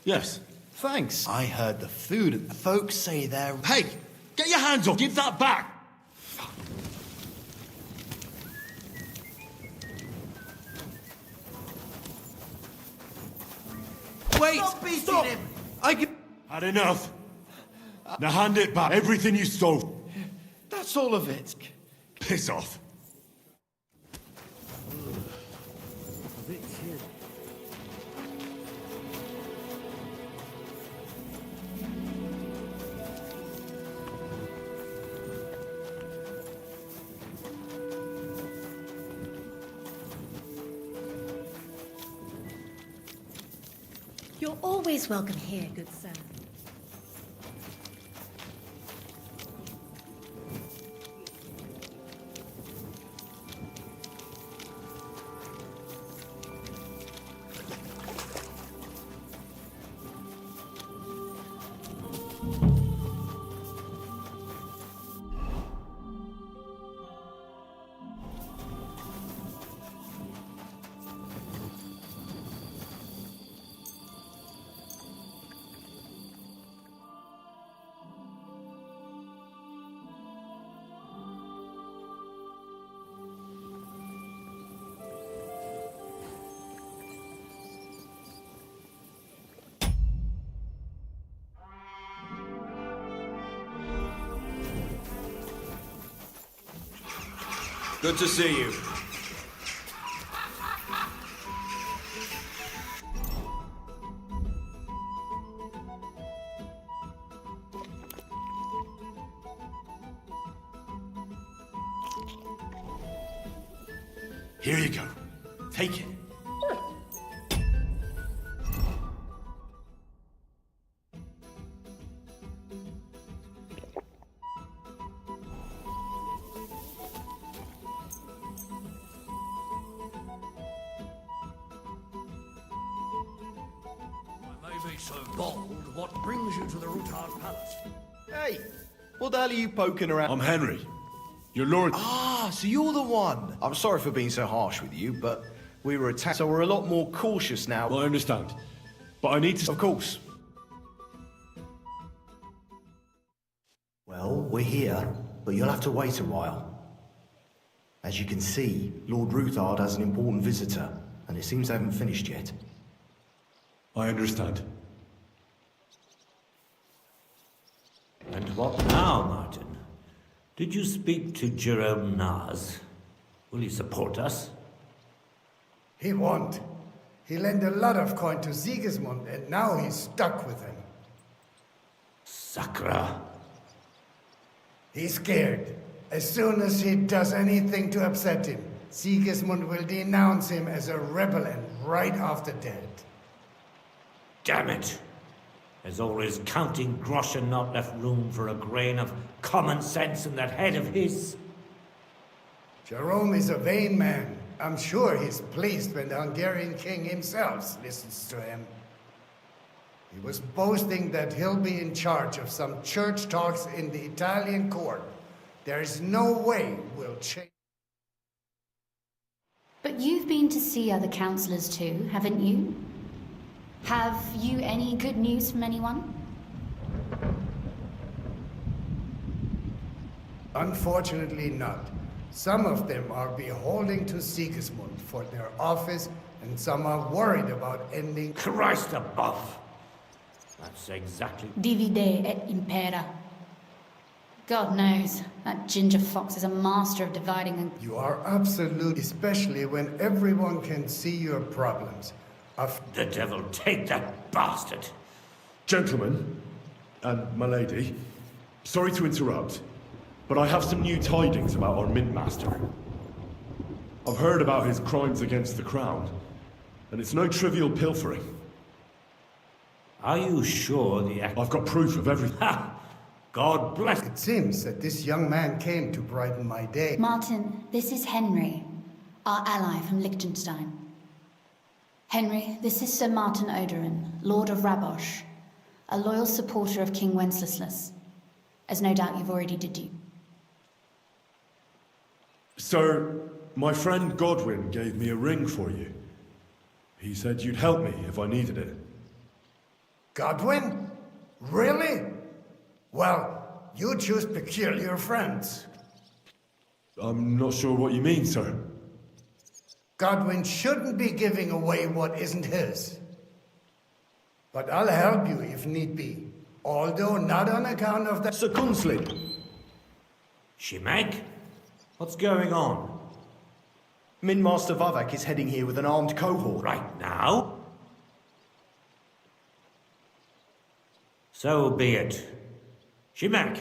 Yes. Thanks. I heard the food. Folks say they're... Hey! Get your hands up! Give that back! Wait! Stop beating Stop! him! I can... Had enough. Now hand it back. Everything you stole. That's all of it. Piss off. You're always welcome here, good sir. Good to see you. Here you go. Take it. Maybe so bold, what brings you to the Rutard Palace? Hey! What the hell are you poking around? I'm Henry. Your lord... Ah, so you're the one. I'm sorry for being so harsh with you, but we were attacked, so we're a lot more cautious now. Well, I understand. But I need to... Of course. Well, we're here, but you'll have to wait a while. As you can see, Lord Ruthard has an important visitor, and it seems they haven't finished yet. I understand. And what now, Martin? Did you speak to Jerome Naz? Will he support us? He won't. He lent a lot of coin to Sigismund, and now he's stuck with him. Sakra. He's scared. As soon as he does anything to upset him, Sigismund will denounce him as a rebel and right after dead. Damn it! There's always counting grosh and not left room for a grain of common sense in that head of his. Jerome is a vain man. I'm sure he's pleased when the Hungarian king himself listens to him. He was boasting that he'll be in charge of some church talks in the Italian court. There's no way we'll change. But you've been to see other councillors too, haven't you? Have you any good news from anyone? Unfortunately not. Some of them are beholden to Sigismund for their office, and some are worried about ending... Christ above! That's exactly... Divide et impera. God knows, that ginger fox is a master of dividing and... You are absolute, especially when everyone can see your problems. The devil take that bastard! Gentlemen, and my lady, sorry to interrupt, but I have some new tidings about our Mint Master. I've heard about his crimes against the crown, and it's no trivial pilfering. Are you sure I've got proof of everything. Ha! God bless... It seems that this young man came to brighten my day. Martin, this is Henry, our ally from Liechtenstein. Henry, this is Sir Martin Oderin, Lord of Rabosh, a loyal supporter of King Wenceslas, as no doubt you've already deduced. Sir, my friend Godwin gave me a ring for you. He said you'd help me if I needed it. Godwin? Really? Well, you choose peculiar friends. I'm not sure what you mean, sir. Godwin shouldn't be giving away what isn't his. But I'll help you if need be, although not on account of the... Sir Gunsley! Shimek? What's going on? Min Master Vavak is heading here with an armed cohort. Right now? So be it. Shimek,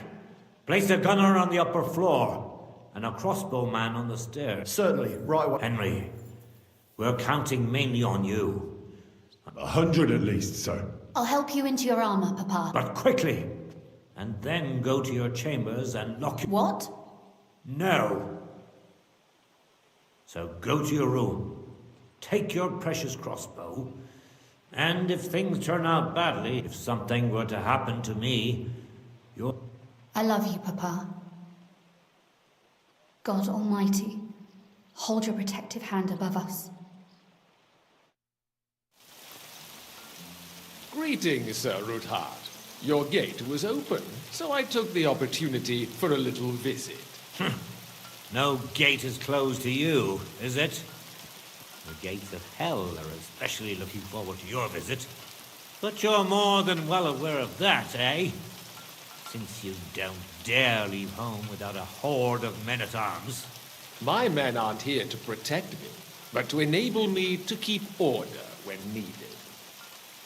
place a gunner on the upper floor and a crossbowman on the stairs. Certainly, right away. Henry, we're counting mainly on you. 100 at least, sir. I'll help you into your armor, Papa. But quickly! And then go to your chambers and lock your... What? No. So go to your room, take your precious crossbow, and if things turn out badly, if something were to happen to me, you're... I love you, Papa. God Almighty, hold your protective hand above us. Greetings, Sir Ruthard. Your gate was open, so I took the opportunity for a little visit. No gate is closed to you, is it? The gates of hell are especially looking forward to your visit. But you're more than well aware of that, eh? Since you don't dare leave home without a horde of men-at-arms. My men aren't here to protect me, but to enable me to keep order when needed.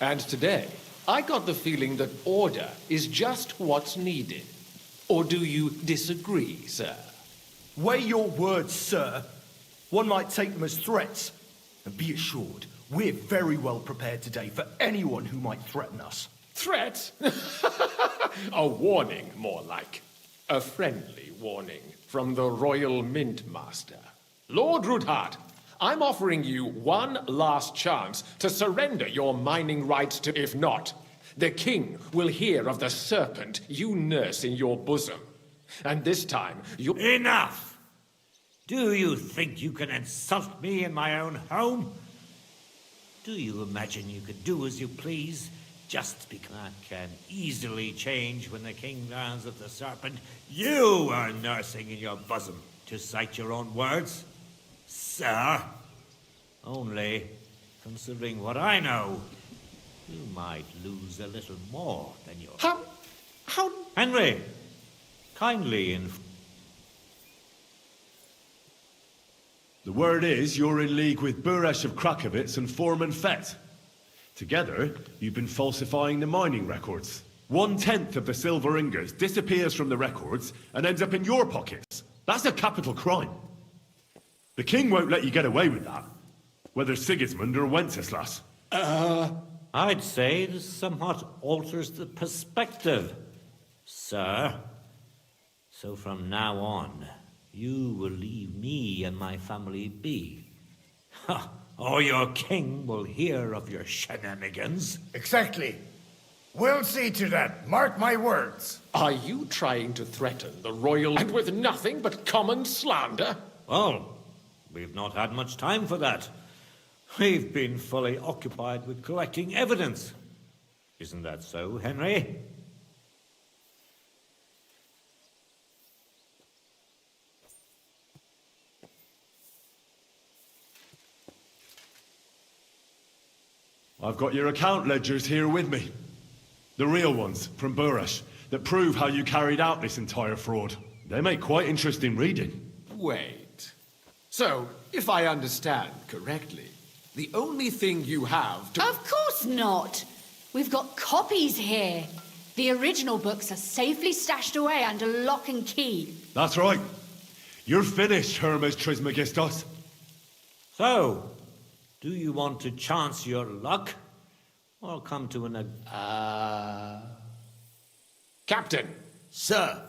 And today, I got the feeling that order is just what's needed. Or do you disagree, sir? Weigh your words, sir. One might take them as threats. And be assured, we're very well prepared today for anyone who might threaten us. Threat? A warning, more like. A friendly warning from the Royal Mint Master. Lord Ruthard, I'm offering you one last chance to surrender your mining rights to... If not, the king will hear of the serpent you nurse in your bosom. And this time, you... Enough! Do you think you can insult me in my own home? Do you imagine you could do as you please? Just because that can easily change when the king learns of the serpent you are nursing in your bosom, to cite your own words, sir. Only, considering what I know, you might lose a little more than your... How... Henry, kindly inform... The word is you're in league with Buresh of Krakowitz and Foreman Fett. Together, you've been falsifying the mining records. 1/10 of the silver ingots disappears from the records and ends up in your pockets. That's a capital crime. The king won't let you get away with that, whether Sigismund or Wenceslas. I'd say this somewhat alters the perspective, sir. So from now on, you will leave me and my family be. Or your king will hear of your shenanigans. Exactly. We'll see to that. Mark my words. Are you trying to threaten the royal and with nothing but common slander? Well, we've not had much time for that. We've been fully occupied with collecting evidence. Isn't that so, Henry? I've got your account ledgers here with me. The real ones, from Burash, that prove how you carried out this entire fraud. They make quite interesting reading. Wait. So, if I understand correctly, the only thing you have to... Of course not! We've got copies here. The original books are safely stashed away under lock and key. That's right. You're finished, Hermes Trismegistos. So, do you want to chance your luck? Or come to an... Captain! Sir!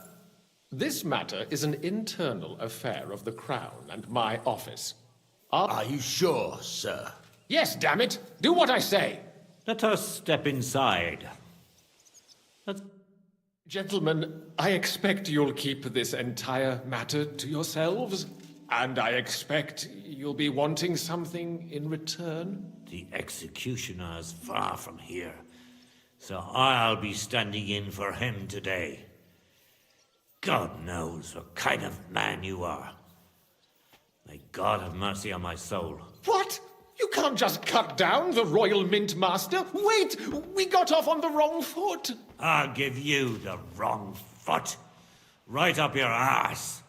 This matter is an internal affair of the Crown and my office. Are you sure, sir? Yes, damn it! Do what I say! Let us step inside. Gentlemen, I expect you'll keep this entire matter to yourselves. And I expect you'll be wanting something in return. The executioner is far from here, so I'll be standing in for him today. God knows what kind of man you are. May God have mercy on my soul. What? You can't just cut down the Royal Mint Master. Wait! We got off on the wrong foot. I'll give you the wrong foot. Right up your ass.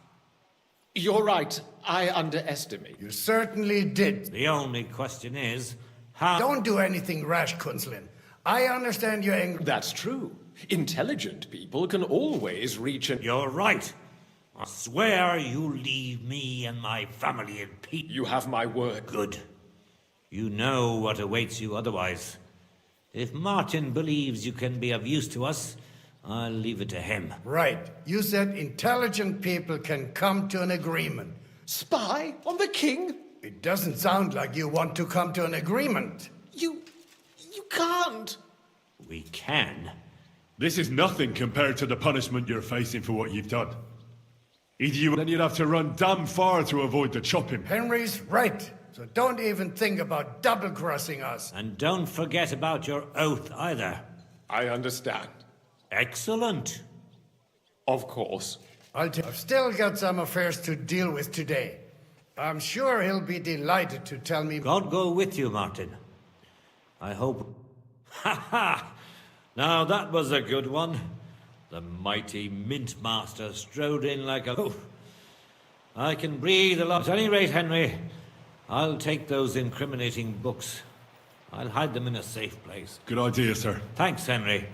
You're right. I underestimate. You certainly did. The only question is, how... Don't do anything rash, Kunslin. I understand your anger. That's true. Intelligent people can always reach an... You're right. I swear you leave me and my family in peace. You have my word. Good. You know what awaits you otherwise. If Martin believes you can be of use to us, I'll leave it to him. Right. You said intelligent people can come to an agreement. Spy on the king? It doesn't sound like you want to come to an agreement. You can't. We can. This is nothing compared to the punishment you're facing for what you've done. Either you, then you'd have to run damn far to avoid the chopping. Henry's right. So don't even think about double-crossing us. And don't forget about your oath either. I understand. Excellent. Of course. I've still got some affairs to deal with today. I'm sure he'll be delighted to tell me... God go with you, Martin. I hope... Ha ha! Now that was a good one. The mighty Mint Master strode in like a... Oh, I can breathe a lot. At any rate, Henry, I'll take those incriminating books. I'll hide them in a safe place. Good idea, sir. Thanks, Henry.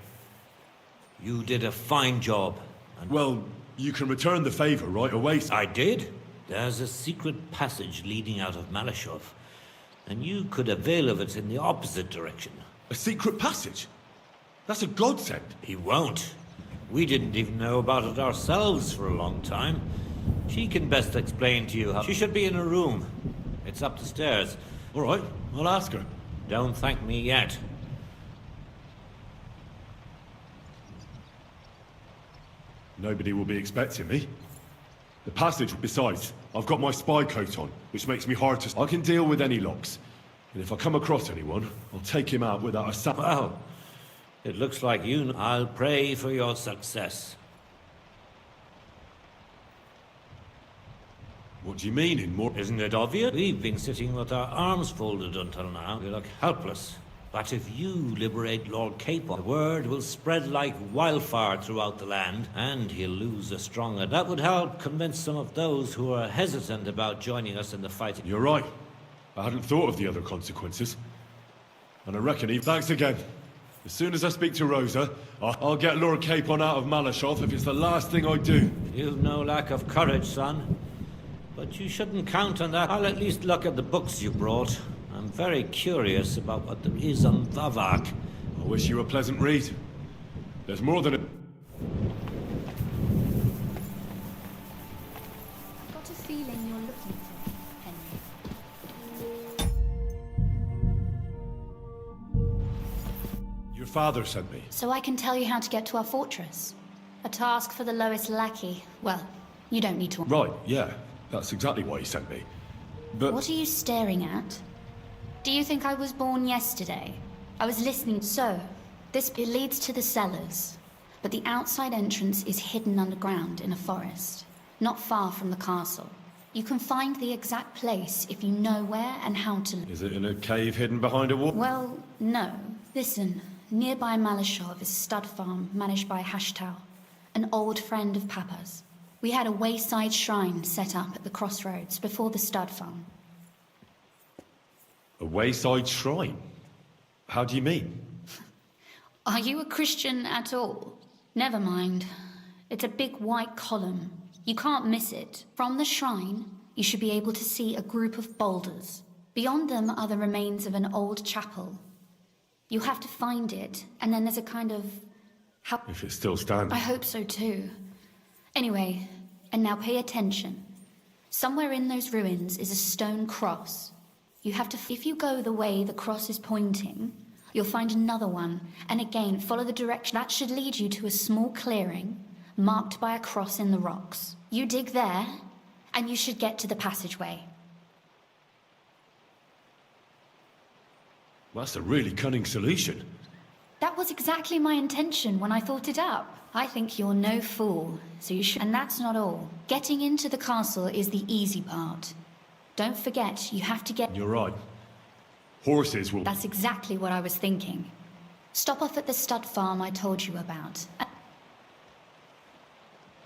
You did a fine job. And well, you can return the favor right away, sir. I did. There's a secret passage leading out of Malashov, and you could avail of it in the opposite direction. A secret passage? That's a godsend. He won't. We didn't even know about it ourselves for a long time. She can best explain to you how... She should be in her room. It's up the stairs. All right, I'll ask her. Don't thank me yet. Nobody will be expecting me. The passage, besides, I've got my spy coat on, which makes me hard to... I can deal with any locks. And if I come across anyone, I'll take him out without a sound. Well, it looks like you... I'll pray for your success. What do you mean in more... Isn't it obvious? We've been sitting with our arms folded until now. We look helpless. But if you liberate Lord Capon, the word will spread like wildfire throughout the land, and he'll lose a stronger. That would help convince some of those who are hesitant about joining us in the fight. You're right. I hadn't thought of the other consequences. And I reckon he... Thanks again. As soon as I speak to Rosa, I'll get Lord Capon out of Malashov if it's the last thing I do. You've no lack of courage, son. But you shouldn't count on that. I'll at least look at the books you brought. I'm very curious about what there is on Vavak. I wish you a pleasant read. There's more than a... Got a feeling you're looking for Henry. Your father sent me. So I can tell you how to get to our fortress. A task for the lowest lackey. Well, you don't need to... Right, yeah. That's exactly why he sent me. But... What are you staring at? Do you think I was born yesterday? I was listening. So, it leads to the cellars. But the outside entrance is hidden underground in a forest, not far from the castle. You can find the exact place if you know where and how to... Is it in a cave hidden behind a wall? Well, no. Listen, nearby Malashov is a stud farm managed by Hashtal, an old friend of Papa's. We had a wayside shrine set up at the crossroads before the stud farm. A wayside shrine? How do you mean? Are you a Christian at all? Never mind. It's a big white column. You can't miss it. From the shrine, you should be able to see a group of boulders. Beyond them are the remains of an old chapel. You have to find it, and then there's a kind of... If it's still standing. I hope so too. Anyway, and now pay attention. Somewhere in those ruins is a stone cross. You have to... If you go the way the cross is pointing, you'll find another one, and again, follow the direction. That should lead you to a small clearing, marked by a cross in the rocks. You dig there, and you should get to the passageway. That's a really cunning solution. That was exactly my intention when I thought it up. I think you're no fool, so you should... And that's not all. Getting into the castle is the easy part. Don't forget, you have to get... You're right. Horses will... That's exactly what I was thinking. Stop off at the stud farm I told you about.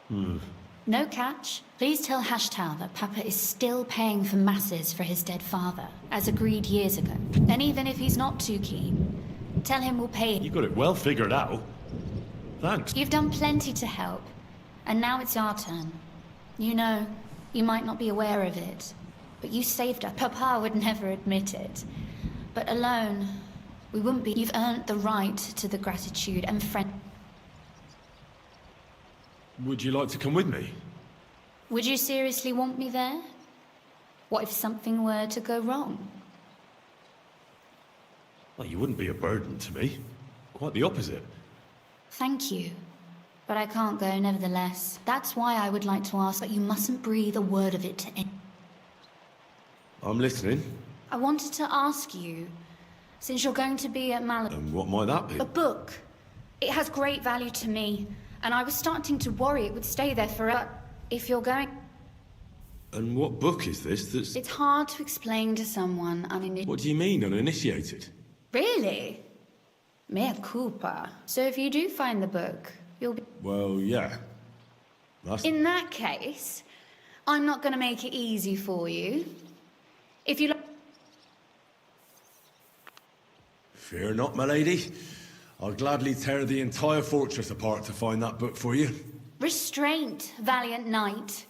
No catch. Please tell Hashtal that Papa is still paying for masses for his dead father, as agreed years ago. And even if he's not too keen, tell him we'll pay him. You got it well figured out. Thanks. You've done plenty to help, and now it's our turn. You know, you might not be aware of it, but you saved us. Papa would never admit it. But alone, we wouldn't be... You've earned the right to the gratitude and friend... Would you like to come with me? Would you seriously want me there? What if something were to go wrong? Well, you wouldn't be a burden to me. Quite the opposite. Thank you. But I can't go nevertheless. That's why I would like to ask, but you mustn't breathe a word of it to anyone. I'm listening. I wanted to ask you, since you're going to be at And what might that be? A book. It has great value to me, and I was starting to worry it would stay there forever. If you're going... And what book is this that's... It's hard to explain to someone uninitiated. What do you mean, uninitiated? Really? Mea culpa. So if you do find the book, you'll be... Well, yeah. That's... In that case, I'm not going to make it easy for you. If you... Fear not, my lady. I'll gladly tear the entire fortress apart to find that book for you. Restraint, valiant knight.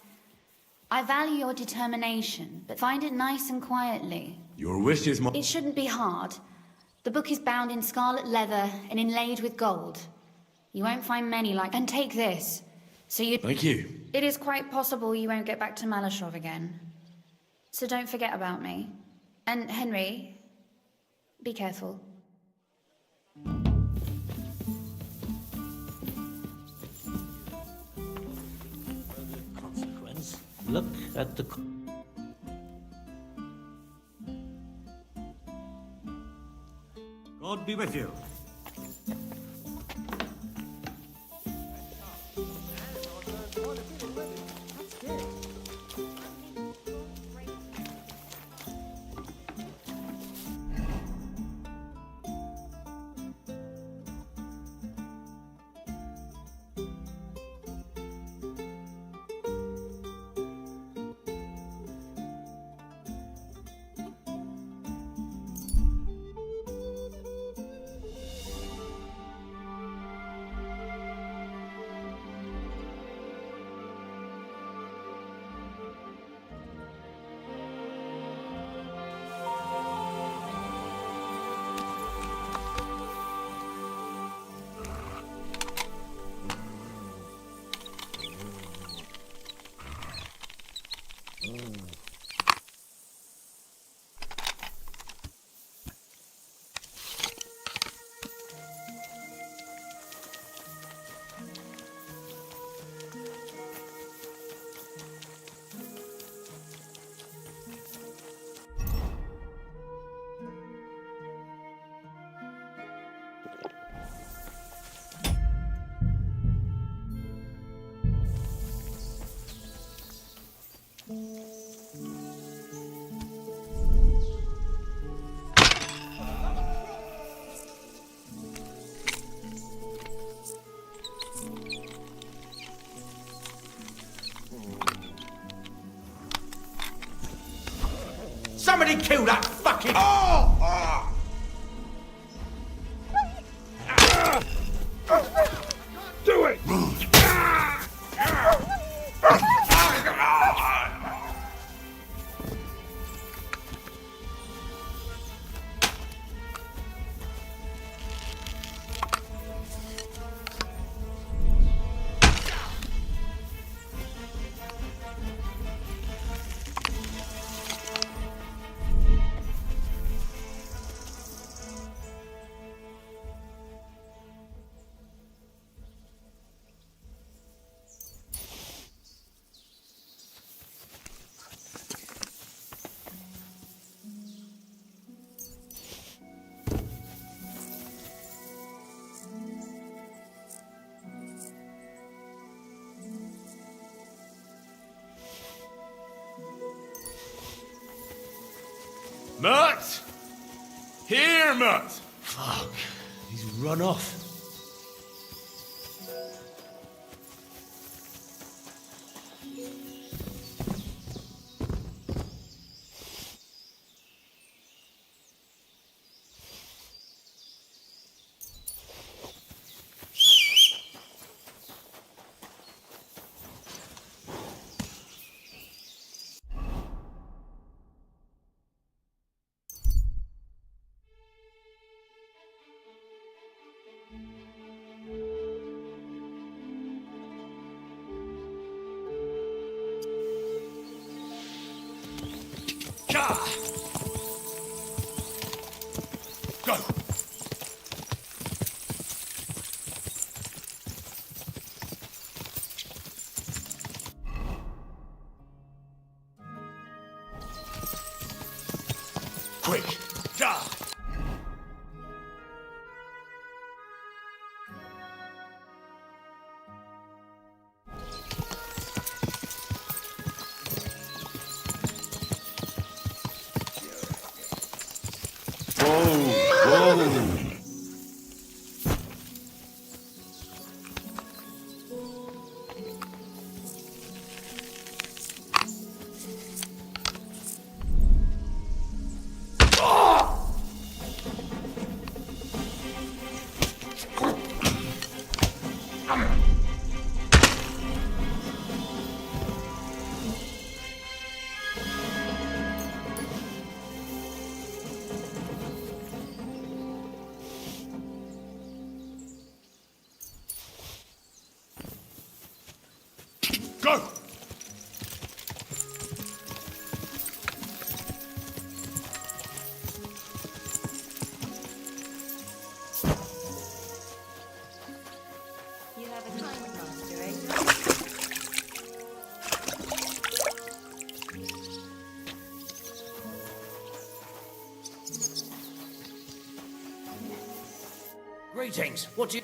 I value your determination, but find it nice and quietly. Your wish is my... It shouldn't be hard. The book is bound in scarlet leather and inlaid with gold. You won't find many like... And take this. So you... Thank you. It is quite possible you won't get back to Malashov again. So don't forget about me. And Henry, be careful. Consequence. Look at the... God be with you. Somebody kill that fucking... Do it! Mutt! Here, Mutt! Fuck. He's run off. Go! Quick! Ja! Go! You have a time master, eh? Greetings. What do you...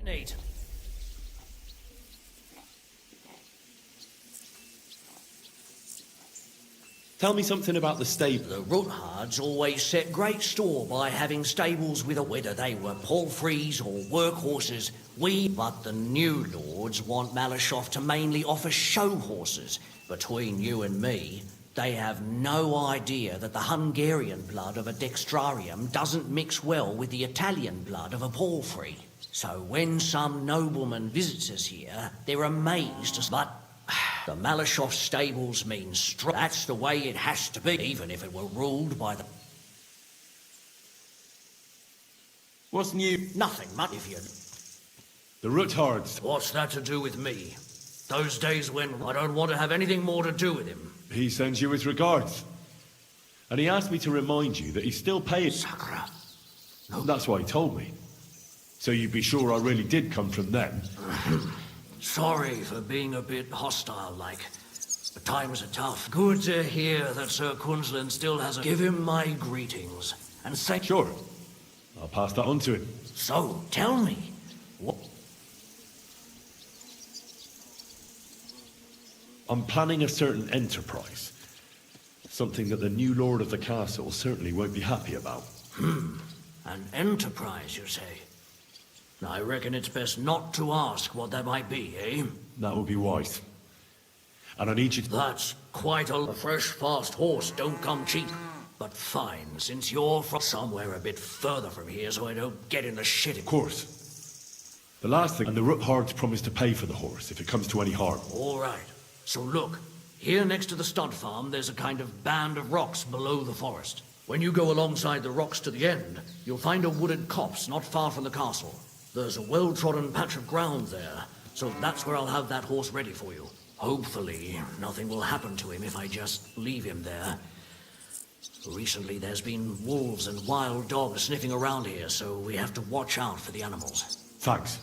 Neat. Tell me something about the stable. The Roothards always set great store by having stables with whether they were palfreys or workhorses. But the new lords want Malashoff to mainly offer show horses. Between you and me, they have no idea that the Hungarian blood of a dextrarium doesn't mix well with the Italian blood of a palfrey. So when some nobleman visits us here, they're amazed. But the Malashoff stables mean strong. That's the way it has to be, even if it were ruled by the... What's new? Nothing, much if you... The Roothards. What's that to do with me? Those days when I don't want to have anything more to do with him. He sends you his regards. And he asked me to remind you that he's still paying... Sakura. No. That's what he told me. So you'd be sure I really did come from them. Sorry for being a bit hostile-like. The times are tough. Good to hear that Sir Quinlan still has a... Give him my greetings, and say... Sure. I'll pass that on to him. So, tell me, what... I'm planning a certain enterprise. Something that the new lord of the castle certainly won't be happy about. An enterprise, you say? I reckon it's best not to ask what that might be, eh? That would be wise. And I need you to... That's quite a fresh, fast horse don't come cheap. But fine, since you're from somewhere a bit further from here so I don't get in the shit... Of course. The last thing, and the Roothards promised to pay for the horse if it comes to any harm. All right. So look, here next to the stud farm, there's a kind of band of rocks below the forest. When you go alongside the rocks to the end, you'll find a wooded copse not far from the castle. There's a well-trodden patch of ground there, so that's where I'll have that horse ready for you. Hopefully, nothing will happen to him if I just leave him there. Recently, there's been wolves and wild dogs sniffing around here, so we have to watch out for the animals. Thanks.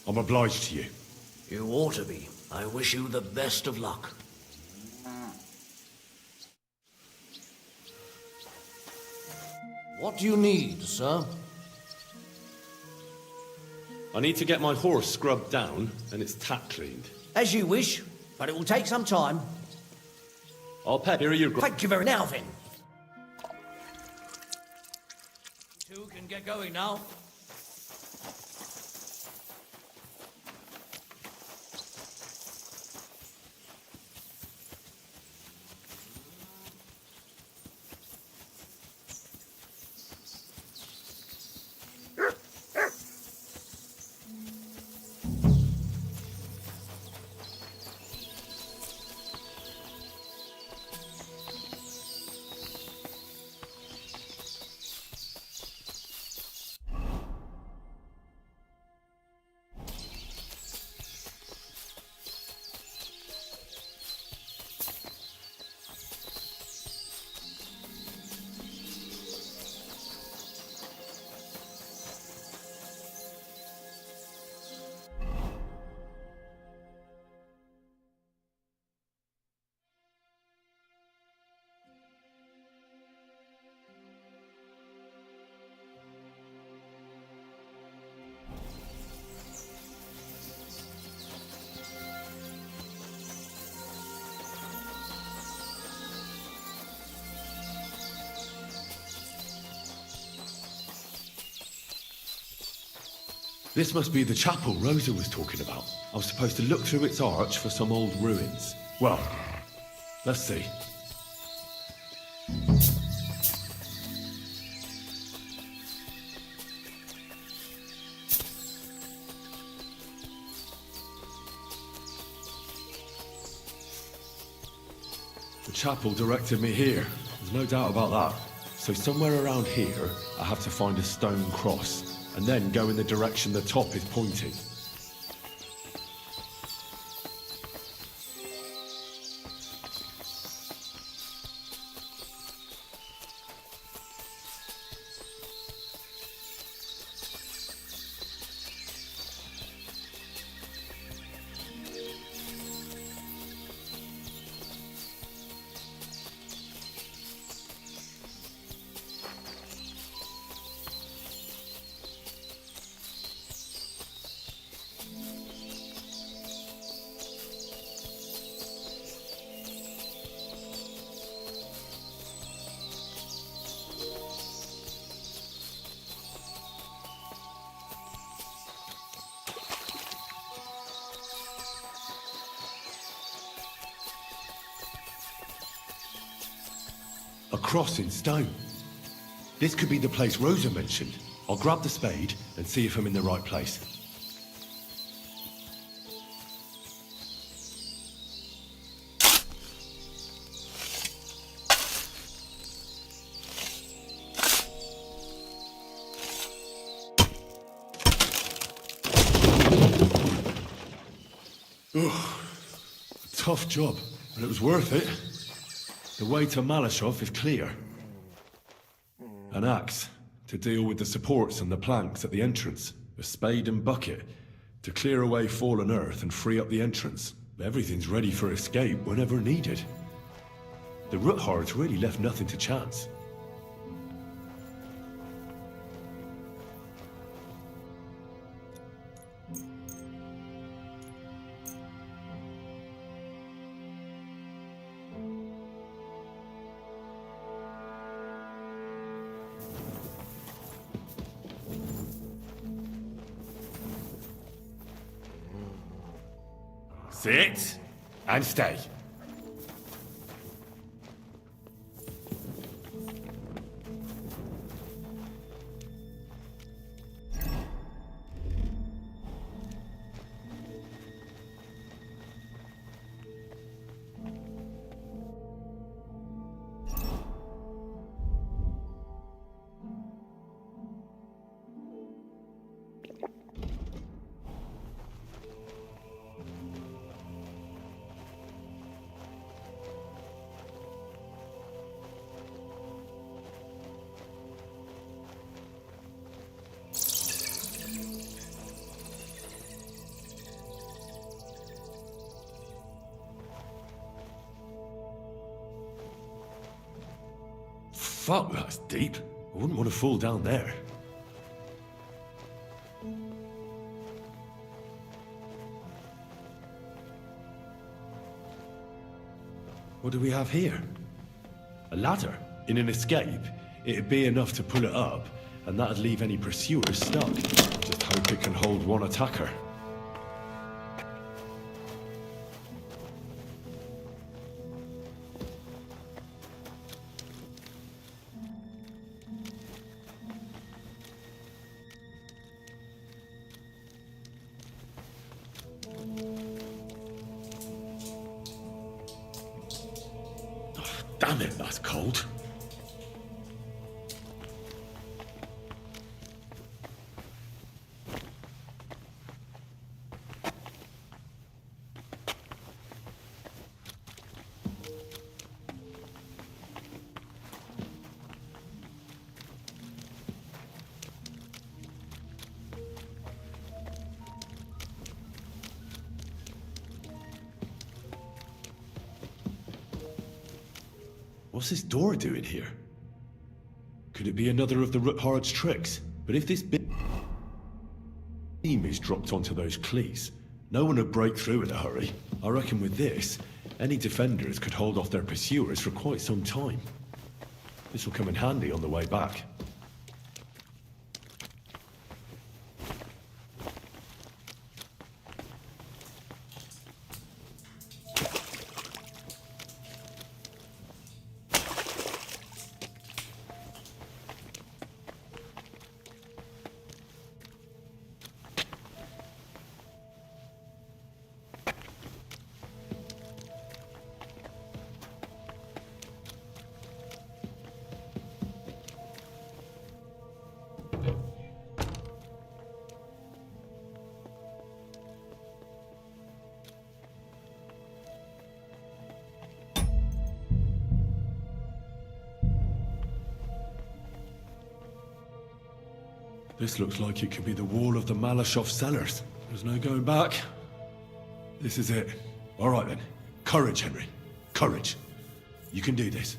I'm obliged to you. You ought to be. I wish you the best of luck. What do you need, sir? I need to get my horse scrubbed down and its tack cleaned. As you wish, but it will take some time. I'll pay. Here are your... Thank you very much. Now then. You two can get going now. This must be the chapel Rosa was talking about. I was supposed to look through its arch for some old ruins. Well, let's see. The chapel directed me here. There's no doubt about that. So somewhere around here, I have to find a stone cross, and then go in the direction the top is pointing. cross in stone. This could be the place Rosa mentioned. I'll grab the spade and see if I'm in the right place. Tough job, but it was worth it. The way to Malashov is clear. An axe to deal with the supports and the planks at the entrance. A spade and bucket to clear away fallen earth and free up the entrance. Everything's ready for escape whenever needed. The Ruthards really left nothing to chance. Sit and stay. Fuck, that's deep. I wouldn't want to fall down there. What do we have here? A ladder? In an escape, it'd be enough to pull it up, and that'd leave any pursuers stuck. Just hope it can hold one attacker. Damn it, that's cold. What's this door doing here? Could it be another of the Ruthard's tricks? But if this beam is dropped onto those cleats, no one would break through in a hurry. I reckon with this, any defenders could hold off their pursuers for quite some time. This will come in handy on the way back. This looks like it could be the wall of the Malashov cellars. There's no going back. This is it. All right then. Courage, Henry. Courage. You can do this.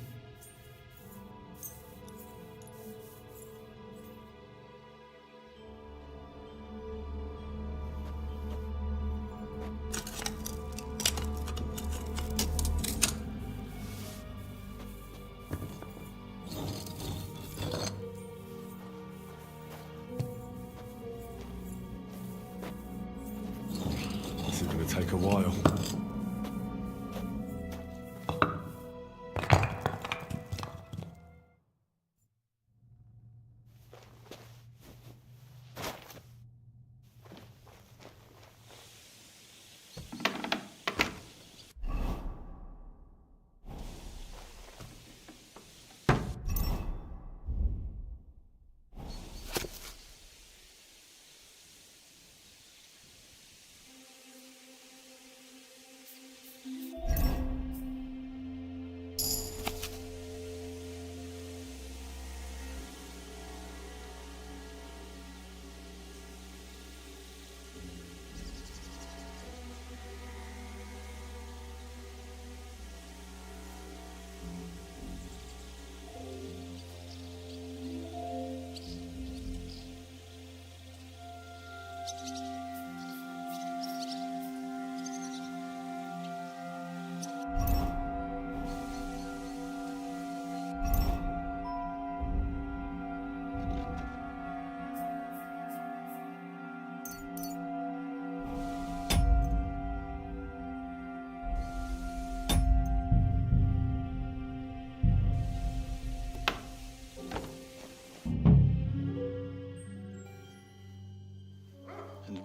Take a while.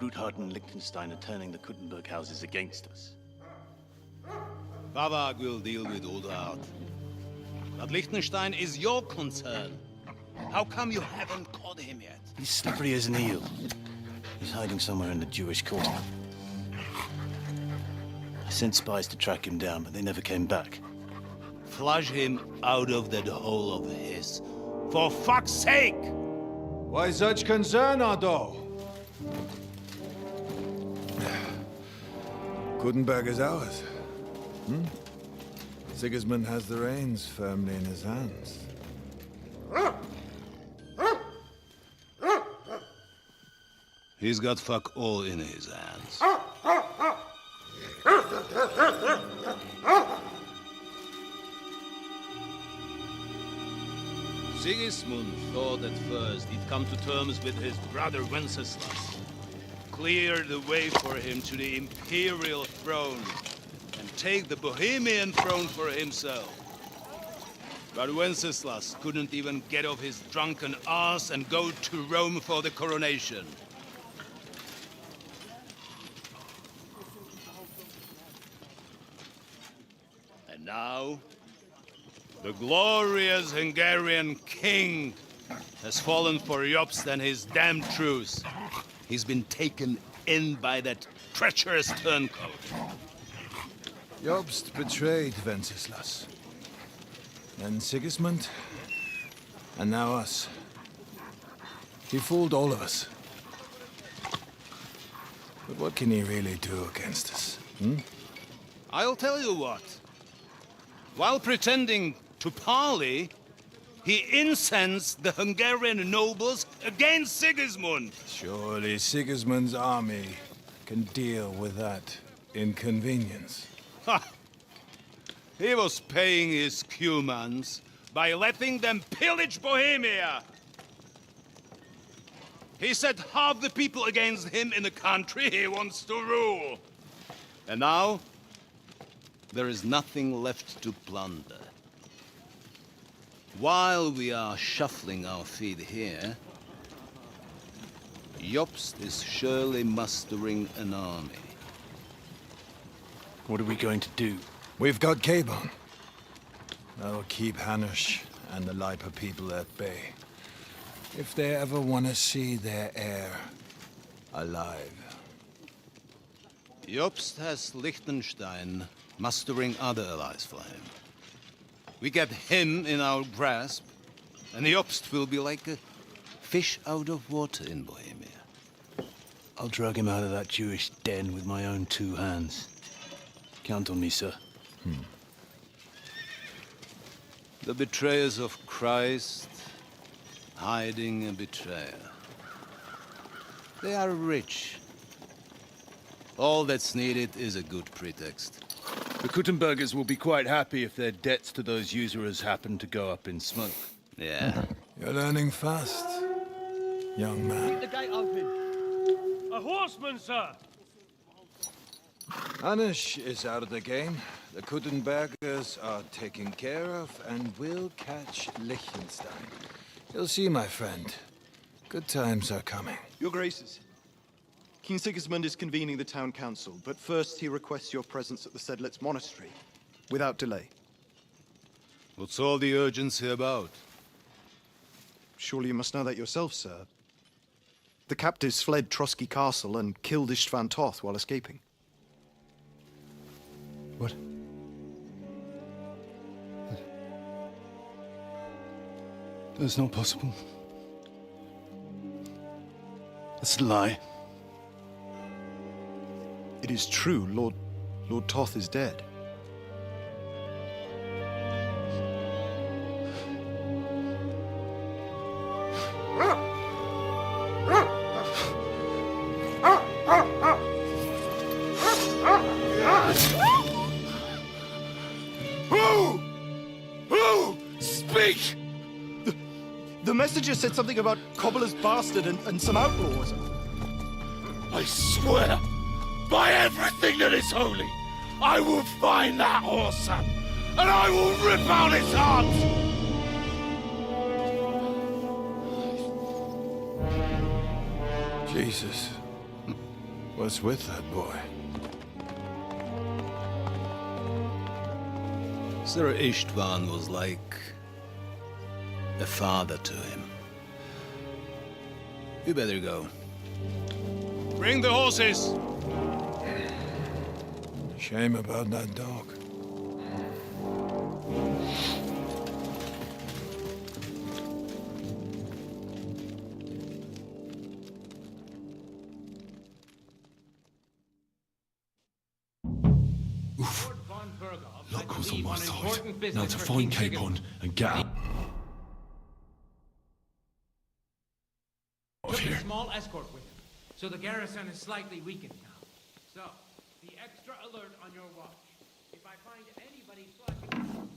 Ruthard and Liechtenstein are turning the Kuttenberg houses against us. Vavag will deal with Ruthard. But Liechtenstein is your concern. How come you haven't caught him yet? He's slippery as an eel. He's hiding somewhere in the Jewish quarter. I sent spies to track him down, but they never came back. Flush him out of that hole of his. For fuck's sake! Why such concern, Otto? Kuttenberg is ours. Sigismund has the reins firmly in his hands. He's got fuck all in his hands. Sigismund thought at first he'd come to terms with his brother Wenceslas, clear the way for him to the imperial throne, and take the Bohemian throne for himself. But Wenceslas couldn't even get off his drunken ass and go to Rome for the coronation. And now, the glorious Hungarian king has fallen for Jobst and his damned truce. He's been taken in by that treacherous turncoat. Jobst betrayed Wenceslas. Then Sigismund, and now us. He fooled all of us. But what can he really do against us, I'll tell you what. While pretending to parley, he incensed the Hungarian nobles against Sigismund. Surely Sigismund's army can deal with that inconvenience. Ha! He was paying his Cumans by letting them pillage Bohemia. He set half the people against him in the country he wants to rule. And now, there is nothing left to plunder. While we are shuffling our feet here, Jobst is surely mustering an army. What are we going to do? We've got Cabon. That'll keep Hanush and the Lipa people at bay. If they ever want to see their heir alive. Jobst has Liechtenstein mustering other allies for him. We get him in our grasp, and Jobst will be like a fish out of water in Bohemia. I'll drag him out of that Jewish den with my own 2 hands. Count on me, sir. The betrayers of Christ, hiding a betrayer. They are rich. All that's needed is a good pretext. The Kuttenbergers will be quite happy if their debts to those usurers happen to go up in smoke. Yeah. You're learning fast, young man. Keep the gate open. A horseman, sir! Hanush is out of the game. The Kuttenbergers are taken care of, and we'll catch Liechtenstein. You'll see, my friend. Good times are coming. Your Graces, King Sigismund is convening the town council, but first he requests your presence at the Sedlitz monastery, without delay. What's all the urgency about? Surely you must know that yourself, sir. The captives fled Trotsky Castle and killed Istvan Toth while escaping. What? That's not possible. That's a lie. It is true, Lord Toth is dead. Who? Speak! The messenger said something about Cobbler's bastard and some outlaws. I swear, by everything that is holy, I will find that horseman, and I will rip out his heart! Jesus. What's with that boy? Sir Istvan was like a father to him. You better go. Bring the horses! Shame about that dog. Luck was on my side. Now to find Capon and get out of here. A small escort with him, so the garrison is slightly weakened now. So, be extra alert on your watch. If I find anybody flushing,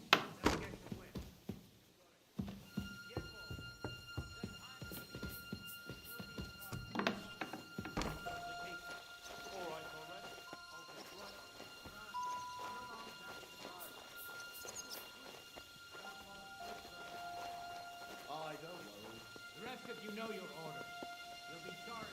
they'll get the win. The rest of you know your orders. You'll be sorry.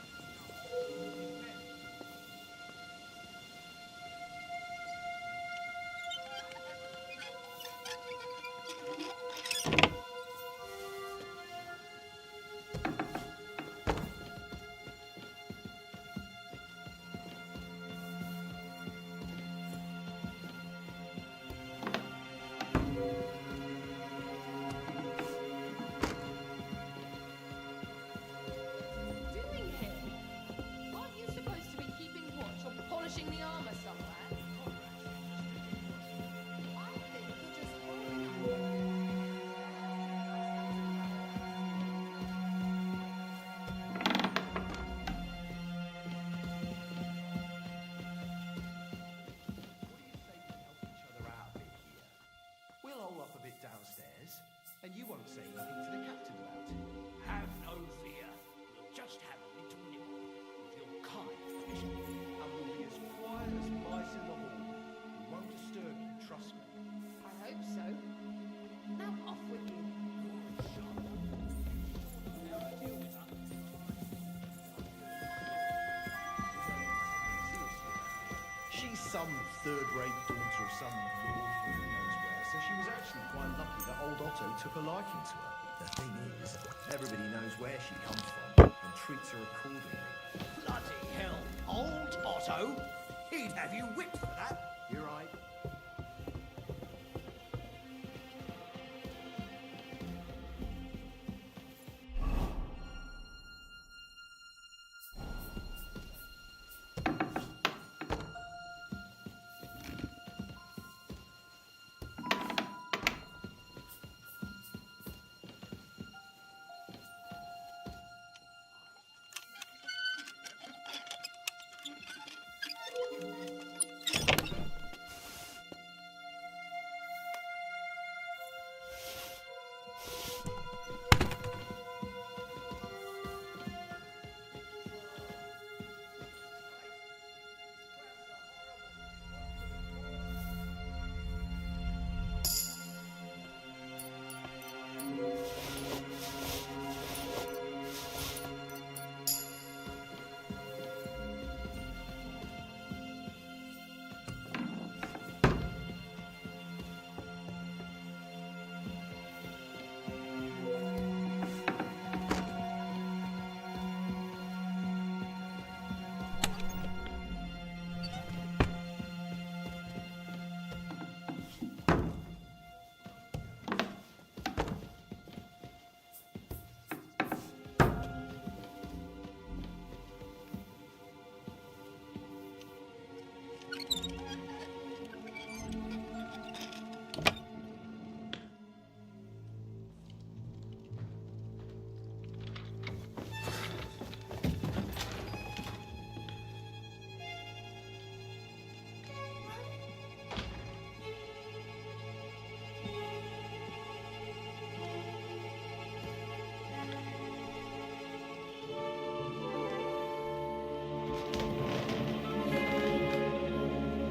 downstairs, and you won't say anything to the captain about it. Have no fear. We'll just have a little nibble, with your kind permission. And we'll be as quiet as mice in the hall. We won't disturb you, trust me. I hope so. Now off with you. She's some third-rate daughter of some lord from who knows where, so she was actually quite lucky that old Otto took a liking to her. The thing is, everybody knows where she comes from and treats her accordingly. Bloody hell, old Otto? He'd have you whipped for that. You're right.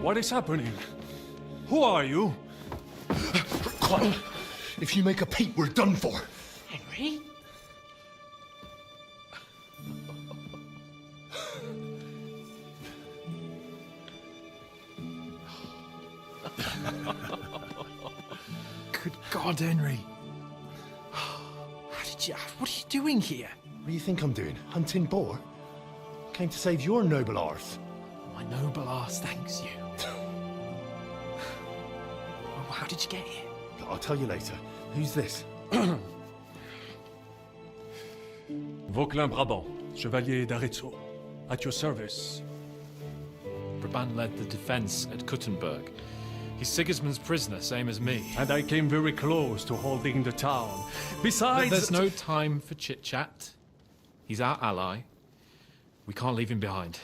What is happening? Who are you? Quiet. If you make a peep, we're done for. Henry? Good God, Henry. What are you doing here? What do you think I'm doing? Hunting boar? Came to save your noble arse. My noble arse thanks you. Well, how did you get here? I'll tell you later. Who's this? Vauquelin Brabant, Chevalier d'Arezzo. At your service. Brabant led the defense at Kuttenberg. He's Sigismund's prisoner, same as me. And I came very close to holding the town. Besides... There's no time for chit-chat. He's our ally. We can't leave him behind.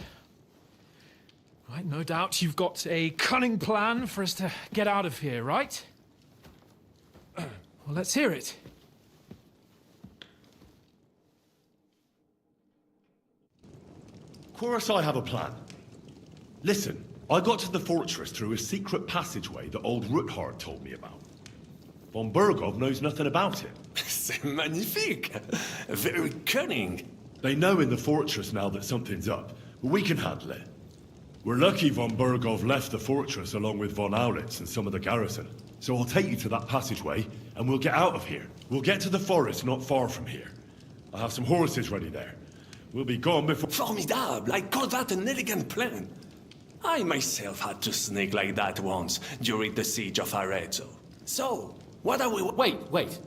Right, no doubt you've got a cunning plan for us to get out of here, right? Well, let's hear it. Of course I have a plan. Listen, I got to the fortress through a secret passageway that old Ruthard told me about. Von Bergov knows nothing about it. C'est magnifique! Very cunning. They know in the fortress now that something's up, but we can handle it. We're lucky von Bergov left the fortress along with von Aulitz and some of the garrison. So I'll take you to that passageway, and we'll get out of here. We'll get to the forest not far from here. I have some horses ready there. We'll be gone before... Formidable! I call that an elegant plan. I myself had to sneak like that once during the siege of Arezzo. So, what are we... Wait.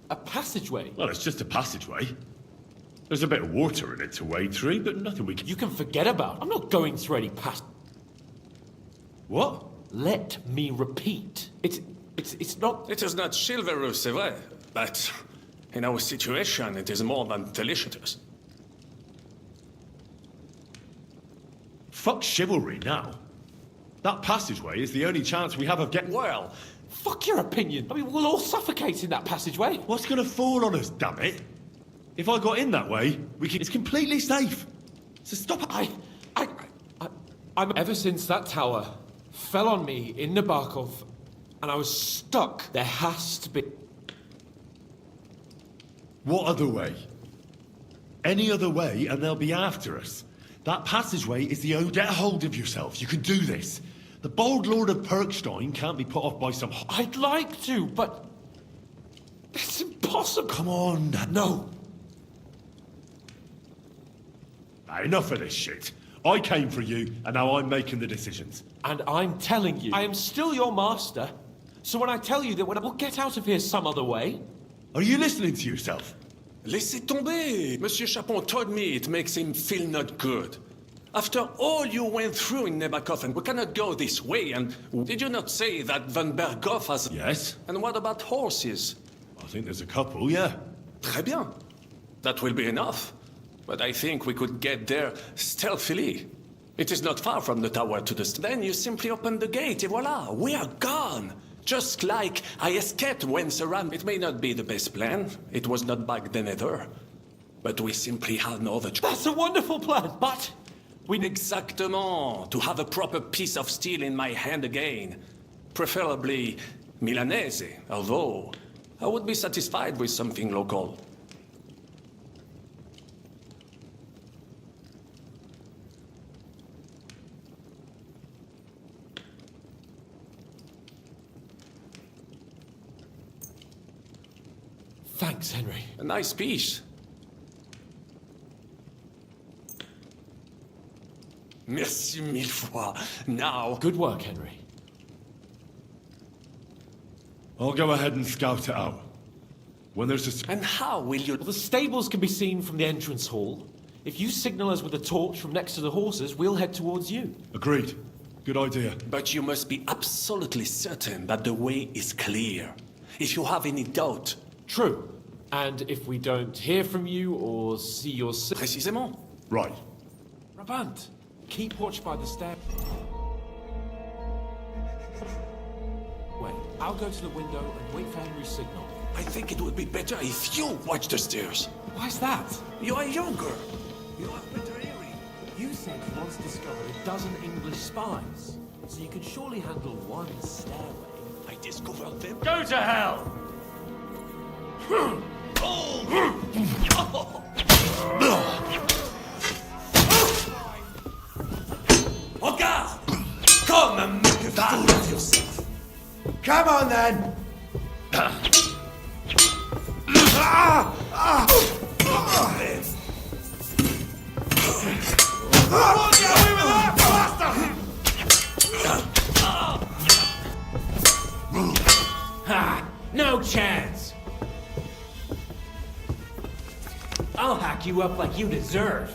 A passageway? Well, it's just a passageway. There's a bit of water in it to wade through, but nothing we can... You can forget about. I'm not going through any What? Let me repeat. It's not... It is not chivalrous, c'est vrai, but in our situation, it is more than delicious. Fuck chivalry now. That passageway is the only chance we have of getting... Well, fuck your opinion. I mean, we'll all suffocate in that passageway. What's gonna fall on us, damn it? If I got in that way, it's completely safe. So stop it. I'm ever since that tower fell on me in Nabokov and I was stuck, there has to be... What other way? Any other way and they'll be after us. That passageway is the only... Get a hold of yourself. You can do this. The bold Lord of Perkstein can't be put off by some... I'd like to, but... It's impossible. Come on. No. Enough of this shit. I came for you, and now I'm making the decisions. And I'm telling you, I am still your master. So when I tell you that we'll get out of here some other way... Are you listening to yourself? Laissez tomber. Monsieur Chapon told me it makes him feel not good. After all you went through in Nabokov, and we cannot go this way, and did you not say that von Bergov has... Yes. And what about horses? I think there's a couple, yeah. Très bien. That will be enough. But I think we could get there stealthily. It is not far from the tower to the... Then you simply open the gate, et voila, we are gone. Just like I escaped when surrounded. It may not be the best plan. It was not back then either. But we simply have no other choice. That's a wonderful plan, but... Exactement. To have a proper piece of steel in my hand again. Preferably Milanese, although I would be satisfied with something local. Thanks, Henry. A nice piece. Merci mille fois. Now... Good work, Henry. I'll go ahead and scout it out. When there's a... And how will you... Well, the stables can be seen from the entrance hall. If you signal us with a torch from next to the horses, we'll head towards you. Agreed. Good idea. But you must be absolutely certain that the way is clear. If you have any doubt... True. And if we don't hear from you or see your... Précisément. Right. Brabant, keep watch by the stair. Wait, I'll go to the window and wait for Henry's signal. I think it would be better if you watch the stairs. Why's that? You are younger. You have better hearing. You said you once discovered a dozen English spies. So you could surely handle one stairway. I discovered them. Go to hell! Regarde! Come and make a fool of yourself. Come on then! Ha! No chance! I'll hack you up like you deserve.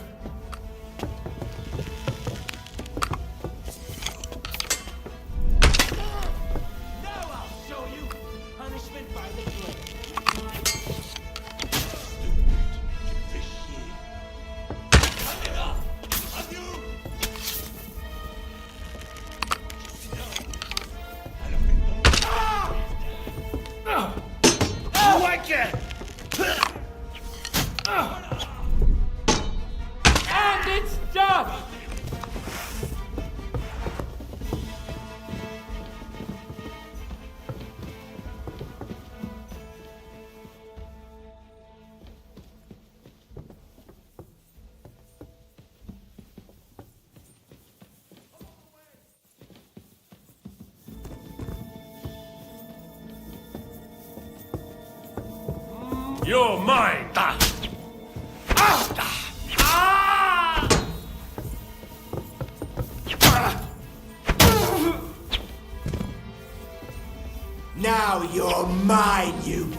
And it's done! You're mine! Now you're mine, you...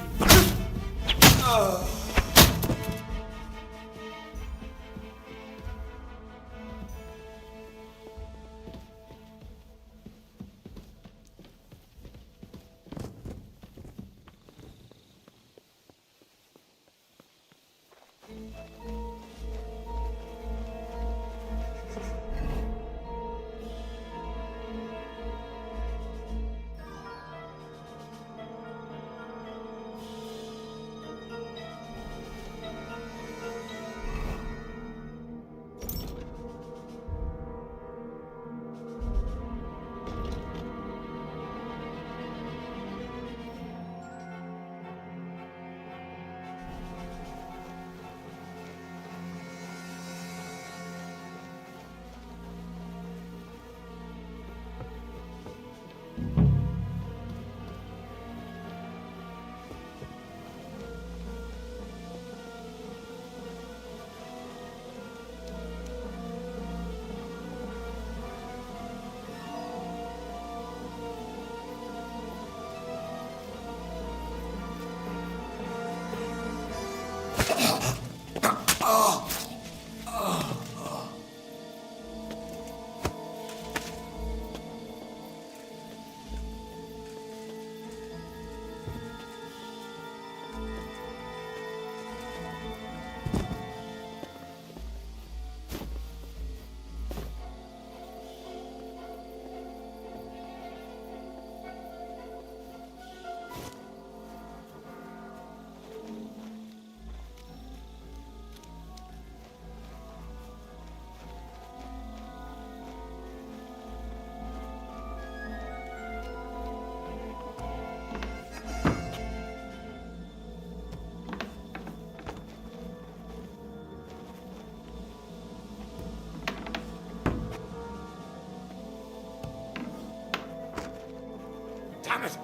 Damn it!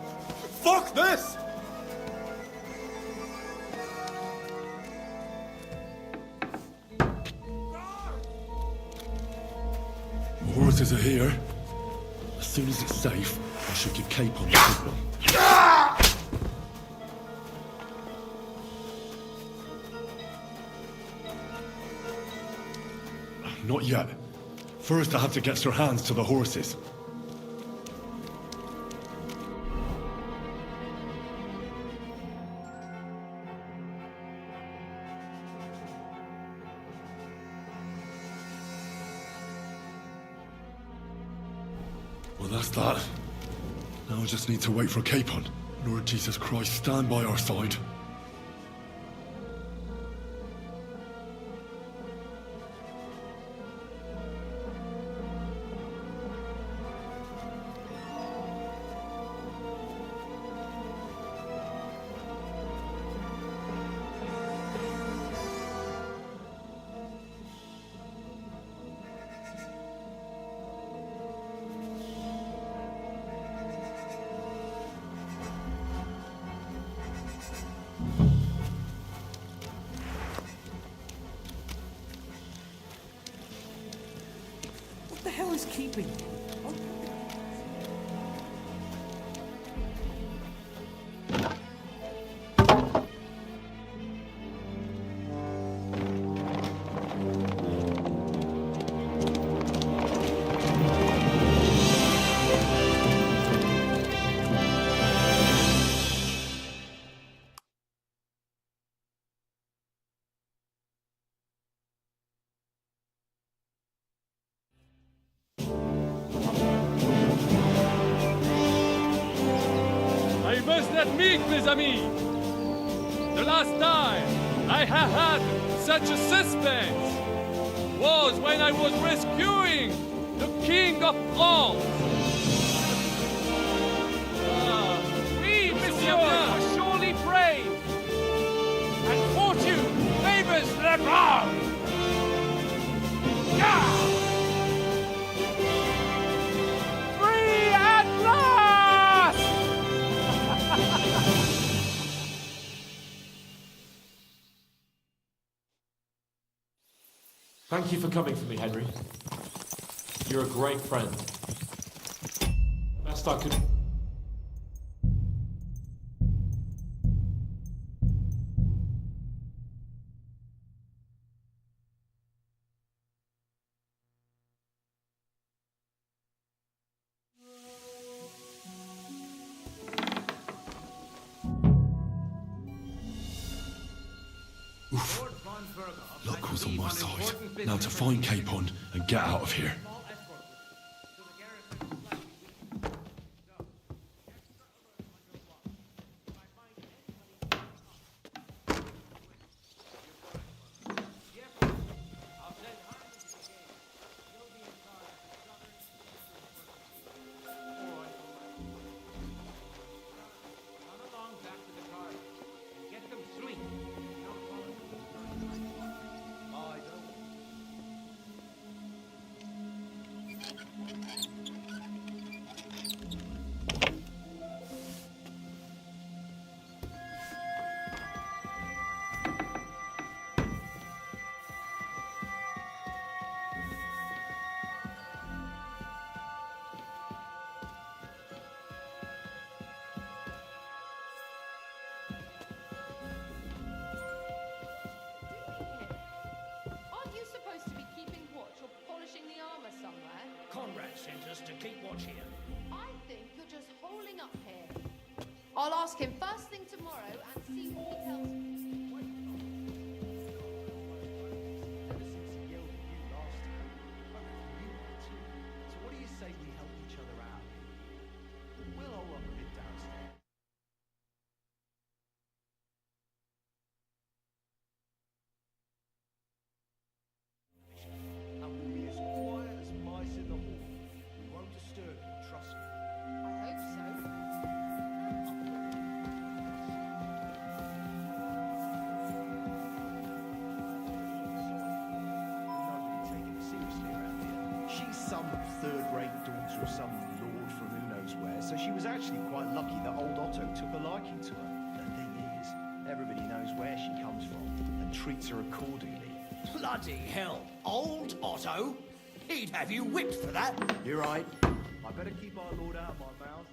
Fuck this! The horses are here. As soon as it's safe, I should give Cape on the signal. Not yet. First, I have to get Sir Hans to the horses. Well, that's that. Now I just need to wait for Capon. Lord Jesus Christ, stand by our side. is keeping you? I must admit, mes amis, the last time I have had such a suspense was when I was rescuing the King of France. We, monsieur, are surely brave, and fortune favors the brave. Free at last! Thank you for coming for me, Henry. You're a great friend. Best I could... Luck was on my side. Now to find Capon and get out of here. Aren't you supposed to be keeping watch or polishing the armor somewhere? Conrad sent us to keep watch here. I think you're just holding up here. I'll ask him first thing tomorrow and see what he tells me. Ever since he yelled at you last time, I reckon you are too. So what do you say we help each other out? We'll hole up a bit downstairs. And we'll be as quiet as mice in the hall. We won't disturb you, trust me. I hope so. She's some third-rate daughter of some lord from who knows where, so she was actually quite lucky that old Otto took a liking to her. The thing is, everybody knows where she comes from and treats her accordingly. Bloody hell. Old Otto? He'd have you whipped for that. You're right. I better keep our lord out of my mouth.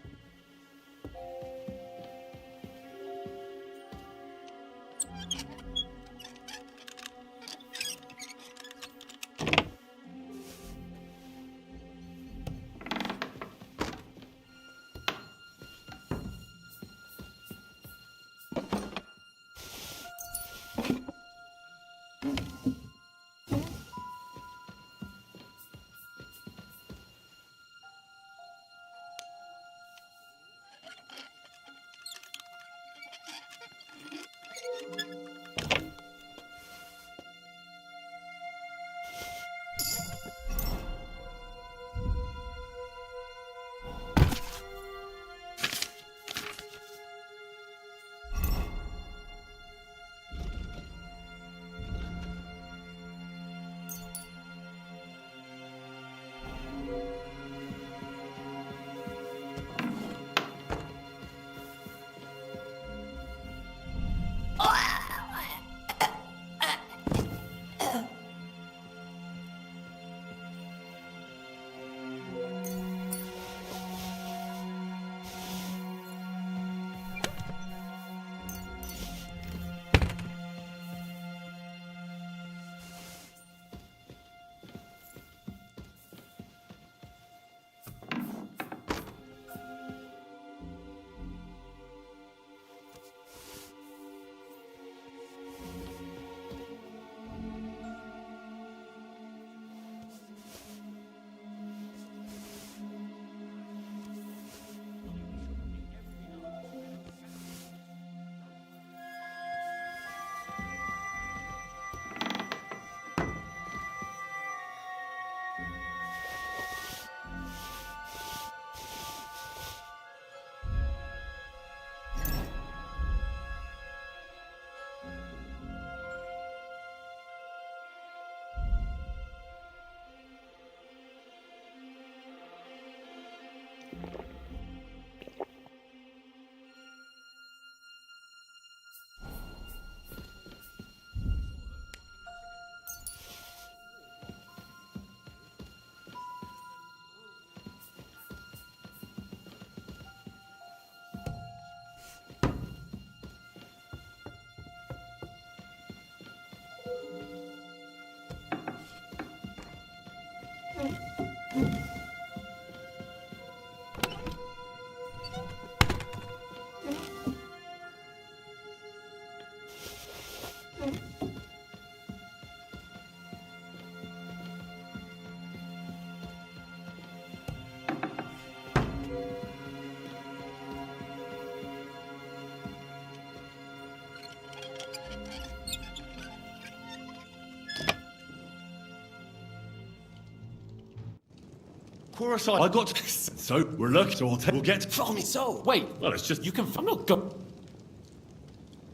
Pour aside. I got. So we're lucky, so we'll get. From me so. Wait. Well, it's just. You can. I'm not go.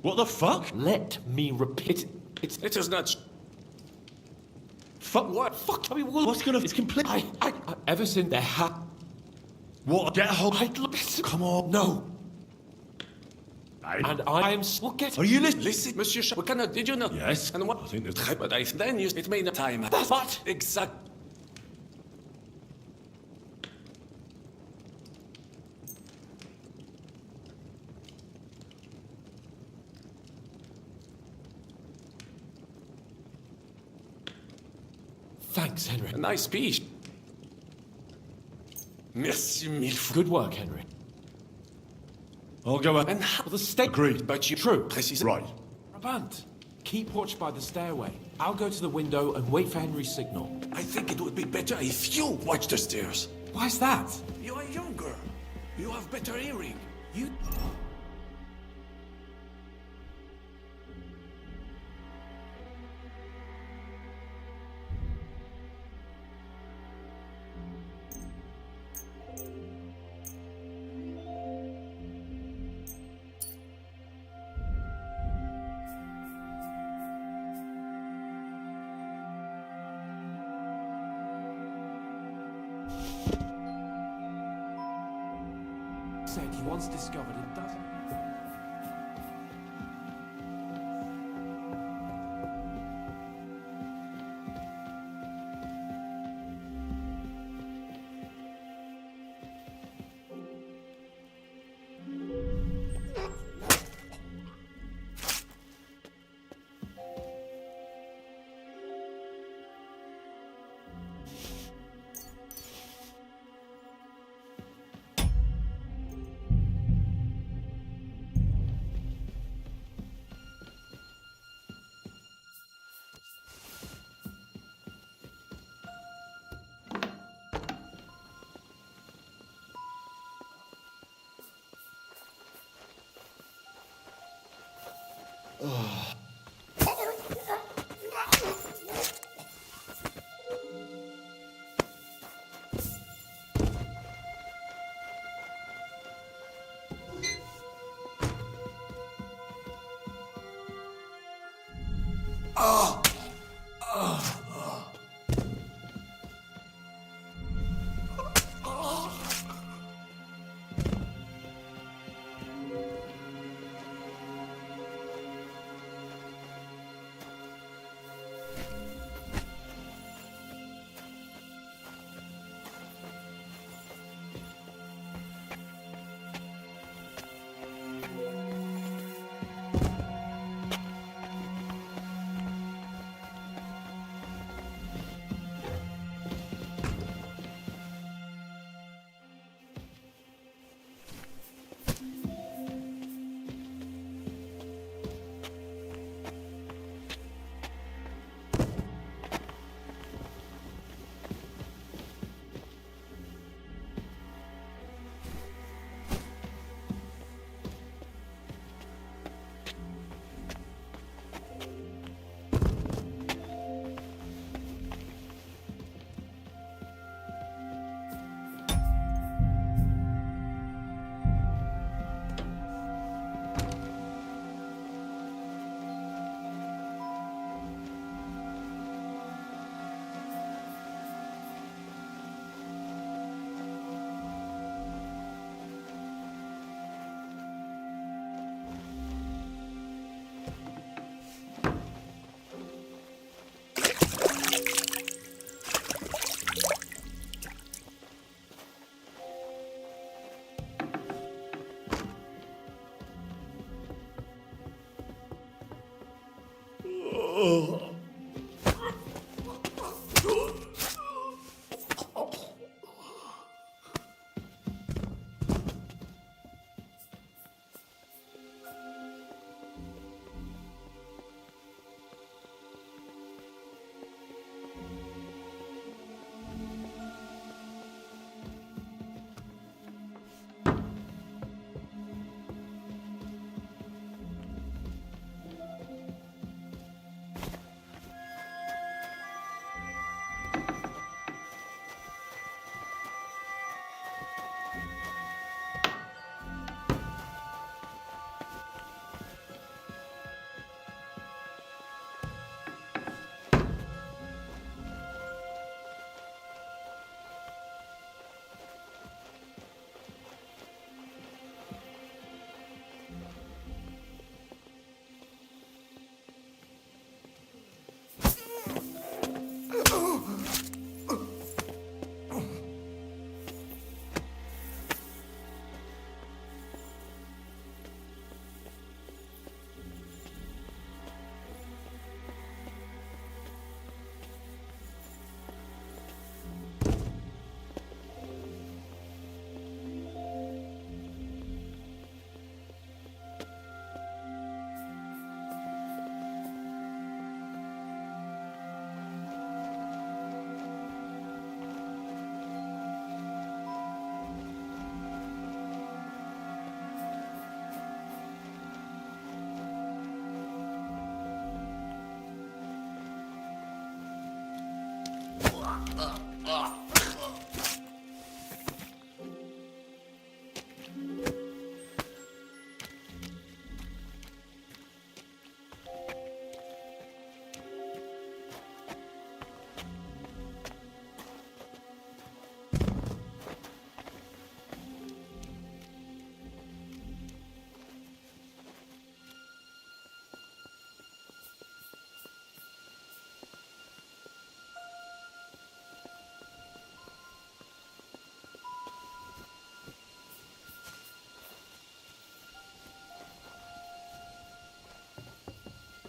What the fuck? Let me repeat it. It is not. Fuck what? Fuck. I mean, what's gonna? It's complete. I ever since there What? Get a hold. Come on. No. And I am. We'll get. Are you listening? Listen, Monsieur. We cannot. Did you know? Yes. And what? I think there's. But then you. It may not time. That's what? Exact. Thanks, Henry. A nice speech. Merci mille fois. Good work, Henry. I'll go out. And how the stake. Agreed. But you. True. Précis. Right. Brabant, keep watch by the stairway. I'll go to the window and wait for Henry's signal. I think it would be better if you watch the stairs. Why's that? You are younger. You have better hearing. You. Said he once discovered it doesn't.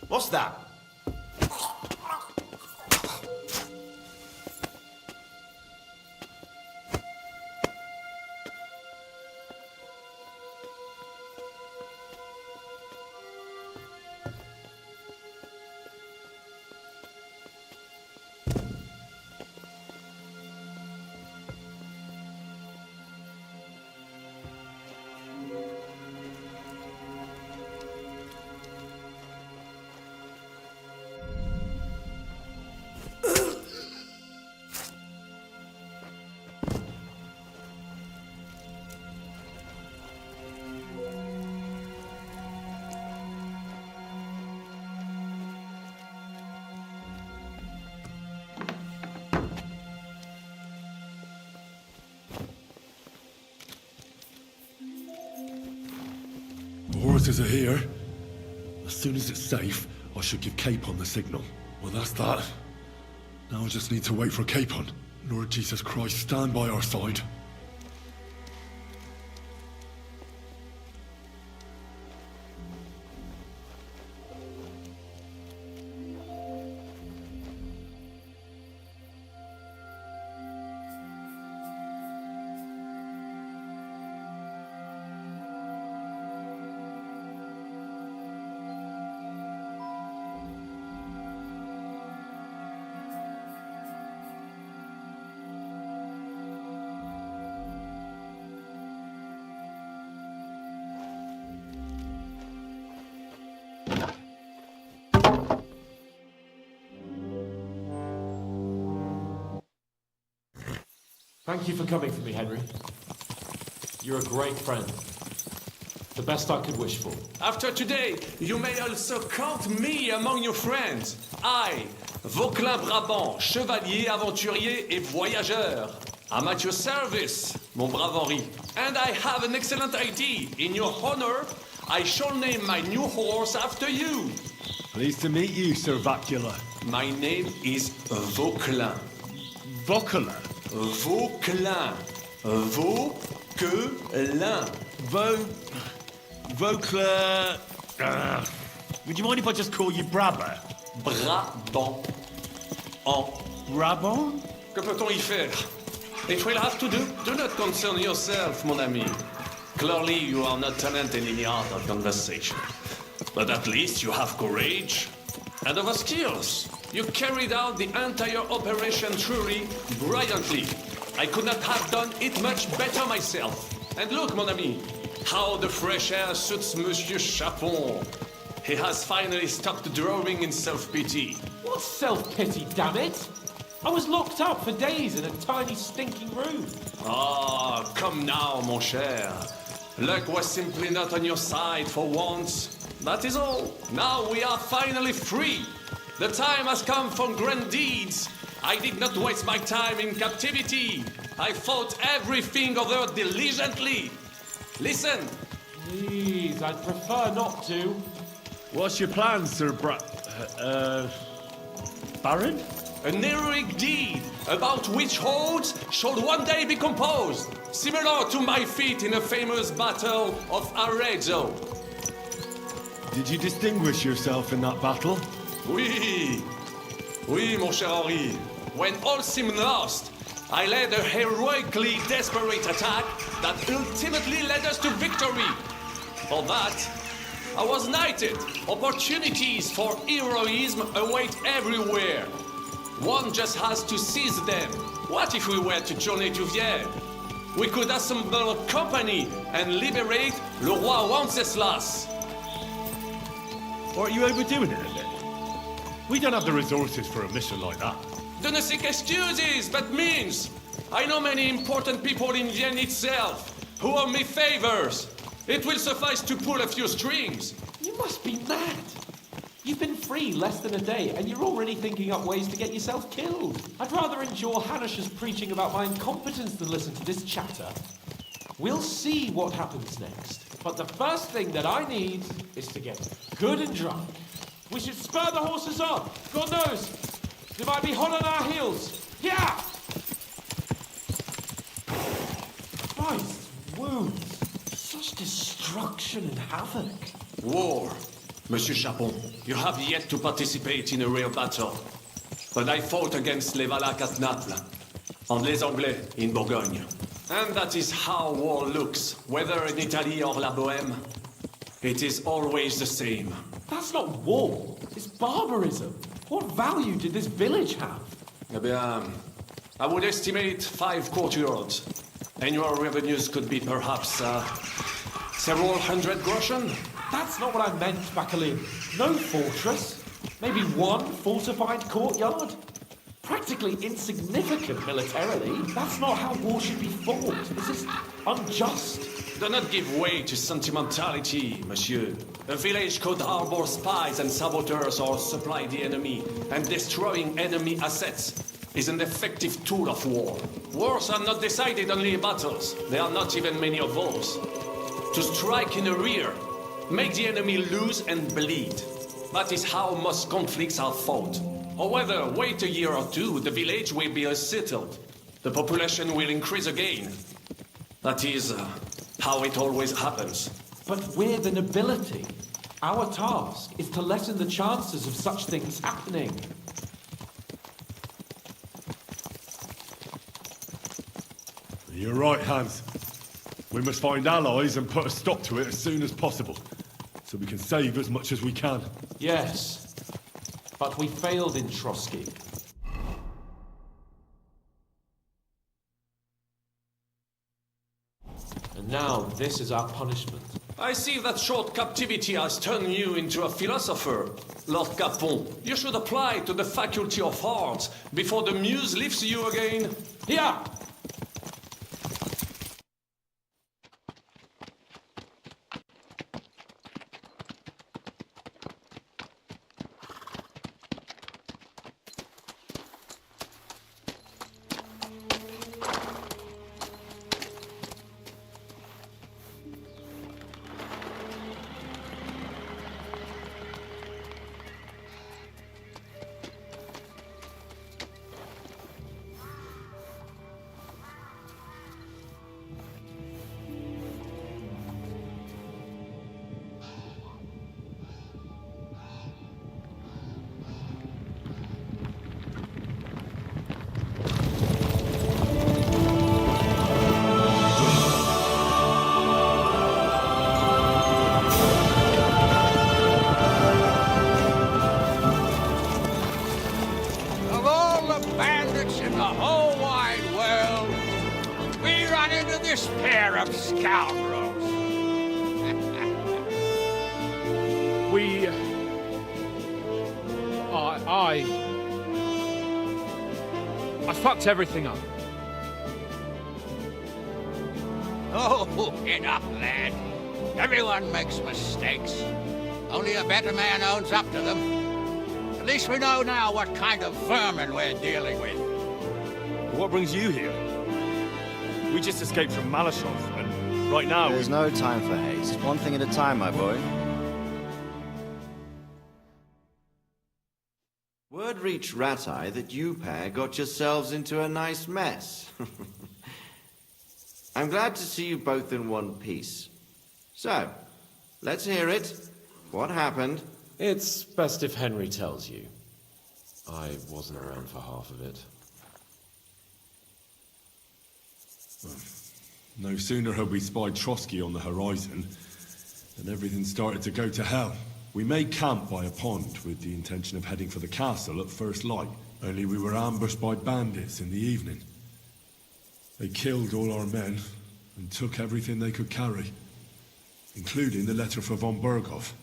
What's that? The horses are here. As soon as it's safe, I should give Capon the signal. Well, that's that. Now I just need to wait for Capon. Lord Jesus Christ, stand by our side. Thank you for coming for me, Henry. You're a great friend. The best I could wish for. After today, you may also count me among your friends. I, Vauclin Brabant, chevalier, aventurier et voyageur. I'm at your service, mon brave Henri. And I have an excellent idea. In your honor, I shall name my new horse after you. Pleased to meet you, Sir Vacula. My name is Vauclin. Vauclin? Vauclin. Vauquelin. Vauclin... would you mind if I just call you Brabant? Brabant. En Brabant? Que peut-on y faire? If we'll have to do not concern yourself, mon ami. Clearly, you are not talented in the art of conversation. But at least you have courage and other skills. You carried out the entire operation truly brilliantly. I could not have done it much better myself. And look, mon ami, how the fresh air suits Monsieur Chapon. He has finally stopped drawing in self-pity. What self-pity, damn it? I was locked up for days in a tiny stinking room. Ah, come now, mon cher. Luck was simply not on your side for once. That is all. Now we are finally free. The time has come for grand deeds. I did not waste my time in captivity. I fought everything over diligently. Listen. Please, I'd prefer not to. What's your plan, Sir Baron? An heroic deed about which holds shall one day be composed, similar to my feat in a famous battle of Arezzo. Did you distinguish yourself in that battle? Oui, mon cher Henri. When all seemed lost, I led a heroically desperate attack that ultimately led us to victory. For that, I was knighted. Opportunities for heroism await everywhere. One just has to seize them. What if we were to journey to Vienne? We could assemble a company and liberate le roi Wenceslas. Or are you overdoing it a bit? We don't have the resources for a mission like that. De ne seek excuses, but means. I know many important people in Vienne itself who owe me favors. It will suffice to pull a few strings. You must be mad. You've been free less than a day, and you're already thinking up ways to get yourself killed. I'd rather endure Hanish's preaching about my incompetence than listen to this chatter. We'll see what happens next. But the first thing that I need is to get good and drunk. We should spur the horses on. God knows, they might be hot on our heels. Yeah! Christ, wounds. Such destruction and havoc. War. Monsieur Chapon, you have yet to participate in a real battle. But I fought against les Valaques at Naples, and les Anglais in Bourgogne. And that is how war looks, whether in Italy or La Bohème. It is always the same. That's not war. It's barbarism. What value did this village have? Eh bien, I would estimate 5 courtyards. Annual revenues could be perhaps several hundred groschen. That's not what I meant, Bacalin. No fortress. Maybe one fortified courtyard. Practically insignificant militarily. That's not how war should be fought. This is unjust. Do not give way to sentimentality, monsieur. A village could harbor spies and saboteurs or supply the enemy, and destroying enemy assets is an effective tool of war. Wars are not decided only in battles. There are not even many of those. To strike in the rear, make the enemy lose and bleed. That is how most conflicts are fought. However, wait a year or two, the village will be settled. The population will increase again. That is how it always happens. But we're the nobility. Our task is to lessen the chances of such things happening. You're right, Hans. We must find allies and put a stop to it as soon as possible, so we can save as much as we can. Yes, but we failed in Trotsky. And now this is our punishment. I see that short captivity has turned you into a philosopher, Lord Capon. You should apply to the Faculty of Arts before the muse lifts you again. Here! I fucked everything up. Oh, enough, lad. Everyone makes mistakes. Only a better man owns up to them. At least we know now what kind of vermin we're dealing with. What brings you here? We just escaped from Malashov, and right now... There's no time for haste. One thing at a time, my boy. Word reached Ratai that you pair got yourselves into a nice mess. I'm glad to see you both in one piece. So, let's hear it. What happened? It's best if Henry tells you. I wasn't around for half of it. No sooner had we spied Trotsky on the horizon than everything started to go to hell. We made camp by a pond with the intention of heading for the castle at first light. Only we were ambushed by bandits in the evening. They killed all our men and took everything they could carry, including the letter for von Berghoff.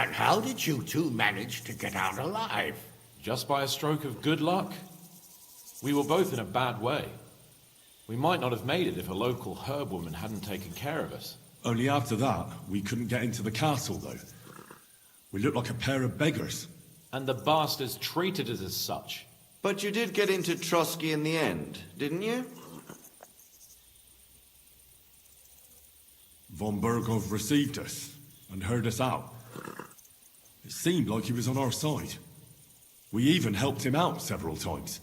And how did you two manage to get out alive? Just by a stroke of good luck. We were both in a bad way. We might not have made it if a local herb woman hadn't taken care of us. Only after that, we couldn't get into the castle, though. We looked like a pair of beggars. And the bastards treated us as such. But you did get into Trotsky in the end, didn't you? Von Berghoff received us and heard us out. It seemed like he was on our side. We even helped him out several times.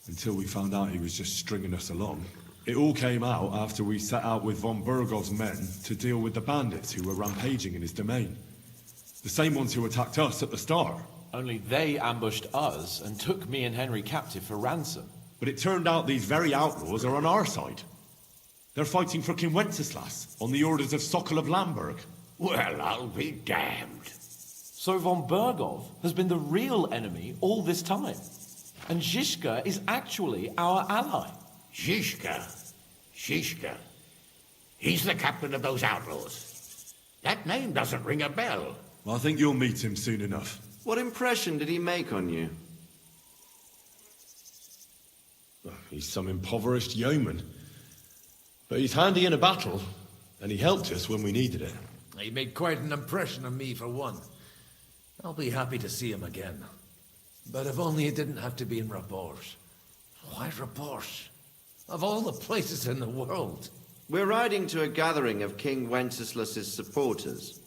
Until we found out he was just stringing us along. It all came out after we set out with von Berghoff's men to deal with the bandits who were rampaging in his domain. The same ones who attacked us at the start. Only they ambushed us and took me and Henry captive for ransom. But it turned out these very outlaws are on our side. They're fighting for King Wenceslas on the orders of Sokol of Lamberg. Well, I'll be damned. So von Berghoff has been the real enemy all this time. And Zizka is actually our ally. Zizka. He's the captain of those outlaws. That name doesn't ring a bell. Well, I think you'll meet him soon enough. What impression did he make on you? He's some impoverished yeoman. But he's handy in a battle, and he helped us when we needed it. He made quite an impression on me, for one. I'll be happy to see him again. But if only it didn't have to be in Rabors. Why Rabors? Of all the places in the world. We're riding to a gathering of King Wenceslas's supporters.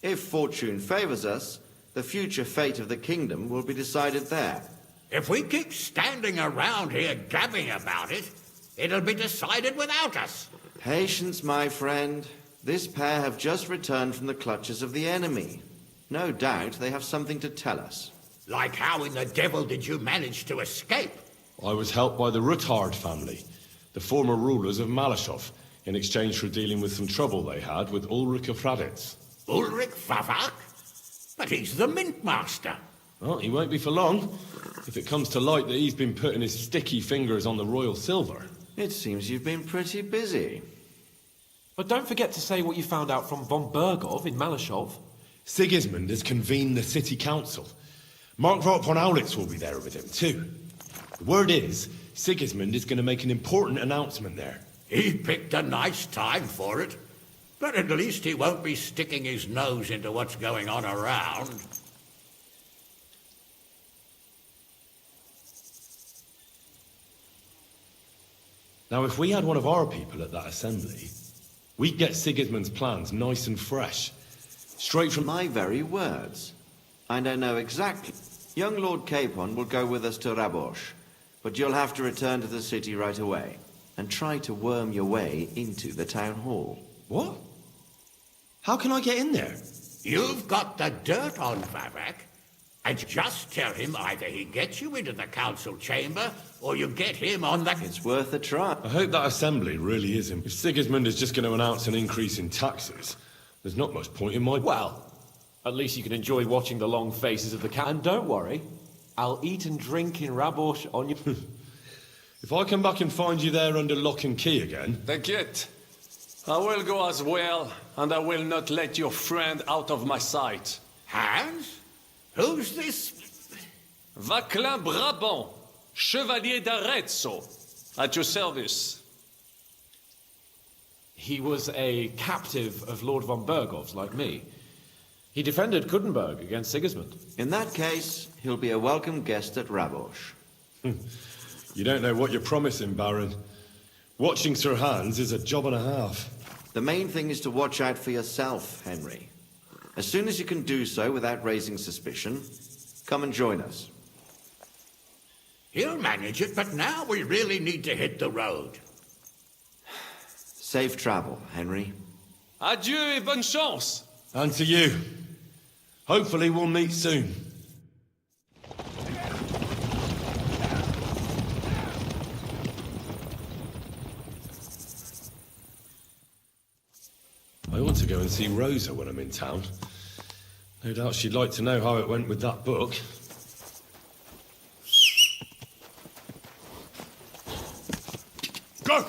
If fortune favors us, the future fate of the kingdom will be decided there. If we keep standing around here gabbing about it, it'll be decided without us. Patience, my friend. This pair have just returned from the clutches of the enemy. No doubt they have something to tell us. Like how in the devil did you manage to escape? I was helped by the Ruthard family, the former rulers of Malashov, in exchange for dealing with some trouble they had with Ulrich of Raditz. Ulrich Favak? But he's the mint master. Well, he won't be for long, if it comes to light that he's been putting his sticky fingers on the royal silver. It seems you've been pretty busy. But don't forget to say what you found out from von Berghoff in Malashov. Sigismund has convened the city council. Markvart von Aulitz will be there with him, too. The word is, Sigismund is going to make an important announcement there. He picked a nice time for it. But at least he won't be sticking his nose into what's going on around. Now, if we had one of our people at that assembly, we'd get Sigismund's plans nice and fresh. Straight from my very words. And I know exactly. Young Lord Capon will go with us to Rabosh, but you'll have to return to the city right away and try to worm your way into the town hall. What? How can I get in there? You've got the dirt on Favak, and just tell him either he gets you into the council chamber or you get him on the... It's worth a try. I hope that assembly really is him. If Sigismund is just going to announce an increase in taxes, there's not much point in my... Well, at least you can enjoy watching the long faces of the cat. And don't worry, I'll eat and drink in Rabosh on your... If I come back and find you there under lock and key again... T'inquiète. I will go as well, and I will not let your friend out of my sight. Hans? Who's this? Vaclin Brabant, Chevalier d'Arezzo, at your service. He was a captive of Lord von Berghoff's, like me. He defended Kuttenberg against Sigismund. In that case, he'll be a welcome guest at Rabosh. You don't know what you're promising, Baron. Watching Sir Hans is a job and a half. The main thing is to watch out for yourself, Henry. As soon as you can do so without raising suspicion, come and join us. He'll manage it, but now we really need to hit the road. Safe travel, Henry. Adieu et bonne chance. And to you. Hopefully we'll meet soon. I ought to go and see Rosa when I'm in town. No doubt she'd like to know how it went with that book. Go!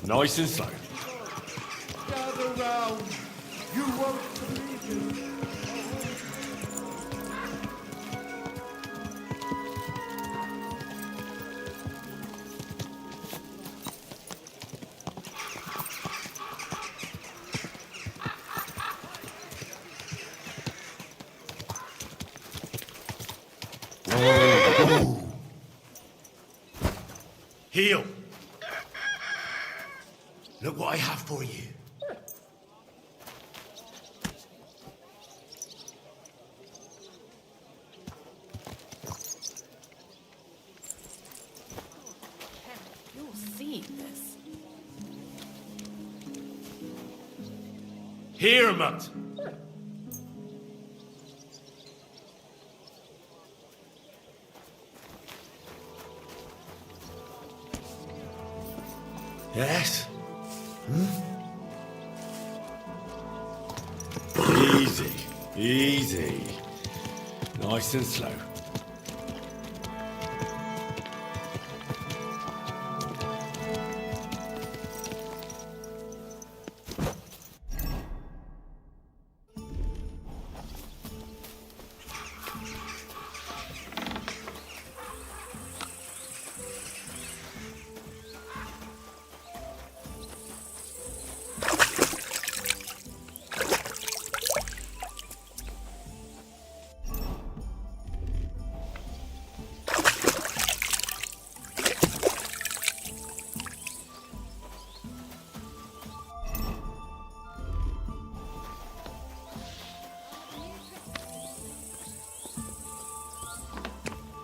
Nice and slow. Gather round. You won't believe it. Heel. Look what I have for you. You'll see this. Here, Mutt. Yes? Easy, easy. Nice and slow.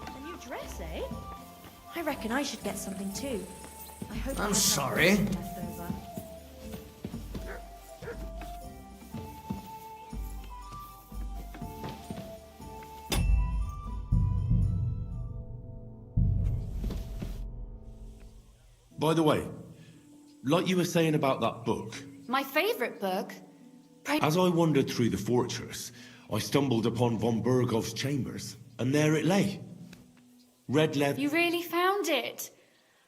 A new dress, eh? I reckon I should get something too. I hope I'm I have sorry. something left over. By the way, like you were saying about that book, My favourite book. as I wandered through the fortress, I stumbled upon von Burgov's chambers, and there it lay. Red leather. You really found it.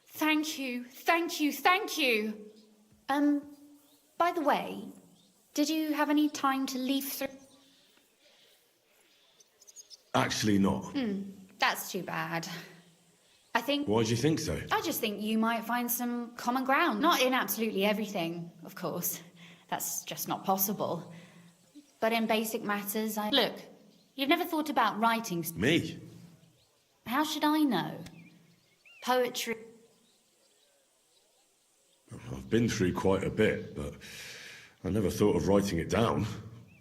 Thank you, thank you, thank you. By the way, did you have any time to leaf through? Actually not. That's too bad. Why do you think so? I just think you might find some common ground. Not in absolutely everything, of course. That's just not possible. But in basic matters, Look, you've never thought about writing. Me? How should I know? Poetry. I've been through quite a bit, but I never thought of writing it down.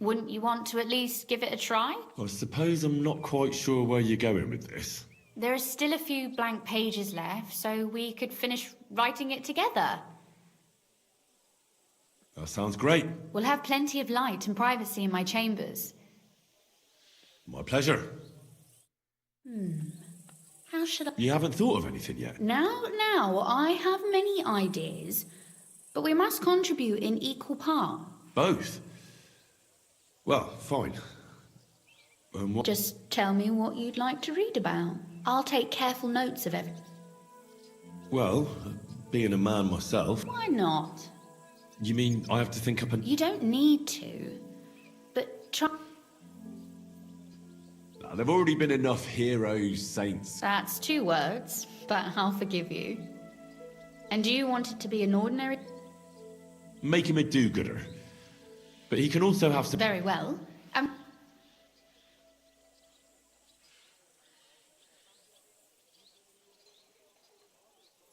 Wouldn't you want to at least give it a try? I suppose I'm not quite sure where you're going with this. There are still a few blank pages left, so we could finish writing it together. That sounds great. We'll have plenty of light and privacy in my chambers. My pleasure. How should I... You haven't thought of anything yet? Now, I have many ideas, but we must contribute in equal part. Both? Well, fine. What? Just tell me what you'd like to read about. I'll take careful notes of everything. Well, being a man myself... Why not? You mean I have to think up an... You don't need to, but try... There've already been enough heroes, saints. That's 2 words, but I'll forgive you. And do you want it to be an ordinary... Make him a do-gooder. But he can also have some... Very well.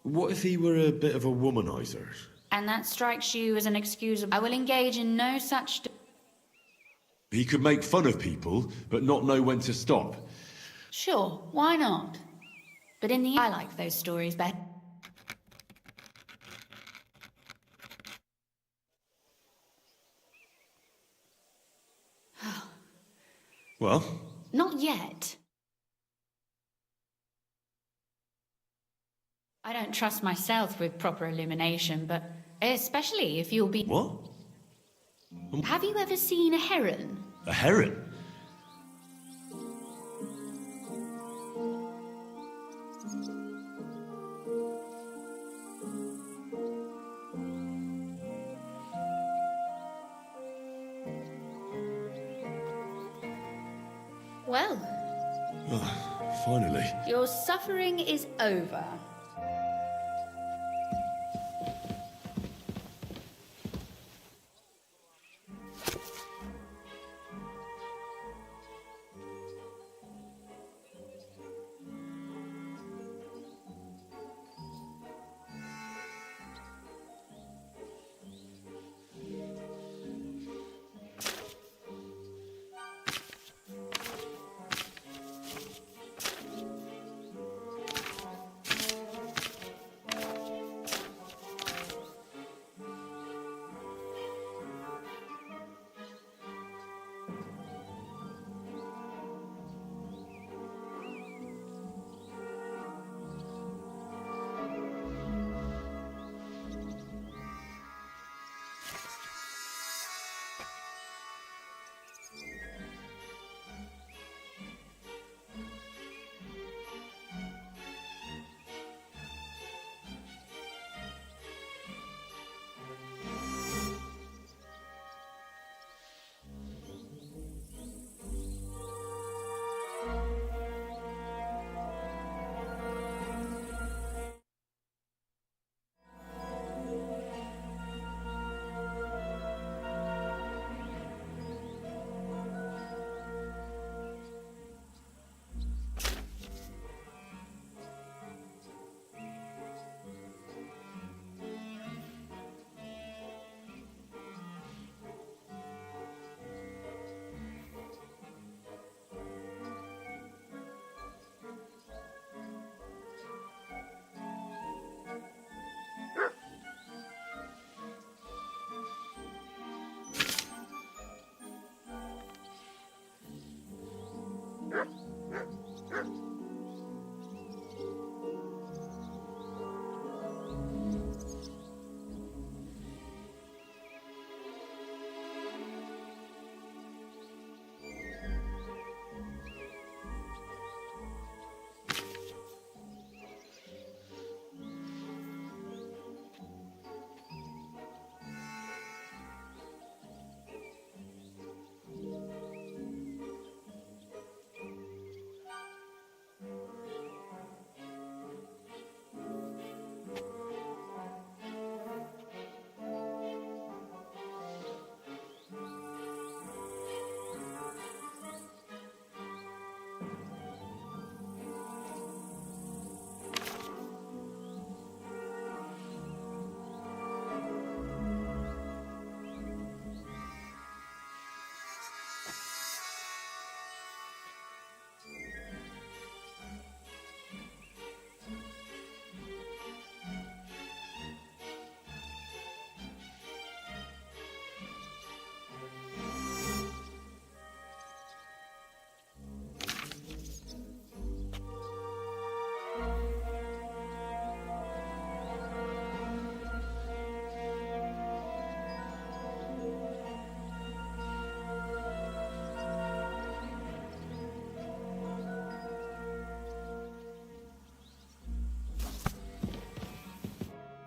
What if he were a bit of a womanizer? And that strikes you as an excuse. I will engage in no such... He could make fun of people, but not know when to stop. Sure, why not? But in the... I like those stories better. Well? Not yet. I don't trust myself with proper illumination, but especially if you'll be... What? Have you ever seen a heron? A heron? finally. Your suffering is over.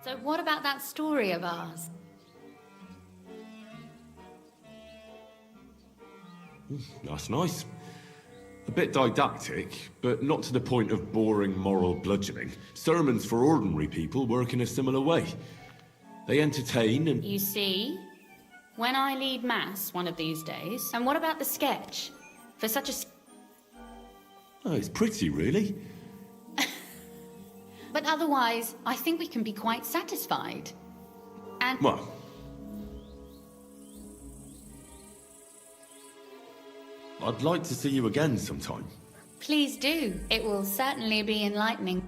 So what about that story of ours? That's nice. A bit didactic, but not to the point of boring moral bludgeoning. Sermons for ordinary people work in a similar way. They entertain and... You see, when I lead mass one of these days, and what about the sketch? For such a... Oh, it's pretty, really. But otherwise, I think we can be quite satisfied. And... Well... I'd like to see you again sometime. Please do. It will certainly be enlightening.